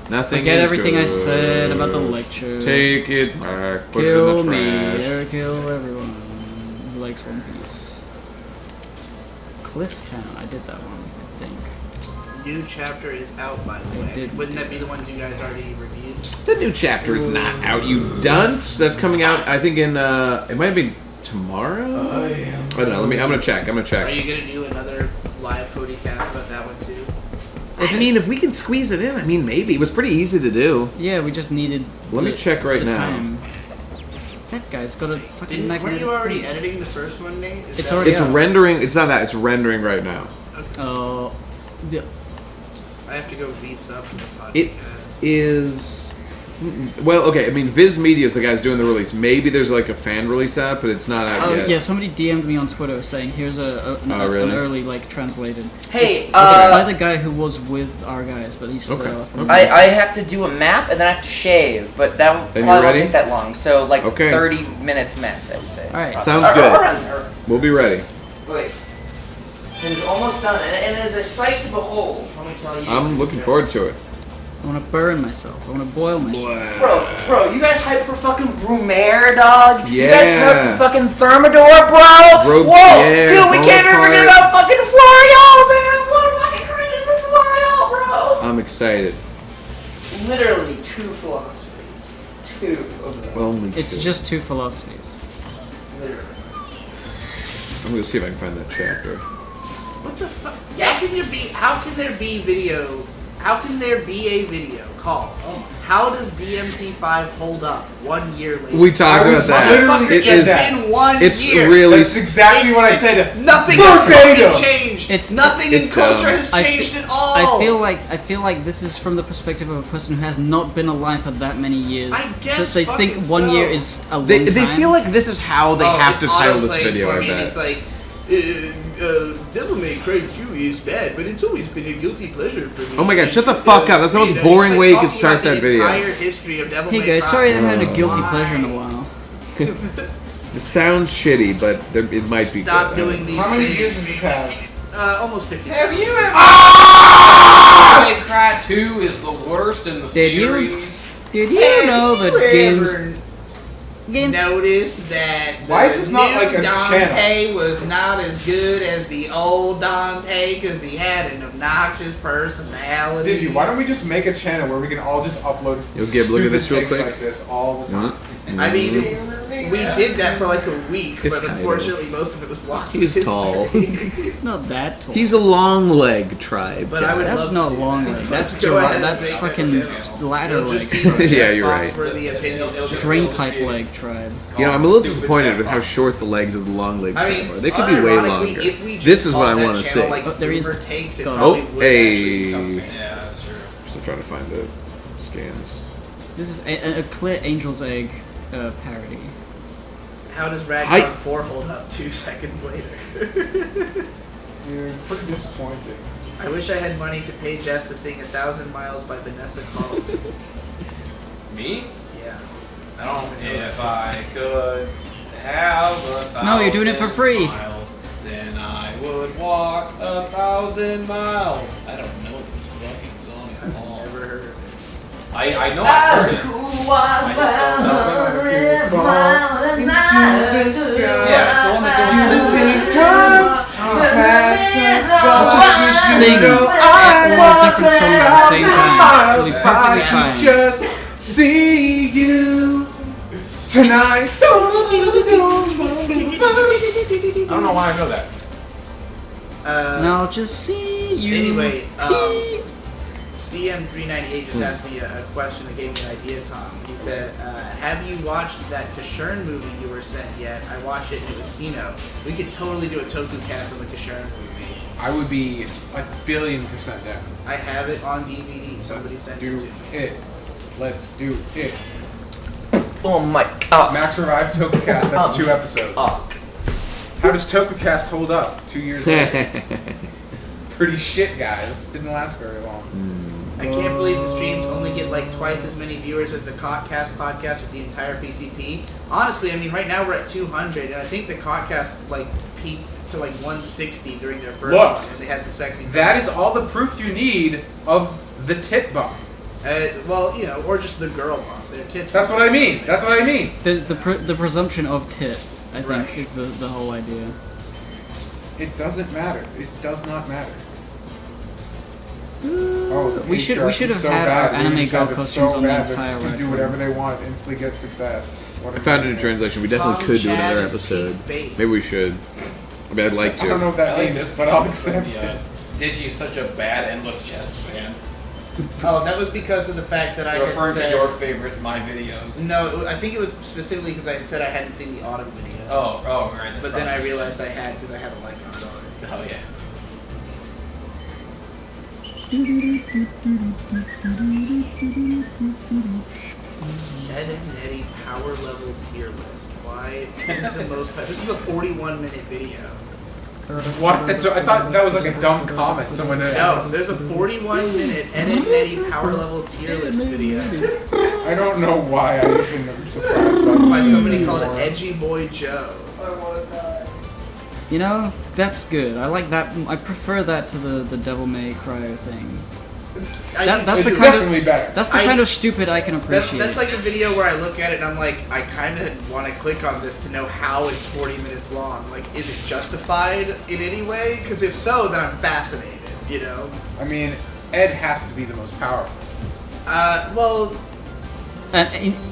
S9: Nothing.
S2: Forget
S9: is
S2: everything I
S9: good.
S2: said about the lecture.
S9: Take it back. Put
S2: Kill
S9: it in the
S2: me
S9: trash.
S2: or kill everyone who likes One Piece. Clifftown, I did that one, I think.
S7: New chapter is out, by the way.
S2: did
S7: Wouldn't that be the ones you guys already reviewed?
S9: The new chapter is not out, you dunce. That's coming out, I think, in it might be tomorrow. I don't know. I'm gonna check.
S7: Are you gonna do another live Cody cast about that one too?
S9: I mean, if we can squeeze it in, I mean, maybe. It was pretty easy to do.
S2: Yeah, we just needed.
S9: Let me check right
S2: the
S9: now.
S2: Time. That guys. Got a fucking
S7: Weren't
S2: magnetic.
S7: you already
S2: thing.
S7: editing the first one, Nate? Is
S2: It's
S7: that-
S2: already
S9: It's
S2: out.
S9: rendering. It's not that. It's rendering right now.
S2: Yeah.
S7: I have to go V-sub to the podcast.
S9: It is. Well, okay. I mean, Viz Media is the guys doing the release. Maybe there's like a fan release out, but it's not out
S2: Oh
S9: yet.
S2: yeah, somebody DM'd me on Twitter saying here's an
S9: really?
S2: early like translated.
S11: Hey,
S2: it's by the guy who was with our guys, but he's still
S9: Okay.
S2: off.
S11: I have to do a map and then I have to shave, but that
S9: And
S11: probably
S9: you
S11: won't
S9: ready?
S11: take that long. So like
S9: Okay.
S11: 30 minutes max, I would say.
S2: All right.
S9: Sounds good. We'll be ready.
S11: Wait. It's almost done, and it is a sight to behold. Let me tell you.
S9: I'm looking forward to it.
S2: I want to burn myself. I want to boil myself.
S11: Bro, you guys hype for fucking Brumaire, dog? You
S9: Yeah.
S11: guys hype for fucking Thermidor, bro?
S9: Robespierre,
S11: Whoa, dude, we can't even forget
S9: Bonaparte.
S11: about fucking Florio, man! What fucking crazy for Florio, bro?
S9: I'm excited.
S11: Literally 2 philosophies. 2 of them.
S9: Only
S2: It's
S9: two.
S2: just 2 philosophies.
S11: Literally.
S9: I'm gonna see if I can find that chapter.
S7: What the fuck? How can there be a video called "How Does DMC5 Hold Up 1 year later"?
S9: We talked about that.
S7: Motherfucker,
S9: It
S7: it's
S9: is.
S7: been 1
S9: It's
S7: year.
S9: really.
S1: That's exactly what I said.
S7: Nothing has
S1: Verbatim.
S7: fucking changed.
S2: It's
S7: Nothing in
S9: it's
S7: culture
S9: dumb.
S7: has changed at all.
S2: I feel like this is from the perspective of a person who has not been alive for that many years.
S7: I guess
S2: that they think
S7: fucking
S2: 1 year
S7: so.
S2: is a long
S9: They
S2: time.
S9: feel like this is how they have to
S7: it's
S9: title this
S7: autoplayed
S9: video.
S7: for
S9: I
S7: me, and
S9: bet.
S7: it's like, Devil May Cry 2 is bad, but it's always been a guilty pleasure for me.
S9: Oh my god, shut the fuck up. That's the most boring way you could start that video.
S7: Entire history of Devil
S2: Hey
S7: May
S2: guys,
S7: Cry.
S2: sorry I haven't had a guilty pleasure in a while.
S9: It sounds shitty, but it might be
S7: Stop
S9: good.
S7: doing these
S1: How many
S7: things.
S1: views does this have?
S7: Almost 50.
S4: Have you ever? Devil May Cry 2 is the worst in the
S2: Did you?
S4: series.
S2: Did you know that games
S7: Notice that
S1: Why is this not
S7: new
S1: like a
S7: Dante was not as good as the old Dante because he had an obnoxious personality.
S1: Did you? Why don't we just make a channel where we can all just upload
S9: Yo, Gib, look at this real
S1: stupid things
S9: quick.
S1: like this all the time?
S7: I mean, we did that for like a week,
S9: It's
S7: but
S9: kind
S7: unfortunately most of it was lost.
S9: He's
S7: in
S9: tall.
S7: history.
S2: It's not that tall.
S9: He's a long leg tribe.
S7: But I would
S2: That's
S7: love
S2: not
S7: to do
S2: long
S7: that.
S2: leg.
S7: Let's
S2: That's
S7: go ahead and
S2: that's
S7: make that
S2: fucking
S7: channel.
S2: ladder
S7: It'll
S2: leg.
S7: just be
S9: Yeah, you're right.
S7: Foxworthy opinions.
S2: Drain pipe leg tribe.
S9: You know, I'm a little disappointed with how short the legs of the long leg
S7: I
S9: tribe
S7: mean,
S9: are. They could be way
S7: unironically,
S9: longer.
S7: if we just
S9: This is what I
S7: called
S9: want
S7: that
S9: to
S7: channel,
S9: see.
S7: Like,
S2: Oh, there is-
S7: Boomer Takes, it
S2: God.
S7: probably
S9: Oh,
S7: would
S9: hey.
S7: actually become famous.
S4: Yeah, that's true.
S9: Still trying to find the scans.
S2: This is a clear Angel's Egg parody.
S7: How does Ragnar
S9: Hi.
S7: 4 hold up 2 seconds later?
S1: Dude, pretty disappointing.
S7: I wish I had money to pay Jess to sing 1,000 Miles by Vanessa Carlton.
S4: Me?
S7: Yeah.
S4: I don't. If I could have 1,000
S2: No, you're doing it for free.
S4: miles, then I would walk 1,000 miles. I don't know this fucking song at all.
S7: Never heard.
S4: I know I've heard it. I just don't know.
S1: Into the sky.
S4: Yeah, it's the one that
S1: You
S4: goes.
S1: think time passes by.
S2: Let's just sing all different songs at the same time. It'll be perfectly fine.
S1: Just see you tonight.
S4: I don't know why I know that.
S2: And I'll just see you.
S7: Anyway, CM398 just asked me a question that gave me an idea, Tom. He said, have you watched that Kashern movie you were sent yet? I watched it and it was Kino. We could totally do a Toku cast on the Kashern movie.
S1: I would be 1,000,000,000% down.
S7: I have it on DVD. Somebody sent it to
S1: Do
S7: me.
S1: it. Let's do it.
S11: Oh my god.
S1: Max revived TokuCast after 2 episodes. How does TokuCast hold up 2 years later? Pretty shit, guys. Didn't last very long.
S7: I can't believe the streams only get like twice as many viewers as the Cotcast podcast with the entire PCP. Honestly, I mean, right now we're at 200, and I think the Cotcast like peaked to like 160 during their first
S1: Look,
S7: one, and they had the sexy.
S1: That is all the proof you need of the tit bump.
S7: Well, you know, or just the girl bump. Their tits.
S1: That's what I mean. That's what I mean.
S2: The presumption of tit, I think, is the whole idea.
S1: It doesn't matter. It does not matter. Oh, the
S2: We should
S1: patriarchy
S2: have
S1: is so
S2: had
S1: bad.
S2: our
S1: They
S2: anime
S1: just
S2: girl
S1: have it
S2: costumes
S1: so
S2: on the
S1: bad. They're
S2: entire
S1: just gonna do
S2: record.
S1: whatever they want, instantly get success. What
S9: I found it in translation. We definitely
S7: Tom
S9: could do
S7: Chad
S9: another
S7: is
S9: episode.
S7: peak bass.
S9: Maybe we should. I mean, I'd like
S1: I don't know
S9: to.
S1: what that
S4: I like
S1: means,
S4: this
S1: but I'll
S4: one
S1: accept
S4: from,
S1: it.
S4: Digi's such a bad Endless Chess fan.
S7: Oh, that was because of the fact that I
S4: You're
S7: had
S4: referring
S7: said...
S4: to your favorite My Videos.
S7: No, I think it was specifically because I had said I hadn't seen the Autumn video.
S4: Oh, right. That's
S7: But then I realized I had because I had a like on it already.
S4: Oh, yeah.
S7: Ed and Eddie power level tier list. Why? Who's the most? This is a 41-minute video.
S1: What? I thought that was like a dumb comment someone had.
S7: No, there's a 41-minute Ed and Eddie power level tier list video
S1: I don't know why I even am surprised by this.
S7: by somebody called Edgy Boy Joe.
S2: You know, that's good. I like that. I prefer that to the Devil May Cry thing. That's
S1: it's
S2: the kind
S1: definitely
S2: of
S1: better.
S2: that's the kind of stupid I can appreciate.
S7: That's like a video where I look at it and I'm like, I kind of want to click on this to know how it's 40 minutes long. Like, is it justified in any way? Because if so, then I'm fascinated. You know?
S1: I mean, Ed has to be the most powerful.
S7: Well.
S2: And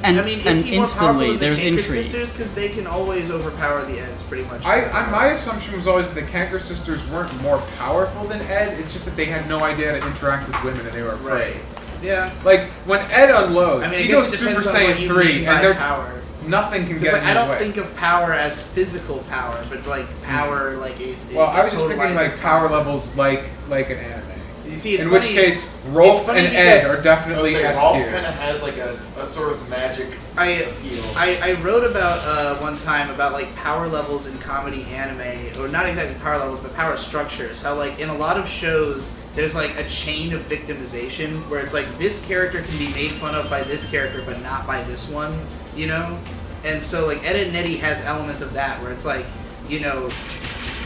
S7: I mean, is he more
S2: instantly
S7: powerful than
S2: there's
S7: the Kanker
S2: intrigue.
S7: sisters? Because they can always overpower the Eds, pretty much.
S1: My assumption was always that the Kanker sisters weren't more powerful than Ed. It's just that they had no idea how to interact with women and they were afraid.
S7: Right. Yeah.
S1: Like when Ed unloads,
S7: I mean, I
S1: he
S7: guess
S1: goes
S7: it
S1: Super
S7: depends on what
S1: Saiyan
S7: you
S1: 3,
S7: mean by
S1: and they're
S7: power.
S1: nothing can
S7: Because
S1: get
S7: I
S1: in
S7: don't
S1: his way.
S7: think of power as physical power, but like power like is.
S1: Well, I was just thinking
S7: totalizing
S1: like power
S7: concept.
S1: levels like an anime.
S7: You see, it's
S1: in
S7: funny,
S1: which case,
S7: it's
S1: Rolf
S7: funny
S1: and Ed
S7: because-
S1: are definitely S
S6: Rolf
S1: tier.
S6: kind of has like a sort of magic appeal.
S7: I wrote about one time about like power levels in comedy anime, or not exactly power levels, but power structures. How like in a lot of shows, there's like a chain of victimization where it's like this character can be made fun of by this character, but not by this one, you know? And so like Ed and Eddie has elements of that where it's like, you know,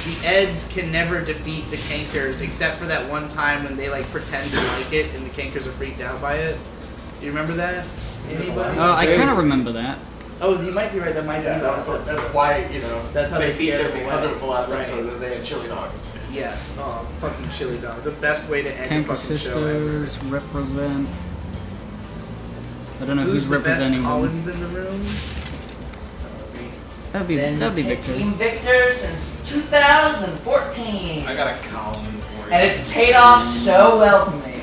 S7: the Eds can never defeat the Kankers except for that one time when they like pretend to like it and the Kankers are freaked out by it. Do you remember that? Anybody?
S2: I kind of remember that.
S7: Oh, you might be right. That might be
S6: That's why, you know,
S7: That's how they
S6: beat
S7: scare
S6: them
S7: them
S6: because
S7: away.
S6: of the last
S7: Right.
S6: episode that they had chili dogs.
S7: Yes. Oh, fucking chili dogs. The best way to end a
S2: Kanker
S7: fucking show ever.
S2: sisters represent. I don't know
S7: Who's
S2: who's
S7: the best
S2: representing them.
S7: Collins in the room?
S2: That'd be Victor.
S11: Team Victor since 2014.
S4: I got a column for you.
S11: And it's paid off so well for me.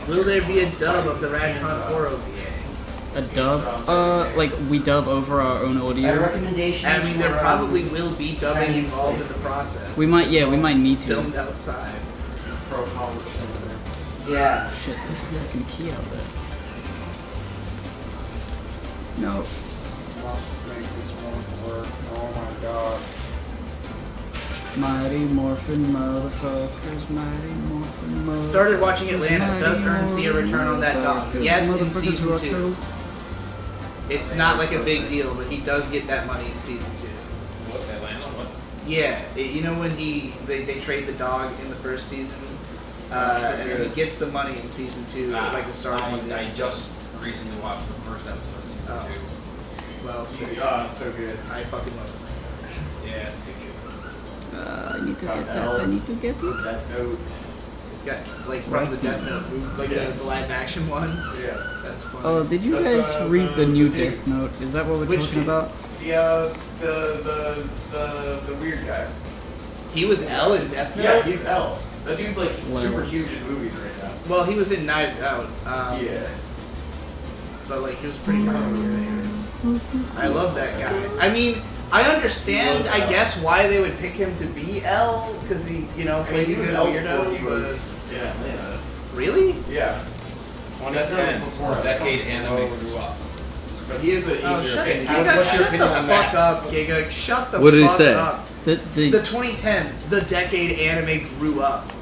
S7: Will there be a dub of the Radcon 4 OVA?
S2: A dub? Like we dub over our own audio.
S11: Recommendations.
S7: I mean, there probably will be dubbing
S11: Chinese
S7: involved in the
S11: places.
S7: process.
S2: We might need to.
S7: Filmed outside.
S11: Yeah.
S2: Shit, there's a fucking key out there. No.
S1: Must make this one work. Oh my god.
S2: Mighty Morphin motherfuckers, Mighty Morphin motherfuckers.
S7: Started watching Atlanta.
S2: Mighty
S7: Does Ern see a return on that dog?
S2: motherfuckers,
S7: Yes, in
S2: motherfuckers
S7: season
S2: who are
S7: 2.
S2: turtles.
S7: It's not like a big deal, but he does get that money in season 2.
S4: What, Atlanta? What?
S7: Yeah, you know when they trade the dog in the first season, and then he gets the money in season 2, like the start of one of the
S4: I
S7: episodes.
S4: just recently watched the first episode of season
S7: Oh.
S4: 2.
S7: Well, so,
S6: It's so good.
S7: I fucking love it.
S4: Yeah, it's good shit.
S2: I need to get that. I need to get it.
S6: Death Note.
S7: It's got like from the Death Note movie, like the live action one.
S6: Yeah.
S7: That's funny.
S2: Oh, did you
S6: That's,
S2: guys read the new
S6: the-
S2: Death Note? Is that what we're
S7: Which
S2: talking
S7: new-
S2: about?
S6: The weird guy.
S7: He was L in Death Note.
S6: Yeah, he's L. That dude's like
S2: Wow.
S6: super huge in movies right now.
S7: Well, he was in Knives Out.
S6: Yeah.
S7: But like he was pretty popular. I love that guy. I mean, I understand, I guess, why they would pick him to be L, because he, you know,
S6: I mean,
S7: plays
S6: he
S7: a
S6: was
S7: good
S6: L
S7: weirdo.
S6: before he was in Atlanta.
S7: Really?
S6: Yeah.
S4: 2010, before Decade Anime grew up.
S6: But he is a
S7: Oh,
S6: he's
S7: shut,
S6: a
S7: Giga,
S6: fantastic.
S7: shut the fuck up, Giga. Shut the
S9: What did he
S7: fuck
S9: say?
S7: up.
S2: The
S7: The 2010s, the decade anime grew up.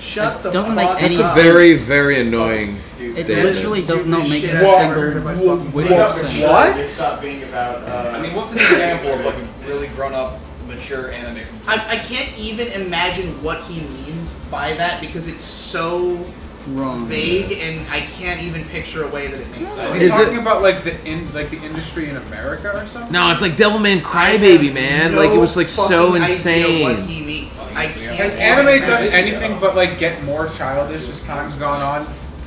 S7: Shut the
S2: doesn't
S7: fuck
S2: make any
S7: up.
S9: It's a
S2: sense.
S9: very, very annoying
S2: It
S9: statement.
S2: literally does not make a
S7: Stupid shit I've ever heard
S2: single
S7: in my fucking
S2: whit
S7: life.
S2: of sense.
S1: What?
S6: It stopped being about.
S4: I mean, what's an example of like a really grown-up, mature anime from?
S7: I can't even imagine what he means by that because it's so
S2: Wrong.
S7: vague and I can't even picture a way that it makes
S1: Is
S7: sense.
S1: he
S9: Is
S1: talking
S9: it-
S1: about like the industry in America or something?
S9: No, it's like Devilman
S7: I have
S9: Crybaby, man.
S7: no
S9: like it was like so
S7: fucking idea what
S9: insane.
S7: he means. I can't
S1: Has
S7: even
S1: anime done
S7: imagine.
S1: anything but like get more childish as time's gone on?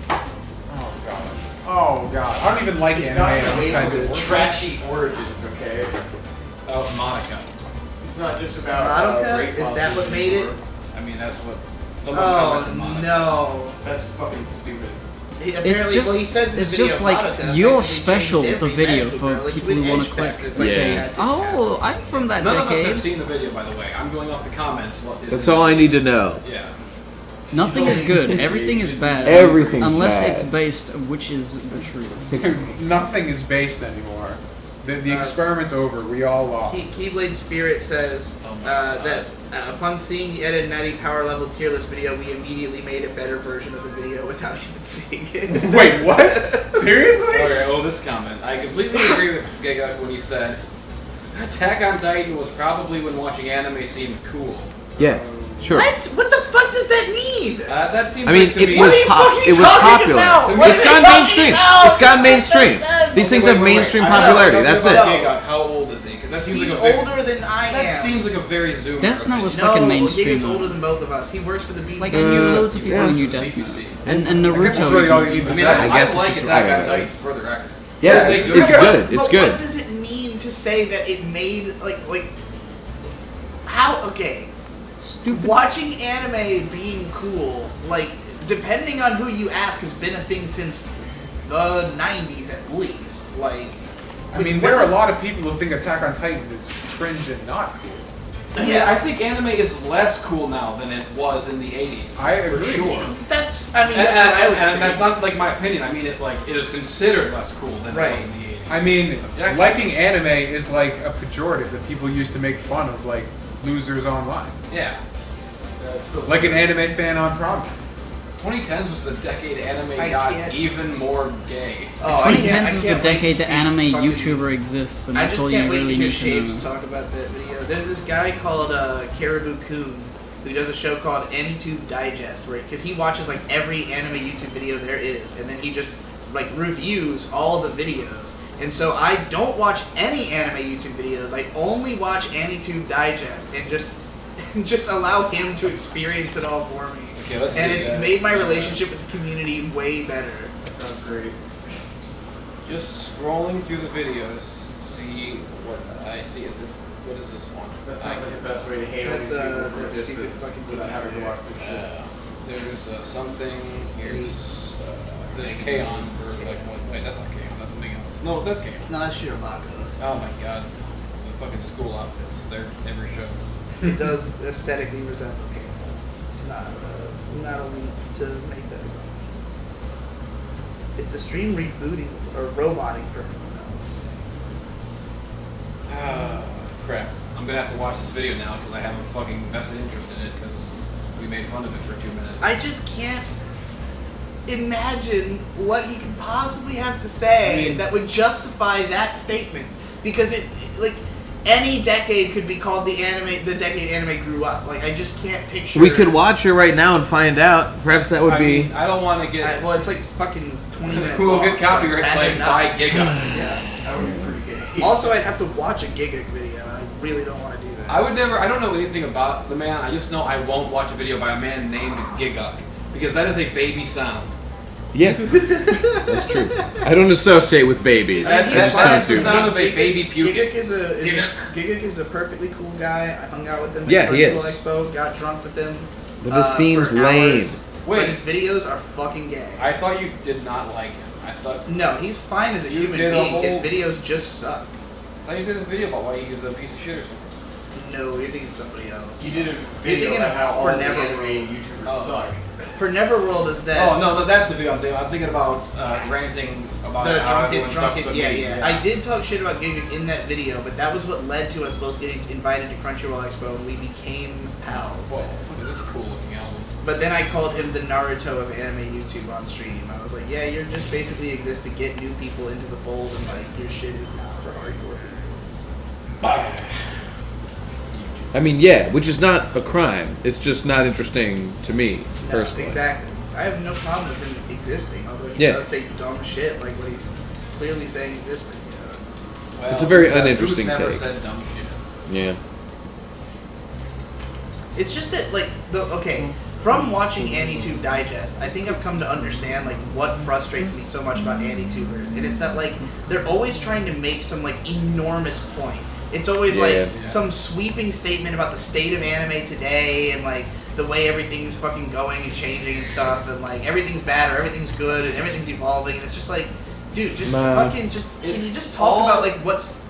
S1: Oh god. Oh god. I don't even like
S6: He's
S1: anime.
S6: not
S1: I'm
S6: related to
S1: offended.
S6: his trashy origins, okay?
S4: Oh, Monica.
S6: It's not just about
S7: Madoka?
S6: rape
S7: Is that what made it?
S4: I mean, that's what someone commented on.
S7: No.
S6: That's fucking stupid.
S2: It's just,
S7: he says in
S2: it's
S7: the video
S2: just
S7: about
S2: like
S7: it,
S2: you're
S7: they
S2: special,
S7: changed
S2: the
S7: every
S2: video,
S7: method,
S2: for
S7: bro. Like,
S2: people
S7: with
S2: who want to
S7: Edge
S2: click
S7: Fest, it's
S2: and
S7: like
S2: say,
S7: that.
S2: oh, I'm from that
S4: None of us have
S2: decade.
S4: seen the video, by the way. I'm going off the comments. What is
S9: That's
S4: it?
S9: all I need to know.
S4: Yeah.
S2: Nothing is good. Everything is bad.
S9: Everything's
S2: unless
S9: bad.
S2: it's based, which is the truth.
S1: Nothing is based anymore. The experiment's over. We all lost.
S7: Keyblade Spirit says that upon seeing the edited 90 power level tier list video, we immediately made a better version of the video without even seeing it.
S1: Wait, what? Seriously?
S4: Okay, oh, this comment. I completely agree with Giga when he said, Attack on Titan was probably when watching anime seemed cool.
S9: Yeah, sure.
S7: What the fuck does that mean?
S4: That seems
S9: I mean,
S4: like to
S9: it
S4: me...
S9: was
S7: fucking
S9: it was
S7: talking
S9: popular.
S7: about? What
S9: It's
S7: are
S9: gone
S7: you
S9: mainstream.
S7: talking about?
S9: It's gone mainstream. These things have
S4: Wait.
S9: mainstream
S4: I don't know.
S9: popularity.
S4: I don't
S9: That's
S4: know
S9: it.
S4: about Giga. How old is he? Because that seems
S7: He's
S4: like a very,
S7: older than I
S4: that
S7: am.
S4: seems like a very zoomer.
S2: Death Note was
S7: No,
S2: fucking mainstream.
S7: Giga's older than both of us. He works for the BBC.
S2: Like, I knew loads of people who knew Death Note. And
S1: I guess that's
S2: Naruto.
S1: really all you
S2: even.
S1: need to
S4: I mean,
S1: say.
S9: I guess
S4: I like
S9: it's just-
S4: Attack
S9: I
S4: on
S9: don't know.
S4: Titan for the record.
S9: Yeah,
S4: It's
S9: it's
S4: good.
S9: good. It's
S7: But
S9: good.
S7: what does it mean to say that it made like how? Okay,
S2: Stupid.
S7: watching anime being cool, like depending on who you ask, has been a thing since the 90s at least. Like,
S1: I mean, there are a lot of people who think Attack on Titan is cringe and not cool.
S4: I mean, I think anime is less cool now than it was in the 80s.
S1: I agree.
S4: For sure.
S7: That's I mean
S4: And,
S7: that's what I would
S4: and
S7: think.
S4: that's not like my opinion. I mean, it is considered less cool than it
S7: Right.
S4: was in the 80s.
S1: I mean,
S4: Objectively.
S1: liking anime is like a pejorative that people used to make fun of, like losers online.
S4: Yeah.
S1: Like an anime fan on prom.
S4: 2010s was the decade anime
S7: I
S4: got
S7: can't-
S4: even more gay.
S7: Oh, I can't-
S2: 2010s
S7: I
S2: is the
S7: can't wait
S2: decade
S7: to
S2: that anime
S7: fucking-
S2: YouTuber exists, and
S7: I
S2: that's
S7: just
S2: all you
S7: can't wait
S2: really
S7: to hear
S2: need to
S7: Shapes
S2: know.
S7: talk about that video. There's this guy called Caribou Coon who does a show called AnyTube Digest, where because he watches like every anime YouTube video there is, and then he just like reviews all the videos. And so I don't watch any anime YouTube videos. I only watch AnyTube Digest and just allow him to experience it all for me.
S4: Okay, let's
S7: And
S4: see
S7: it's
S4: that.
S7: made my relationship with the community way better.
S6: That sounds great.
S4: Just scrolling through the videos, see what I see. What is this one?
S6: That sounds like the best way to hate on
S7: That's,
S6: these people from a
S7: that stupid
S6: distance
S7: fucking
S6: without having to
S7: BBC.
S6: watch this shit.
S4: There's something. There's K-On for like what? Wait, that's not K-On. That's something else. No, that's K-On.
S7: No, that's Shirobako.
S4: Oh my god, the fucking school outfits. They're every show.
S7: It does aesthetically resemble K-pop. It's not a leap to make that assumption. Is the stream rebooting or roboting for anyone else?
S4: Crap. I'm gonna have to watch this video now because I have a fucking vested interest in it because we made fun of it for 2 minutes.
S7: I just can't imagine what he could possibly have to say that would justify that statement, because it like any decade could be called the decade anime grew up. Like I just can't picture.
S9: We could watch it right now and find out. Perhaps that would
S4: I
S9: be.
S4: mean, I don't want to get.
S7: Well, it's like fucking 20 minutes
S4: We'll
S7: long.
S4: get
S7: so I'd
S4: copyright
S7: rather
S4: claim
S7: not.
S4: by Giga.
S7: Yeah.
S6: That would be pretty gay.
S7: Also, I'd have to watch a Giga video, and I really don't want to do that.
S4: I would never. I don't know anything about the man. I just know I won't watch a video by a man named Giguk because that is a baby sound.
S9: Yeah, that's true. I don't associate with babies. I just don't
S4: That's the
S9: do.
S4: sound of a baby puking.
S7: Giguk is a perfectly cool guy. I hung out with him
S9: Yeah,
S7: at
S9: he
S7: Crunchyroll
S9: is.
S7: Expo, got drunk with him.
S9: But this seems
S7: for
S9: lame.
S7: hours.
S4: Wait.
S7: But his videos are fucking gay.
S4: I thought you did not like him. I thought
S7: No, he's fine as a
S4: You
S7: human
S4: did a
S7: being.
S4: whole-
S7: His videos just suck.
S4: you did a video about why he was a piece of shit or something.
S7: No, you're thinking somebody else.
S6: He did a
S7: You're
S6: video
S7: thinking
S6: about
S7: of
S6: how all the
S7: Neverworld.
S6: anime YouTubers
S4: Oh.
S6: suck.
S7: For Neverworld is that
S4: Oh no, that's the video I'm thinking. I'm thinking about ranting about
S7: the
S4: how everyone sucks
S7: drunken,
S4: but
S7: yeah,
S4: me.
S7: yeah. I did talk shit about Giguk in that video, but that was what led to us both getting invited to Crunchyroll Expo, and we became pals.
S4: Whoa, look at this cool looking album.
S7: But then I called him the Naruto of anime YouTube on stream. I was like, yeah, you're just basically exist to get new people into the fold, and like your shit is not for hardcore people.
S9: I mean, yeah, which is not a crime. It's just not interesting to me
S7: No,
S9: personally.
S7: exactly. I have no problem with him existing, although he
S9: Yeah.
S7: does say dumb shit like what he's clearly saying in this video.
S4: Well,
S9: It's a very
S4: who's that-
S9: uninteresting
S4: who's never
S9: take.
S4: said dumb shit.
S9: Yeah.
S7: It's just that, like, from watching AnyTube Digest, I think I've come to understand, like, what frustrates me so much about AnyTubers. And it's that, like, they're always trying to make some, like, enormous point. It's always,
S9: Yeah.
S7: like, some sweeping statement about the state of anime today, and, like, the way everything's fucking going and changing and stuff, and like everything's bad or everything's good and everything's evolving, and it's just like, dude, just fucking just can you just talk about like what's?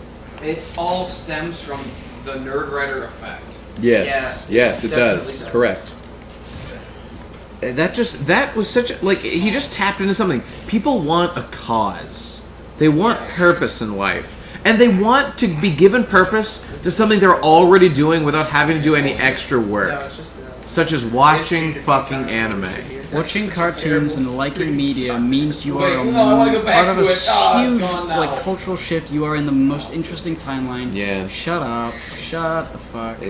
S4: It all stems from the nerd writer effect.
S9: Yes.
S7: Yeah,
S9: Yes, it does.
S7: does.
S9: Correct. That was such a, like, he just tapped into something. People want a cause. They want purpose in life. And they want to be given purpose to something they're already doing without having to do any extra work.
S7: No, it's just,
S9: Such as watching fucking anime.
S2: Watching cartoons and liking media means you are
S4: Wait, no, I wanna go back
S2: part of
S4: to
S2: a
S4: it. Oh, it's
S2: huge
S4: gone now.
S2: like cultural shift. You are in the most interesting timeline.
S9: Yeah.
S2: Shut up. Shut the fuck.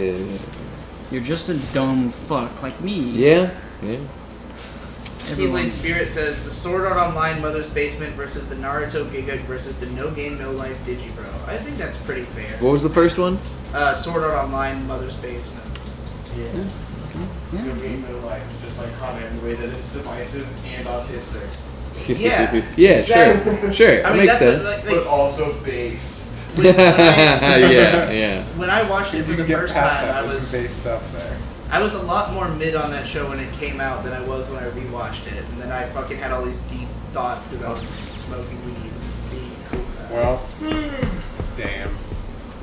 S2: You're just a dumb fuck like me.
S9: Yeah. Yeah.
S7: Keyblade Spirit says the Sword Art Online Mother's Basement versus the Naruto Giga versus the No Game No Life Digibro. I think that's pretty fair.
S9: What was the first one?
S7: Sword Art Online Mother's Basement.
S6: Yeah. No game, no life. Just like comment in the way that it's divisive and autistic.
S7: Yeah.
S9: Yeah, sure. Sure.
S7: I
S9: That
S7: mean,
S9: makes
S7: that's
S9: sense.
S6: But also base.
S9: Yeah.
S7: When I watched it for the first time,
S1: there's some base stuff there.
S7: I was a lot more mid on that show when it came out than I was when I rewatched it, and then I fucking had all these deep thoughts because I was smoking weed and being cool.
S1: Well, damn.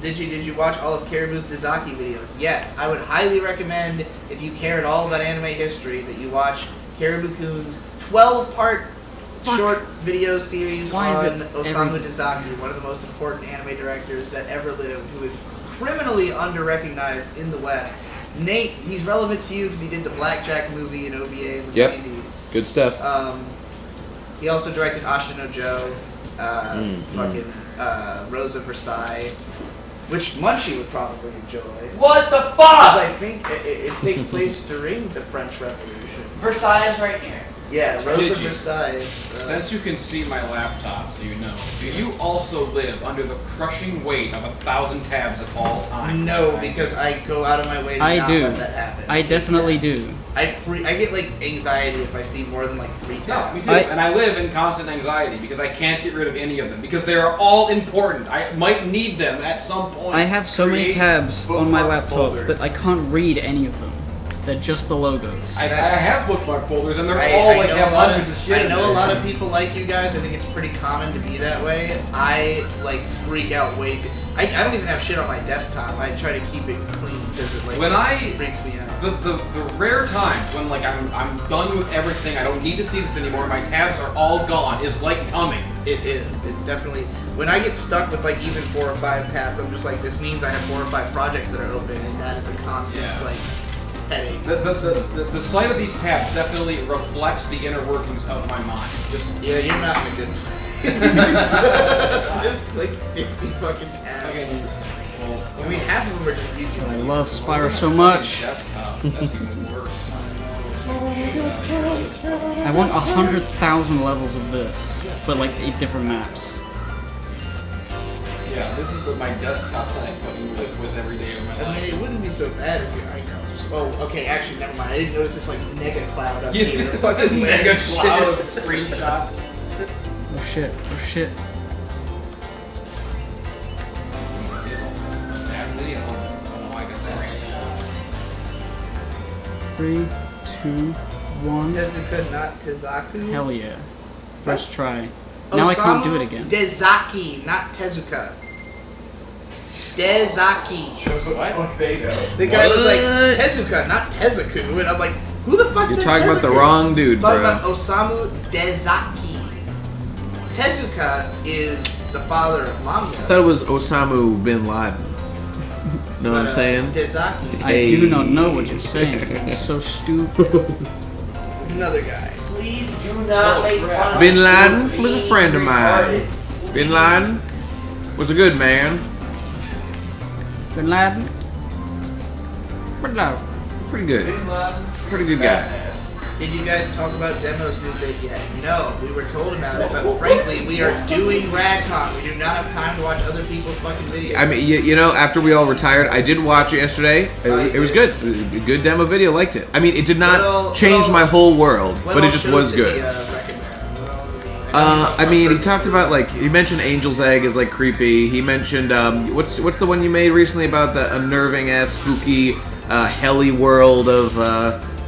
S7: Did you watch all of Caribou's Dazaki videos? Yes, I would highly recommend, if you care at all about anime history, that you watch Caribou-kun's 12-part short video series
S2: Why is
S7: on
S2: it
S7: Osamu
S2: every-
S7: Dazaki, one of the most important anime directors that ever lived, who is criminally under-recognized in the West. Nate, he's relevant to you because he did the Blackjack movie in OVA in the 90s.
S9: Good stuff.
S7: He also directed Asha no Joe, Rose of Versailles, which Munchie would probably enjoy.
S11: What the
S7: Because
S11: fuck?
S7: I think it takes place during the French Revolution.
S11: Versailles is right here.
S7: Yeah, Rose of
S4: Digi,
S7: Versailles.
S4: Since you can see my laptop, so you know, do you also live under the crushing weight of 1,000 tabs at all times?
S7: No, because I go out of my way to
S2: I
S7: not
S2: do.
S7: let that happen.
S2: I definitely do.
S7: I get like anxiety if I see more than like 3
S4: No,
S7: tabs.
S4: me too. And I live in constant anxiety because I can't get rid of any of them because they are all important. I might need them at some point.
S2: I have so many
S6: Create
S2: tabs on my
S6: bookmark
S2: laptop
S6: folders.
S2: that I can't read any of them. They're just the logos.
S4: I have bookmark folders and they're
S7: I
S4: all like
S7: know
S4: have
S7: a lot
S4: hundreds of shit.
S7: I
S4: in
S7: know
S4: there.
S7: a lot of people like you guys. I think it's pretty common to be that way. I like freak out way too. I don't even have shit on my desktop. I try to keep it clean because it like
S4: When I-
S7: freaks me out.
S4: The rare times when like I'm done with everything, I don't need to see this anymore, my tabs are all gone, is like coming.
S7: It is. It definitely. When I get stuck with like even 4 or 5 tabs, I'm just like, this means I have 4 or 5 projects that are open, and that is a constant like headache.
S4: The sight of these tabs definitely reflects the inner workings of my mind. Just
S7: Yeah, you're not in a good. It's like 50 fucking tabs.
S4: fucking. Well,
S7: I mean, half of them are just YouTube.
S2: I love Spyro so much.
S4: Desktop. That's even worse.
S2: I want 100,000 levels of this, but like 8 different maps.
S4: Yeah, this is my desktop that I fucking live with every day of my
S7: I
S4: life.
S7: mean, it wouldn't be so bad if your icons just. Oh, okay, actually, never mind. I didn't notice this like mega cloud up here. Fucking
S4: Mega
S7: weird
S4: cloud of
S7: shit.
S4: screenshots.
S2: Oh shit, oh shit.
S4: It's almost capacity. I don't know why I got screenshots.
S2: 3, 2, 1.
S7: Tezuka, not Tezaku.
S2: Hell yeah. First try. Now I can't do it again.
S7: Dezaki, not Tezuka. Dezaki.
S6: Shows what like they know.
S7: The guy was like,
S9: What?
S7: Tezuka, not Tezuku. And I'm like, who the fuck
S9: You're
S7: said
S9: talking about the
S7: Tezuka?
S9: wrong dude,
S7: Talking
S9: bro.
S7: about Osamu Dezaki. Tezuka is the father of manga.
S9: I thought it was Osamu bin Laden. Know what I'm saying?
S7: Dezaki
S2: I do not know what you're saying. It's so stupid.
S7: is another guy.
S11: Please do not make fun of
S9: Bin
S11: us for
S9: Laden was a
S11: being
S9: friend of mine.
S11: retarded.
S9: Bin Laden was a good man.
S2: Bin Laden? Bin Laden.
S9: Pretty good. Pretty good guy.
S7: Did you guys talk about Demo's new vid yet? No, we were told about it, but frankly, we are doing RadCon. We do not have time to watch other people's fucking videos.
S9: I mean, you know, after we all retired, I did watch it yesterday. It was good. A good demo video. Liked it. I mean, it did not change my whole world,
S7: What
S9: but it
S7: all
S9: just
S7: shows
S9: was
S7: did
S9: good.
S7: he, recommend? What all did he-
S9: I mean, he talked about like he mentioned Angel's Egg is like creepy. He mentioned what's the one you made recently about the unnerving ass spooky Helly World of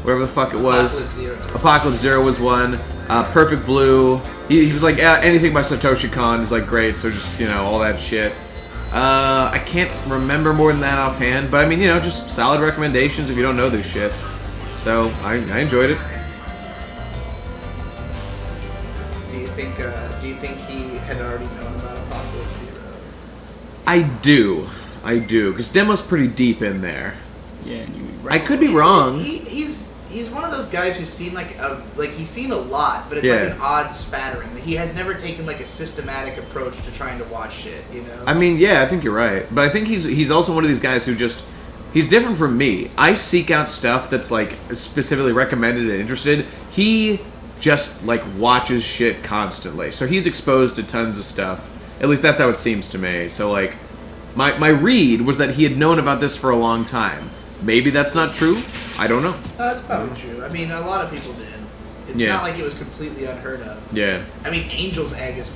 S9: whatever the fuck it was. Apocalypse Zero was one. Perfect Blue. He was like, anything by Satoshi Kon is like great, so just, all that shit. I can't remember more than that offhand, but I mean, just solid recommendations if you don't know this shit. So, I enjoyed it.
S7: Do you think he had already known about Apocalypse Zero?
S9: I do, because Demo's pretty deep in there.
S2: Yeah, and you
S9: I could be wrong.
S7: He's one of those guys who's seen he's seen a lot, but it's like an odd spattering. He has never taken like a systematic approach to trying to watch shit,
S9: I mean, yeah, I think you're right, but I think he's also one of these guys who he's different from me. I seek out stuff that's like specifically recommended and interested. He just like watches shit constantly, so he's exposed to tons of stuff. At least that's how it seems to me. So like, my read was that he had known about this for a long time. Maybe that's not true. I don't know.
S7: That's probably true. I mean, a lot of people did. It's not like it was completely unheard of.
S9: Yeah.
S7: I mean, Angel's Egg is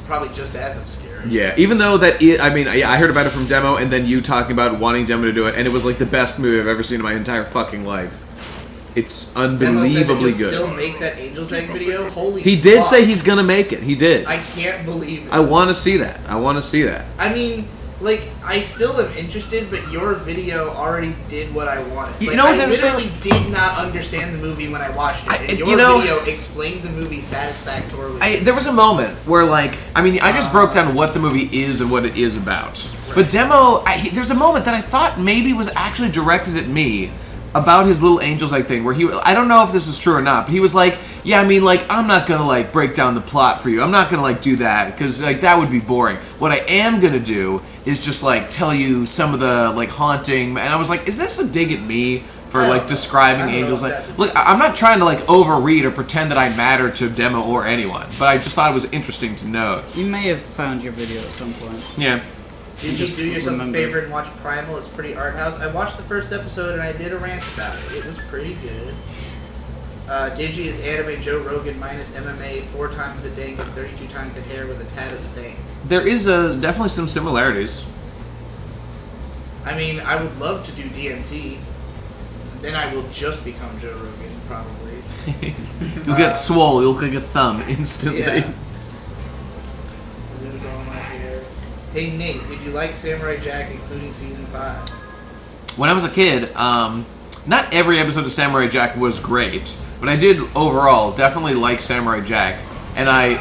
S7: probably just as obscure.
S9: Yeah, even though I heard about it from Demo, and then you talking about wanting Demo to do it, and it was like the best movie I've ever seen in my entire fucking life. It's unbelievably good.
S7: Still make that Angel's Egg video? Holy
S9: He did
S7: fuck.
S9: say he's gonna make it. He did.
S7: I can't believe it.
S9: I want to see that. I mean,
S7: like, I still am interested, but your video already did what I wanted.
S9: You know what's
S7: I
S9: interesting?
S7: literally did not understand the movie when I watched it. And your video explained the movie satisfactorily.
S9: There was a moment where, like, I just broke down what the movie is and what it is about. Right. But Demo, there's a moment that I thought maybe was actually directed at me about his little Angel's Egg thing, where I don't know if this is true or not, but he was like, yeah, I'm not gonna, like, break down the plot for you. I'm not gonna, like, do that, because, like, that would be boring. What I am gonna do is just, like, tell you some of the, like, haunting, and I was like, is this a dig at me for, like, describing Angel's Egg? Look, I'm not trying to, like, overread or pretend that I matter to Demo or anyone, but I just thought it was interesting to note.
S2: You may have found your video at some point.
S9: Yeah.
S7: Did you do yourself a favor and watch Primal? It's pretty art house. I watched the first episode and I did a rant about it. It was pretty good. Digi is anime Joe Rogan minus MMA, 4 times the dink and 32 times the hair with a tad of stank.
S9: There is definitely some similarities.
S7: I mean, I would love to do DMT. Then I will just become Joe Rogan, probably.
S9: You'll get swole. You'll look like a thumb instantly.
S7: Yeah. Lose all my hair. Hey Nate, did you like Samurai Jack, including season 5?
S9: When I was a kid, not every episode of Samurai Jack was great, but I did overall definitely like Samurai Jack, and I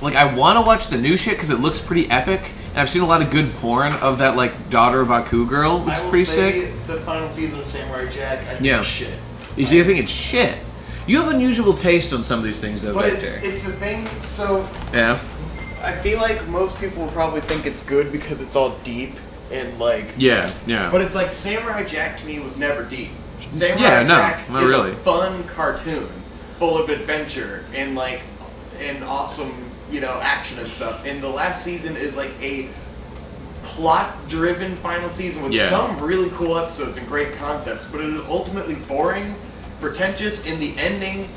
S9: want to watch the new shit because it looks pretty epic, and I've seen a lot of good porn of that like daughter of Aku girl, which is pretty sick.
S6: The final season of Samurai Jack, I think is shit.
S9: You think it's shit? You have unusual taste on some of these things, though,
S6: but
S9: Victor.
S6: it's a thing. So
S9: yeah.
S6: I feel like most people will probably think it's good because it's all deep and like
S9: yeah.
S6: But it's like Samurai Jack to me was never deep. Samurai Jack
S9: not
S6: is
S9: really.
S6: a fun cartoon full of adventure and like and awesome, action and stuff. And the last season is like a plot-driven final season with some really cool episodes and great concepts, but it is ultimately boring, pretentious in the ending.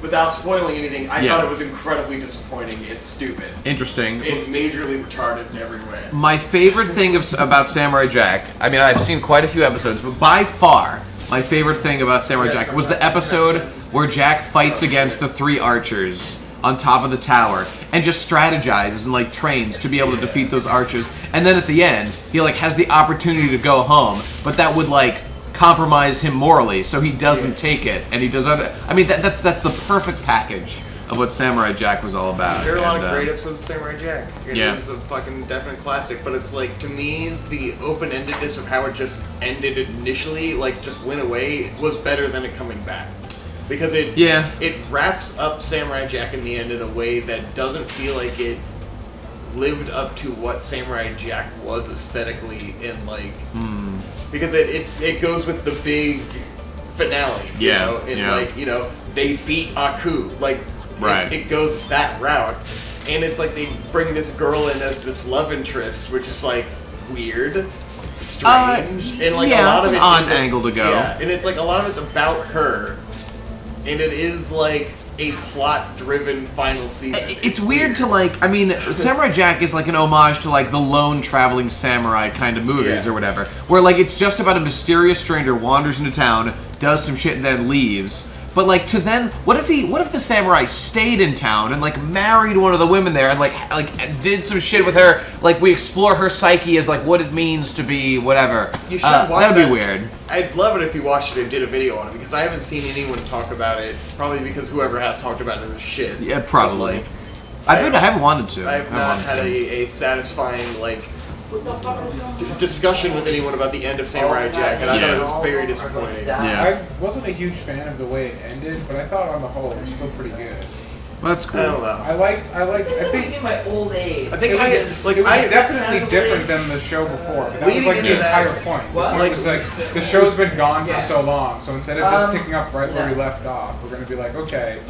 S6: Without spoiling anything, I thought it was incredibly disappointing and stupid.
S9: Interesting.
S6: And majorly retarded in every way.
S9: My favorite thing about Samurai Jack, I've seen quite a few episodes, but by far, my favorite thing about Samurai Jack was the episode where Jack fights against the 3 archers on top of the tower and just strategizes and like trains to be able to defeat those archers. And then at the end, he like has the opportunity to go home, but that would like compromise him morally, so he doesn't take it, and he does other. That's the perfect package of what Samurai Jack was all about.
S6: There are a lot of great episodes of Samurai Jack. It is a fucking definite classic, but it's like, to me, the open-endedness of how it just ended initially, like just went away, was better than it coming back. Because it wraps up Samurai Jack in the end in a way that doesn't feel like it lived up to what Samurai Jack was aesthetically in like because it goes with the big finale, you know, and like, they beat Aku, like it goes that route, and it's like they bring this girl in as this love interest, which is like weird, strange, and like a lot of it
S9: an odd
S6: is
S9: angle to go.
S6: Yeah, and it's like a lot of it's about her, and it is like a plot-driven final season.
S9: It's weird to like. I mean, Samurai Jack is like an homage to like the lone traveling samurai kind of movies or whatever, where like it's just about a mysterious stranger wanders into town, does some shit, and then leaves. But like to then, what if the samurai stayed in town and like married one of the women there and like did some shit with her? Like we explore her psyche as like what it means to be whatever.
S6: You should watch that.
S9: That'd be weird.
S6: I'd love it if you watched it and did a video on it because I haven't seen anyone talk about it. Probably because whoever has talked about it is shit.
S9: Yeah, probably.
S6: Like,
S9: I haven't wanted to.
S6: I have not had a satisfying like discussion with anyone about the end of Samurai Jack, and I thought it was very disappointing.
S1: I wasn't a huge fan of the way it ended, but I thought on the whole it was still pretty good.
S9: Well, that's cool.
S6: I don't know.
S8: I think in my old age.
S6: I think
S1: it was definitely different than the show before. But that was like the entire point. The point was like the show's been gone for so long, so instead of just picking up right where we left off, we're gonna be like, okay,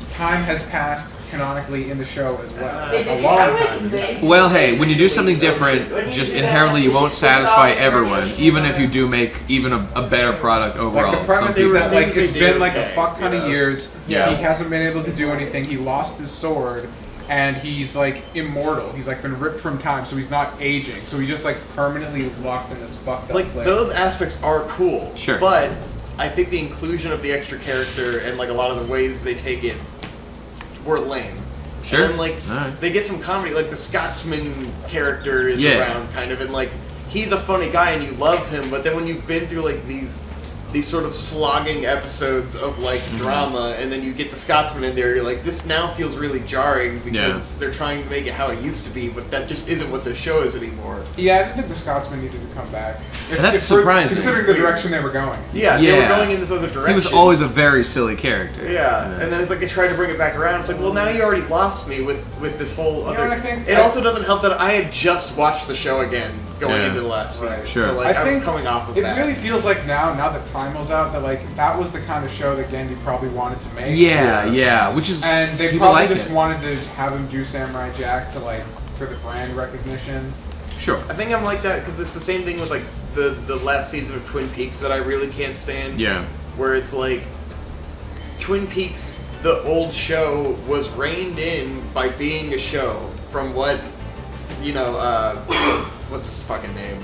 S1: time has passed canonically in the show as well. A long time has passed.
S9: Well, hey, when you do something different, just inherently you won't satisfy everyone, even if you do make even a better product overall.
S1: Like the premise is that like it's been like a fuck ton of years.
S9: Yeah.
S1: He hasn't been able to do anything. He lost his sword, and he's like immortal. He's like been ripped from time, so he's not aging. So he's just like permanently locked in this fucked up place.
S6: Those aspects are cool.
S9: Sure.
S6: But I think the inclusion of the extra character and like a lot of the ways they take it were lame.
S9: Sure.
S6: And then, like, they get some comedy. Like, the Scotsman character is around, kind of, and, like, he's a funny guy and you love him, but then when you've been through, like, these sort of slogging episodes of, like, drama, and then you get the Scotsman in there, you're like, this now feels really jarring because they're trying to make it how it used to be, but that just isn't what the show is anymore.
S1: Yeah, I didn't think the Scotsman needed to come back.
S9: That's surprising.
S1: Considering the direction they were going.
S6: Yeah, they were going in this other direction.
S9: He was always a very silly character.
S6: Yeah, and then it's like they tried to bring it back around. It's like, well, now you already lost me with this whole other...
S1: You know what I think?
S6: It also doesn't help that I had just watched the show again going into the last season.
S9: Sure.
S6: So, like, I was
S1: think
S6: coming off of
S1: it
S6: that.
S1: really feels like now that Primal's out, that like that was the kind of show that Gendy probably wanted to make.
S9: Yeah, which is
S1: and they
S9: people
S1: probably
S9: like
S1: just
S9: it.
S1: wanted to have him do Samurai Jack to like for the brand recognition.
S9: Sure.
S6: I think I'm like that because it's the same thing with like the last season of Twin Peaks that I really can't stand.
S9: Yeah.
S6: Where it's like Twin Peaks, the old show, was reined in by being a show from what, you know, what's his fucking name?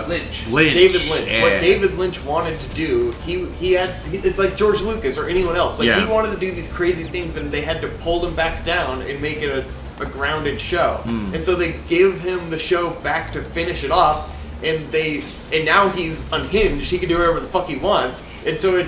S11: Lynch.
S6: David Lynch.
S9: Yeah.
S6: What David Lynch wanted to do, it's like George Lucas or anyone else. Like he wanted to do these crazy things, and they had to pull him back down and make it a grounded show. And so they give him the show back to finish it off, and now he's unhinged. He can do whatever the fuck he wants, and so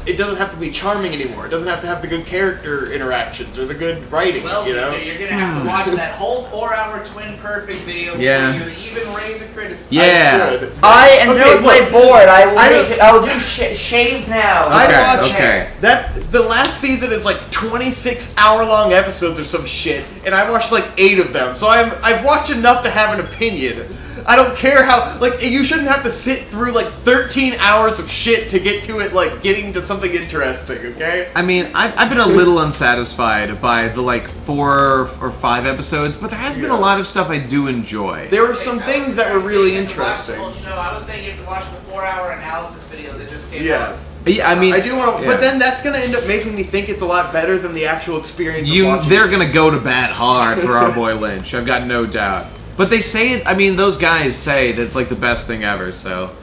S6: it doesn't have to be charming anymore. It doesn't have to have the good character interactions or the good writing.
S7: Well,
S6: you know,
S7: you're gonna have to watch that whole 4-hour Twin Perfect video before you even raise a criticism.
S9: Yeah.
S11: I am really bored. I will do shave now.
S6: I watched that. The last season is like 26-hour-long episodes or some shit, and I watched like 8 of them. So I've watched enough to have an opinion. I don't care how, like, you shouldn't have to sit through like 13 hours of shit to get to it, like getting to something interesting. Okay.
S9: I mean, I've been a little unsatisfied by the like 4 or 5 episodes, but there has been a lot of stuff I do enjoy.
S6: There were some things that were really interesting.
S7: I was saying you have to watch the 4-hour analysis video that just came out.
S6: Yes.
S9: Yeah, I mean,
S6: I do want to, but then that's gonna end up making me think it's a lot better than the actual experience.
S9: They're gonna go to bat hard for our boy Lynch. I've got no doubt. But they say it. I mean, those guys say that it's like the best thing ever. So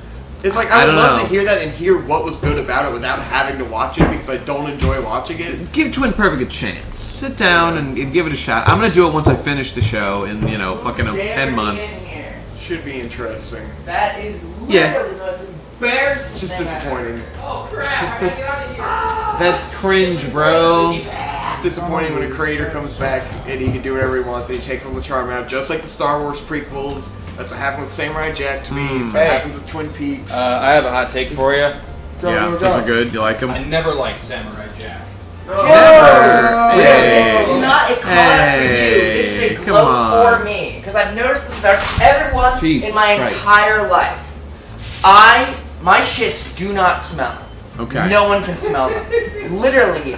S6: it's like I would love to hear that and hear what was good about it without having to watch it because I don't enjoy watching it.
S9: Give Twin Perfect a chance. Sit down and give it a shot. I'm gonna do it once I finish the show in fucking 10 months.
S6: Should be interesting.
S11: That is literally the most embarrassing.
S6: It's just disappointing.
S8: Oh crap! I gotta get out of here.
S9: That's cringe, bro.
S6: It's disappointing when a creator comes back and he can do whatever he wants and he takes all the charm out, just like the Star Wars prequels. That's what happened with Samurai Jack to me. It's what happens with Twin Peaks.
S4: I have a hot take for you.
S9: Those are good. You like them?
S4: I never liked Samurai Jack.
S9: Never.
S11: This is not a comment for you. This is a gloat for me because I've noticed this about everyone in my entire life. My shits do not smell.
S9: Okay.
S11: No one can smell them. Literally.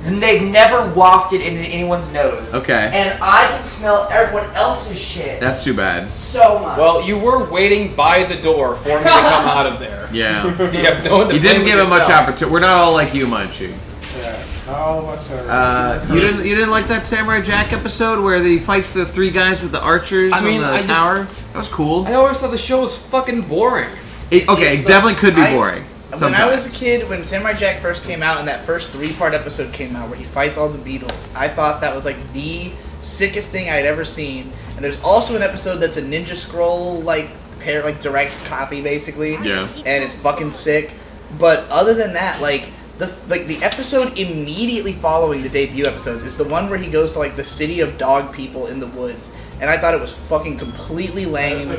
S11: And they've never wafted into anyone's nose.
S9: Okay.
S11: And I can smell everyone else's shit.
S9: That's too bad.
S11: So much.
S4: Well, you were waiting by the door for me to come out of there.
S9: Yeah.
S4: So you have no one to
S9: You
S4: blame
S9: didn't give
S4: but
S9: him much
S4: yourself.
S9: opportunity. We're not all like you, Munchie.
S1: Yeah. All of us are.
S9: You didn't like that Samurai Jack episode where he fights the 3 guys with the archers on the tower? That was cool.
S4: I always thought the show was fucking boring.
S9: It definitely could be boring.
S7: When I was a kid, when Samurai Jack first came out and that first 3-part episode came out where he fights all the Beatles, I thought that was like the sickest thing I'd ever seen. And there's also an episode that's a Ninja Scroll direct copy basically.
S9: Yeah.
S7: And it's fucking sick. But other than that, the episode immediately following the debut episodes is the one where he goes to the city of dog people in the woods. And I thought it was fucking completely lame.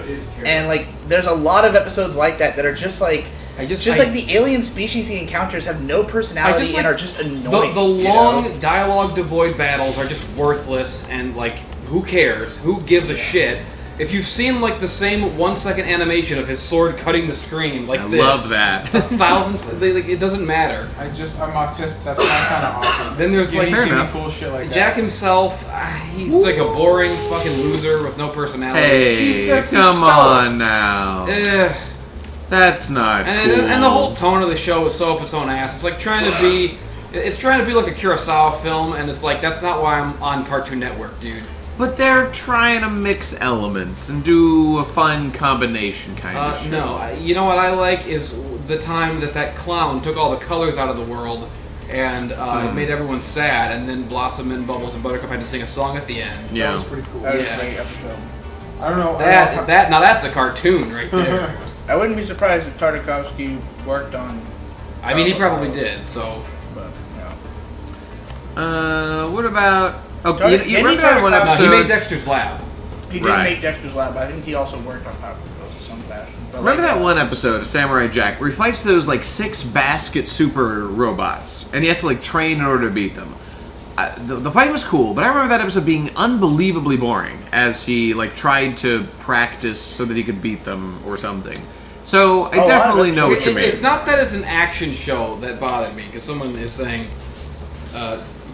S7: And there's a lot of episodes like that are just like the alien species he encounters have no personality and are just annoying.
S4: The long dialogue devoid battles are just worthless and who cares? Who gives a shit? If you've seen the same 1-second animation of his sword cutting the screen
S9: I love that.
S4: 1,000, it doesn't matter.
S1: I'm autistic. That's not kind of awesome.
S4: Then there's
S9: fair enough.
S1: Cool shit like
S4: Jack
S1: that.
S4: himself. He's a boring fucking loser with no personality.
S9: Hey, come on now. That's not cool.
S4: And the whole tone of the show is so up its own ass. It's trying to be like a Kurosawa film, and it's that's not why I'm on Cartoon Network, dude.
S9: But they're trying to mix elements and do a fun combination kind of show.
S4: No, you know what I like is the time that clown took all the colors out of the world and it made everyone sad, and then Blossom and Bubbles and Buttercup had to sing a song at the end.
S9: Yeah.
S1: That was pretty cool.
S7: That was a great episode.
S1: I don't know.
S4: Now that's a cartoon right there.
S7: I wouldn't be surprised if Tartakovsky worked on...
S4: I mean, he probably did, so...
S7: But, yeah.
S9: What about... Okay, you remember that one episode?
S4: He made Dexter's Lab.
S7: He did make Dexter's Lab, but I think he also worked on Power Girls in some fashion. But
S9: remember that one episode of Samurai Jack where he fights those 6 basket super robots and he has to train in order to beat them? The fight was cool, but I remember that episode being unbelievably boring as he tried to practice so that he could beat them or something. So I definitely know what you mean.
S4: It's not that it's an action show that bothered me, because someone is saying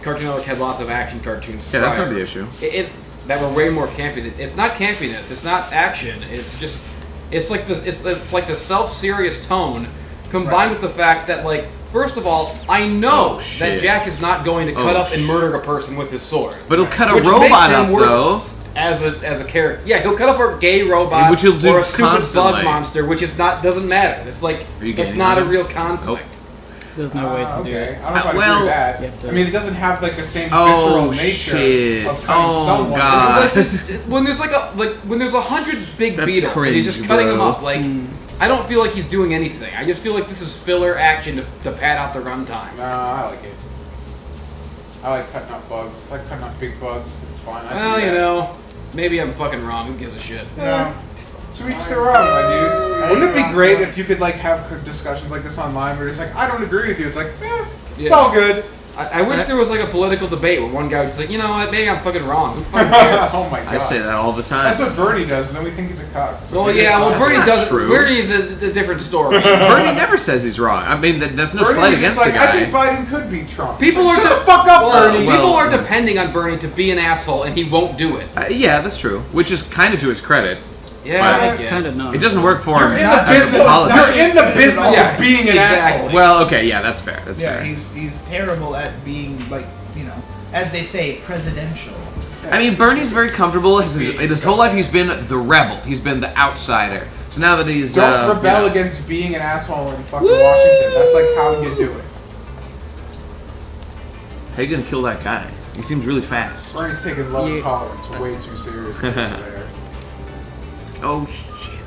S4: Cartoon Network had lots of action cartoons.
S9: Yeah, that's not the issue.
S4: It's that were way more campy. It's not campiness. It's not action. It's just it's like the self-serious tone combined with the fact that first of all, I know that Jack is not going to cut up and murder a person with his sword.
S9: But he'll cut a robot up though.
S4: As a character, yeah, he'll cut up a gay robot
S9: which he'll do
S4: or a stupid
S9: constantly.
S4: bug monster, which doesn't matter. It's it's not a real conflict.
S2: There's no way to do it.
S1: I don't know if I agree with that. I mean, it doesn't have the same visceral nature of cutting someone.
S9: God.
S4: When there's when there's 100 big
S9: That's
S4: beetles
S9: cringe,
S4: and he's just cutting them
S9: bro.
S4: up, I don't feel like he's doing anything. I just feel like this is filler action to pad out the runtime.
S1: I like it. I like cutting up bugs. I like cutting up big bugs. It's fun.
S4: Well, you know, maybe I'm fucking wrong. Who gives a shit?
S1: Yeah. To each their own, my dude. Wouldn't it be great if you could have discussions like this online where it's I don't agree with you. It's it's all good.
S4: I wish there was a political debate where one guy was you know what, maybe I'm fucking wrong. Who fucking cares?
S1: Oh my god.
S9: I say that all the time.
S1: That's what Bernie does, but then we think he's a cock. So
S4: well, yeah, Bernie does.
S9: True.
S4: Bernie's a different story.
S9: Bernie never says he's wrong. I mean, that's no slight against the guy.
S1: I think Biden could beat Trump.
S4: People are
S1: shut the fuck up, Bernie.
S4: People are depending on Bernie to be an asshole, and he won't do it.
S9: Yeah, that's true. Which is kind of to his credit.
S4: Yeah, I guess.
S2: Kind of not.
S9: It doesn't work for him.
S1: You're in the business of being an asshole.
S9: Well, okay, yeah, that's fair. That's fair.
S7: He's terrible at being as they say, presidential.
S9: I mean, Bernie's very comfortable. His whole life he's been the rebel. He's been the outsider. So now that he's
S1: don't rebel against being an asshole in fucking Washington. That's how you do it.
S9: How you gonna kill that guy? He seems really fast.
S1: Bernie's taking love tolerance way too seriously there.
S9: Oh shit.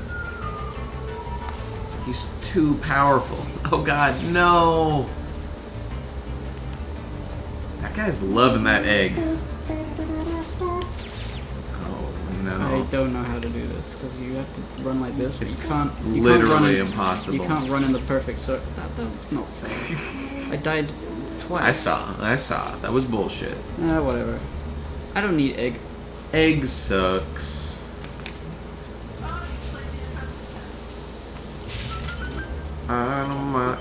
S9: He's too powerful. Oh god, no. That guy's loving that egg. Oh no.
S2: I don't know how to do this because you have to run like this, but
S9: It's
S2: you can't
S9: literally
S2: run
S9: impossible.
S2: You can't run in the perfect circle. That was not fair. I died twice.
S9: I saw. That was bullshit.
S2: Whatever. I don't need egg.
S9: Egg sucks.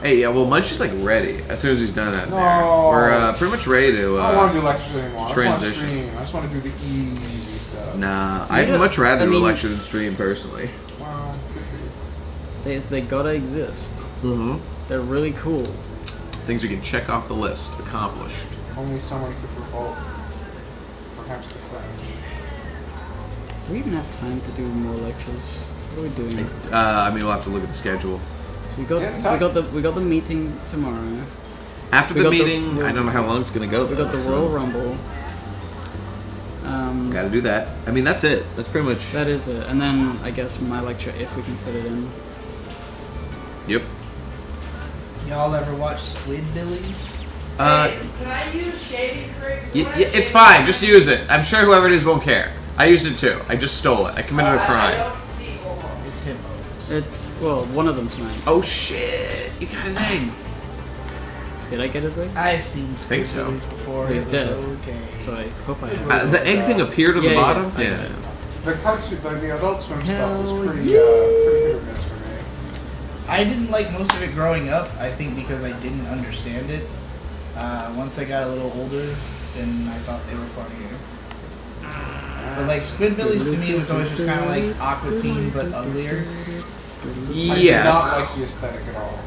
S9: Hey, yeah, well, Munchie's ready as soon as he's done that.
S1: No.
S9: We're pretty much ready to.
S1: I don't want to do lectures anymore.
S9: Transition.
S1: I just want to do the easy stuff.
S9: Nah, I'd much rather do a lecture than stream personally.
S1: Wow, good for you.
S2: They gotta exist.
S9: Mm-hmm.
S2: They're really cool.
S9: Things we can check off the list. Accomplished.
S1: Only someone could revolt. Perhaps the French.
S2: Do we even have time to do more lectures? What are we doing?
S9: I mean, we'll have to look at the schedule.
S2: So we got the meeting tomorrow.
S9: After
S2: We
S9: the
S2: got the
S9: meeting,
S2: Royal-
S9: I don't know how long it's gonna go.
S2: We got the Royal Rumble.
S9: Gotta do that. I mean, that's it. That's pretty much.
S2: That is it. And then I guess my lecture, if we can fit it in.
S9: Yep.
S7: Y'all ever watch Squidbillies?
S8: Hey, can I use shaving cream?
S9: It's fine. Just use it. I'm sure whoever it is won't care. I used it too. I just stole it. I committed a
S8: I
S9: crime.
S8: don't see. Hold on.
S7: It's hippos.
S2: It's, well, one of them's mine.
S9: Oh shit! You got his egg.
S2: Did I get his egg?
S7: I've seen
S9: Think so.
S7: Squidbillies before.
S2: He's
S7: It was
S2: dead.
S7: okay.
S2: So I hope I have.
S9: The egg thing appeared at the bottom.
S2: I
S9: Yeah.
S2: did.
S1: The cartoon, the Adult Swim stuff was pretty hit or miss for me.
S7: I didn't like most of it growing up. I think because I didn't understand it. Once I got a little older, then I thought they were funnier. But like Squidbillies to me was always just kind of like Aqua Teen but uglier.
S1: I did not
S9: Yes.
S1: like the aesthetic at all.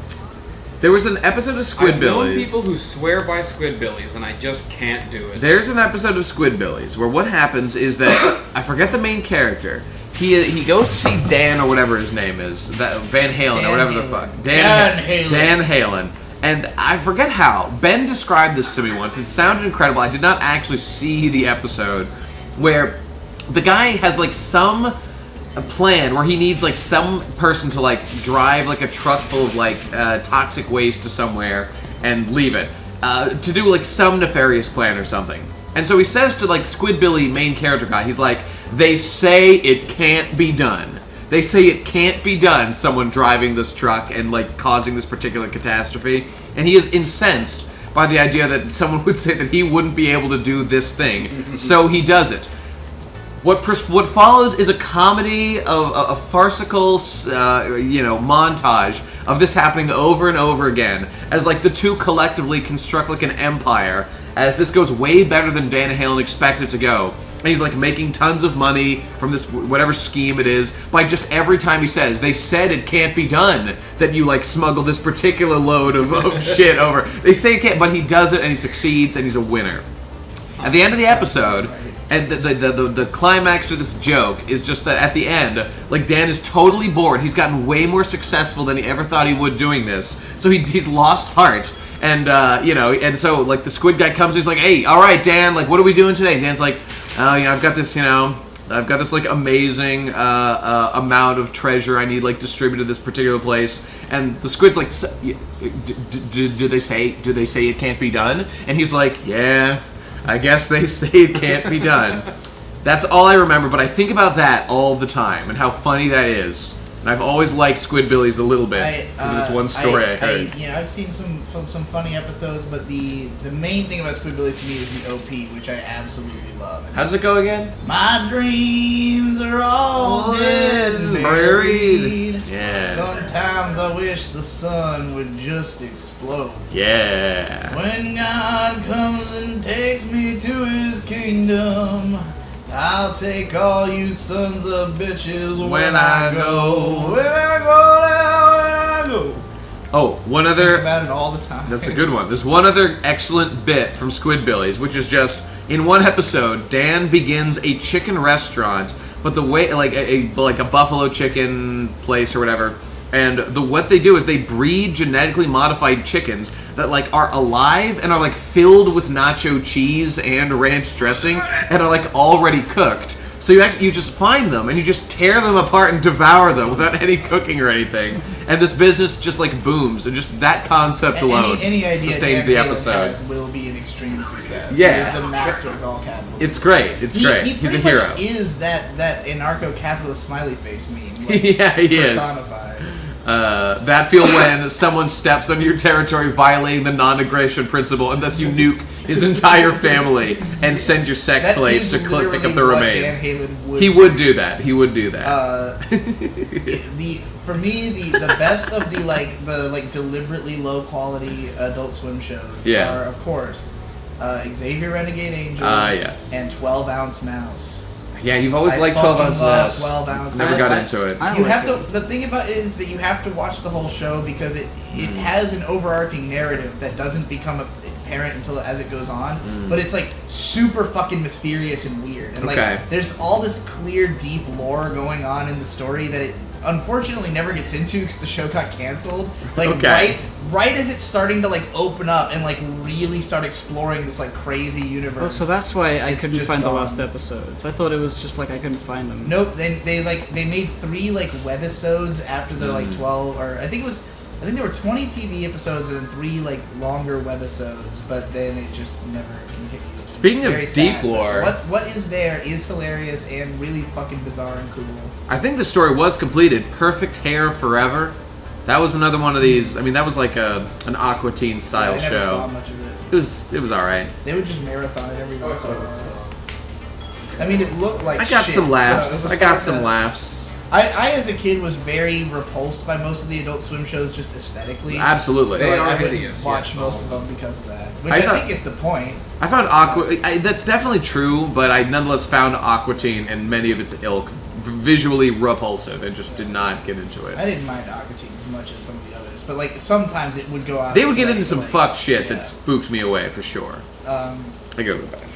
S9: There was an episode of
S4: I've known
S9: Squidbillies.
S4: people who swear by Squidbillies, and I just can't do it.
S9: There's an episode of Squidbillies where what happens is that I forget the main character. He goes to see Dan or whatever his name is, Van Halen or whatever the fuck.
S7: Dan Halen.
S9: Dan Halen. And I forget how. Ben described this to me once. It sounded incredible. I did not actually see the episode where the guy has like some plan where he needs like some person to like drive like a truck full of like toxic waste to somewhere and leave it to do like some nefarious plan or something. And so he says to like Squidbilly main character guy, he's like, they say it can't be done. They say it can't be done, someone driving this truck and like causing this particular catastrophe. And he is incensed by the idea that someone would say that he wouldn't be able to do this thing. So he does it. What follows is a comedy of a farcical, montage of this happening over and over again, as like the two collectively construct like an empire. As this goes way better than Dan Halen expected to go, and he's like making tons of money from this whatever scheme it is by just every time he says, "They said it can't be done," that you like smuggle this particular load of shit over. They say it can't, but he does it and he succeeds and he's a winner. At the end of the episode. And the climax to this joke is just that at the end, like Dan is totally bored. He's gotten way more successful than he ever thought he would doing this. So he's lost heart. And, and so like the squid guy comes, he's like, "Hey, all right, Dan, like what are we doing today?" And Dan's like, "Oh, I've got this, like amazing amount of treasure I need like distributed to this particular place." And the squid's like, do they say it can't be done? And he's like, "Yeah, I guess they say it can't be done." That's all I remember, but I think about that all the time and how funny that is. And I've always liked Squidbillies a little bit because of this one story I heard.
S7: I've seen some funny episodes, but the main thing about Squidbillies to me is the OP, which I absolutely love.
S9: How does it go again?
S7: My dreams are all dead and buried.
S9: Yeah.
S7: Sometimes I wish the sun would just explode.
S9: Yeah.
S7: When God comes and takes me to his kingdom, I'll take all you sons of bitches when I go. When I go.
S9: Oh, one
S7: I
S9: other.
S7: think about it all the time.
S9: That's a good one. There's one other excellent bit from Squidbillies, which is just in one episode, Dan begins a chicken restaurant, but the way like a buffalo chicken place or whatever. And what they do is they breed genetically modified chickens that like are alive and are like filled with nacho cheese and ranch dressing and are like already cooked. So you just find them and you just tear them apart and devour them without any cooking or anything. And this business just like booms, and just that concept alone
S7: any idea
S9: sustains
S7: Dan
S9: the
S7: Halen
S9: episode.
S7: has will be an extreme success.
S9: Yeah.
S7: He is the master of all capitalism.
S9: It's great. It's great. He's a
S7: pretty
S9: hero.
S7: much is that anarcho-capitalist smiley face meme. Like,
S9: Yeah, he is.
S7: personified.
S9: That feel when someone steps on your territory violating the non-aggression principle, and thus you nuke his entire family and send your sex
S7: That
S9: slaves
S7: is
S9: to pick up
S7: literally
S9: the
S7: what
S9: remains.
S7: Dan Halen
S9: He would do that. He would do that.
S7: For me, the best of the deliberately low quality Adult Swim shows are, of course, Xavier Renegade Angel
S9: yes.
S7: and 12 Ounce Mouse.
S9: Yeah, you've always liked 12 Ounce Mouse.
S7: 12 Ounce
S9: Never
S7: Mouse.
S9: got into it.
S7: You have to. The thing about it is that you have to watch the whole show because it has an overarching narrative that doesn't become apparent until as it goes on. But it's like super fucking mysterious and weird. And
S9: Okay.
S7: like there's all this clear, deep lore going on in the story that it unfortunately never gets into because the show got canceled. Like right as it's starting to like open up and like really start exploring this like crazy universe.
S2: Oh, so that's why I
S7: It's
S2: couldn't
S7: just
S2: find the
S7: gone.
S2: last episodes. I thought it was just like I couldn't find them.
S7: Nope, they made 3 like webisodes after the like 12 or I think there were 20 TV episodes and then 3 like longer webisodes, but then it just never continued.
S9: Speaking
S7: It's
S9: of
S7: very
S9: deep
S7: sad,
S9: lore-
S7: but what is there is hilarious and really fucking bizarre and cool.
S9: I think the story was completed. Perfect Hair Forever. That was another one of these. I mean, that was like an Aqua Teen style
S7: I never
S9: show.
S7: saw much of it.
S9: It was all right.
S7: They would just marathon it every once in a while. I mean, it looked like
S9: I got
S7: shit,
S9: some
S7: so
S9: laughs.
S7: it was
S9: I got
S7: hard
S9: some
S7: to-
S9: laughs.
S7: I as a kid was very repulsed by most of the Adult Swim shows just aesthetically.
S9: Absolutely.
S7: So
S9: They
S7: I
S9: are
S7: wouldn't
S9: hideous,
S7: watch
S9: yes.
S7: most of them because of that, which
S9: I
S7: I,
S9: thought-
S7: think is the point.
S9: I found that's definitely true, but I nonetheless found Aqua Teen and many of its ilk visually repulsive and just did not get into it.
S7: I didn't mind Aqua Teen as much as some of the others, but like sometimes it would go out.
S9: They would get
S7: like,
S9: into some
S7: like,
S9: fucked shit
S7: yeah.
S9: that spooked me away for sure. I go to the bathroom.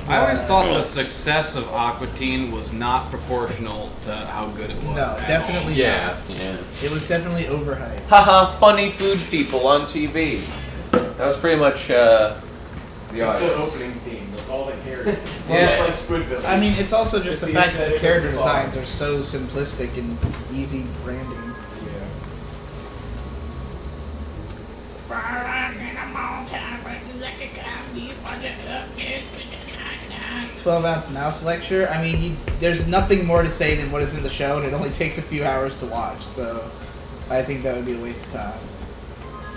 S4: I always thought the success of Aqua Teen was not proportional to how good it was.
S7: No, definitely
S10: Yeah.
S7: not.
S10: Yeah.
S7: It was definitely overhyped.
S10: Haha, funny food people on TV. That was pretty much the
S6: It's the
S10: audience.
S6: opening theme. That's all they cared. Well,
S7: Yeah.
S6: it's like Squidbillies.
S7: I mean, it's also just
S6: It's
S7: the
S6: the
S7: fact that the
S6: aesthetic
S7: character
S6: of the song.
S7: designs are so simplistic and easy branding. 12-ounce mouse lecture. I mean, there's nothing more to say than what is in the show, and it only takes a few hours to watch. So, I think that would be a waste of time.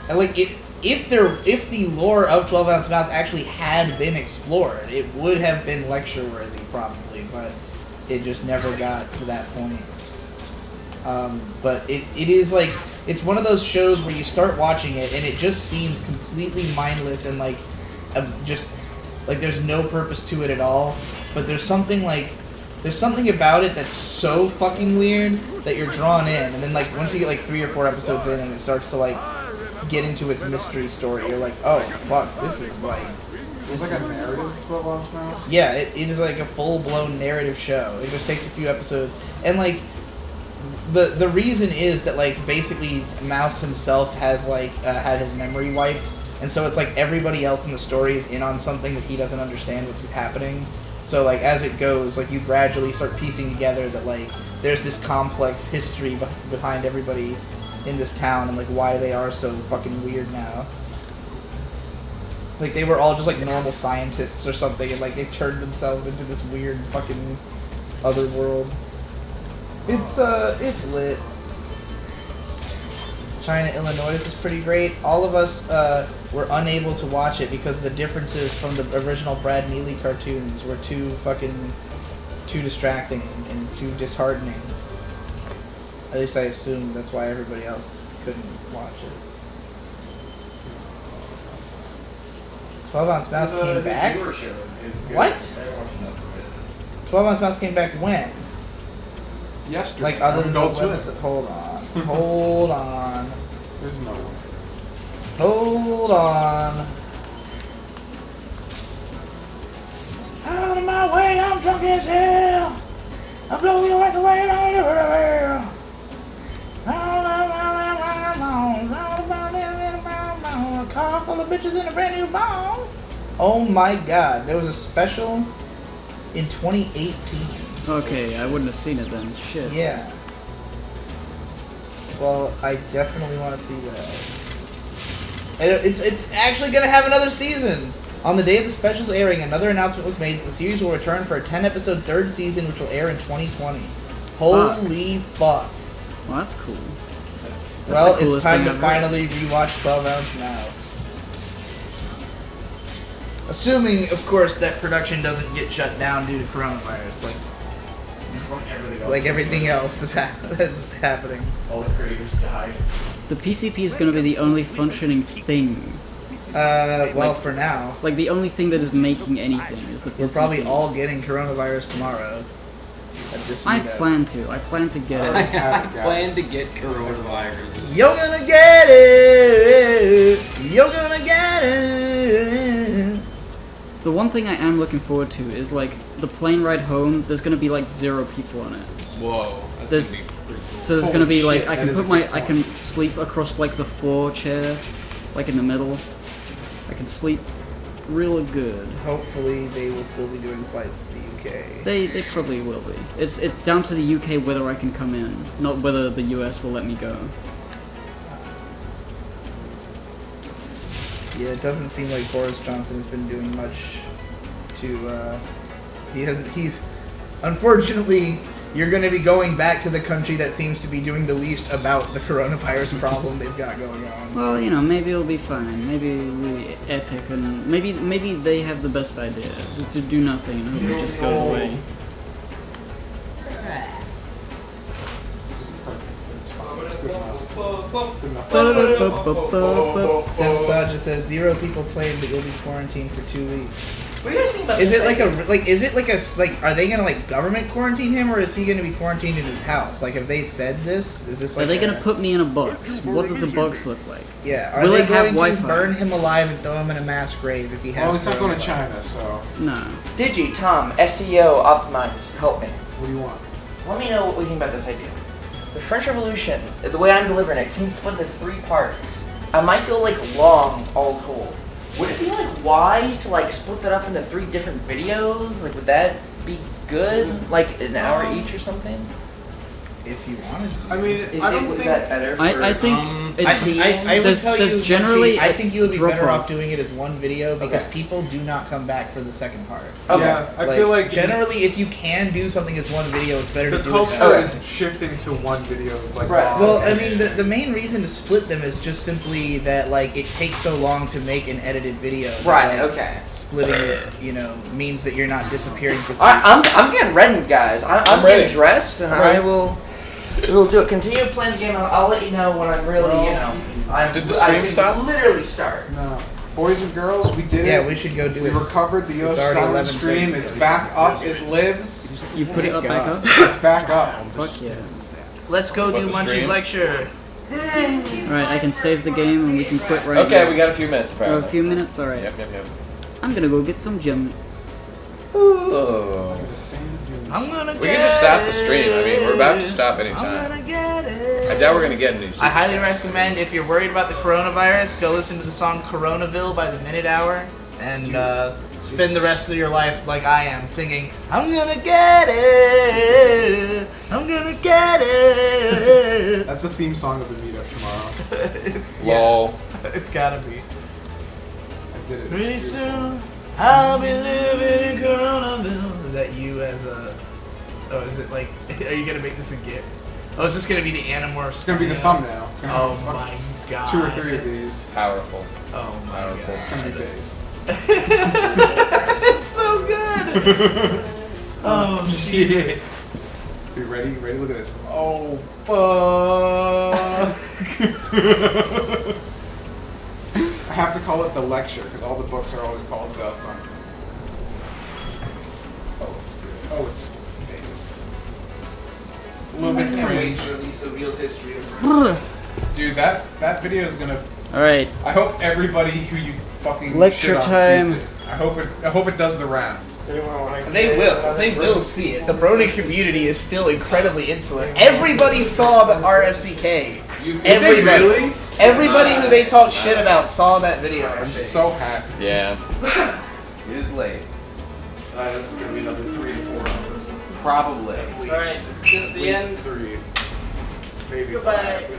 S7: And like, if the lore of 12-ounce mouse actually had been explored, it would have been lecture worthy probably, but it just never got to that point. But it is like, it's one of those shows where you start watching it and it just seems completely mindless and like just like there's no purpose to it at all. But there's something about it that's so fucking weird that you're drawn in, and then like once you get like 3 or 4 episodes in and it starts to like get into its mystery story, you're like, oh fuck, this is like.
S1: It was like a narrative 12-ounce mouse?
S7: Yeah, it is like a full-blown narrative show. It just takes a few episodes. And, like, the reason is that, like, basically Mouse himself has, like, had his memory wiped. And so it's like everybody else in the story is in on something that he doesn't understand what's happening. So, like, as it goes, like, you gradually start piecing together that, like, there's this complex history behind everybody in this town and, like, why they are so fucking weird now. Like, they were all just, like, normal scientists or something, and, like, they've turned themselves into this weird fucking other world. It's lit. China, Illinois is pretty great. All of us were unable to watch it because the differences from the original Brad Neely cartoons were too distracting and too disheartening. At least I assume that's why everybody else couldn't watch it. 12-ounce mouse came back? What? 12-ounce mouse came back when?
S1: Yesterday.
S7: Like, other than the
S1: Adult Swim.
S7: website. Hold on. Hold on.
S1: There's no one.
S7: Hold on. Out of my way, I'm drunk as hell. I'm blowing your ass away, and I'll live it away. A car full of bitches in a brand new ball. Oh my god, there was a special in 2018.
S2: Okay, I wouldn't have seen it then. Shit.
S7: Yeah. Well, I definitely want to see that. And it's actually going to have another season. On the day of the special's airing, another announcement was made that the series will return for a 10-episode third season, which will air in 2020. Holy fuck.
S2: Well, that's cool.
S7: Well,
S2: the
S7: it's
S2: coolest
S7: time
S2: thing
S7: to
S2: I've
S7: finally rewatch 12-ounce mouse. Assuming, of course, that production doesn't get shut down due to coronavirus, like everything else is that's happening.
S6: All the creators died.
S2: The PCP is going to be the only functioning thing.
S7: Well,
S2: Like-
S7: for now.
S2: Like, the only thing that is making anything is the PCP.
S7: We're probably all getting coronavirus tomorrow. at this
S2: I
S7: meetup.
S2: plan to get
S4: I
S2: it.
S4: plan to get coronavirus.
S7: You're gonna get it. You're gonna get it.
S2: The one thing I am looking forward to is like the plane ride home. There's gonna be like 0 people on it.
S4: Whoa.
S2: There's
S4: That's gonna be pretty cool.
S2: So there's
S1: Holy
S2: gonna be like
S1: shit,
S2: I
S1: that
S2: can
S1: is a
S2: put my
S1: good
S2: I can sleep across like the 4 chair, like in the middle. I can sleep real good.
S7: Hopefully, they will still be doing flights to the UK.
S2: They probably will be. It's down to the UK whether I can come in, not whether the US will let me go.
S7: Yeah, it doesn't seem like Boris Johnson has been doing much to. He's unfortunately. You're going to be going back to the country that seems to be doing the least about the coronavirus problem they've got going on.
S2: Well, you know, maybe it'll be fine. Maybe it'll be epic, and maybe they have the best idea, just to do nothing and hope it just goes away.
S7: Sam Saja says 0 people playing, but you'll be quarantined for 2 weeks.
S11: What do you guys think about
S7: Is
S11: this?
S7: it like are they gonna like government quarantine him, or is he gonna be quarantined in his house? Like, have they said this? Is this like
S2: Are they gonna put me in a box? What does the box look like?
S7: Yeah, are
S2: Will
S7: they
S2: it have
S7: going to
S2: Wi-Fi?
S7: burn him alive and throw him in a mass grave if he has?
S1: Oh, he's not going to
S7: coronavirus?
S1: China, so
S2: No.
S11: Digi, Tom, SEO, optimize, help me.
S1: what do you want?
S11: Let me know what you think about this idea. The French Revolution, the way I'm delivering it, can be split into 3 parts. I might go like long, all told. Would it be like wise to like split that up into 3 different videos? Like, would that be good? Like an hour each or something?
S7: If you wanted to.
S1: I mean,
S11: Is
S1: I don't
S11: was
S1: think
S11: that better? For,
S2: I think it's
S7: I would
S2: there's,
S7: tell
S2: there's
S7: you,
S2: generally
S7: I think you would be
S2: drop
S7: better off
S2: off.
S7: doing it as one video because
S11: Okay.
S7: people do not come back for the second part.
S11: Okay.
S1: Yeah, I feel like
S7: generally, if you can do something as one video, it's better
S1: the
S7: to do it
S1: culture
S7: that way.
S1: is shifting to one video. Like,
S11: Right.
S7: Well, I mean, the main reason to split them is just simply that like it takes so long to make an edited video. that,
S11: Right,
S7: like,
S11: okay.
S7: Splitting it, means that you're not disappearing for.
S11: I'm getting reddened, guys. I'm
S4: ready.
S11: getting dressed, and I will do it. Continue to play the game. I'll let you know when I'm really,
S10: Did the stream
S11: can
S10: stop?
S11: literally start.
S1: No. Boys and girls, we did it.
S7: Yeah, we should go do
S1: We
S7: it.
S1: recovered the
S7: It's
S1: Yoshi
S7: already
S1: Silent
S7: 11:30,
S1: stream.
S7: so
S1: It's
S7: we
S1: back
S7: should-
S1: up. It lives.
S2: You put it up back up?
S1: It's back up.
S2: Fuck yeah.
S7: Let's go
S10: About
S7: do
S10: the
S7: Munchie's
S10: stream?
S7: lecture.
S2: Alright, I can save the game and we can quit right now.
S10: Okay, we got a few minutes
S2: Oh, a
S10: apparently.
S2: few minutes? Alright.
S10: Yep.
S2: I'm gonna go get some gym.
S10: Oh.
S7: I'm gonna
S10: We can just stop the stream. I mean, we're about to stop
S7: I'm
S10: anytime.
S7: gonna get it.
S10: I doubt we're gonna get any.
S7: I highly recommend, if you're worried about the coronavirus, go listen to the song Coronaville by the Minute Hour and spend the rest of your life like I am, singing, I'm gonna get it, I'm gonna get it.
S1: That's the theme song of the meetup tomorrow.
S10: Lol.
S7: It's gotta be.
S1: I did it.
S7: Pretty
S1: It's
S7: soon, I'll be living in Coronaville. Is that you as a... Oh, is it like... Are you gonna make this a GIF? Oh, it's just gonna be the Animorphs.
S1: It's gonna be the thumbnail. It's gonna
S7: Oh
S1: be
S7: my god.
S1: 2 or 3 of these.
S10: Powerful.
S7: Oh my
S10: Powerful.
S1: It's gonna be based.
S7: It's so good! Oh, shit.
S1: You ready? You ready? Look at this. Oh, fuck. I have to call it the lecture because all the books are always called the son. Oh, it's good. Oh, it's based. A little bit cringe.
S7: to release the real history of
S1: Dude, that video is gonna.
S2: Alright.
S1: I hope everybody who you fucking
S2: Lecture
S1: shit on
S2: time.
S1: sees it. I hope it does the rounds.
S7: They will see it. The Brony community is still incredibly insular. Everybody saw the RFCK. Everybody. Everybody who they talked shit about saw that video.
S1: I'm so happy.
S10: Yeah. It is late.
S6: This is gonna be another 3 to 4 hours.
S10: Probably.
S11: Alright, this is the end.
S6: 3. Maybe
S11: Goodbye.
S6: 5.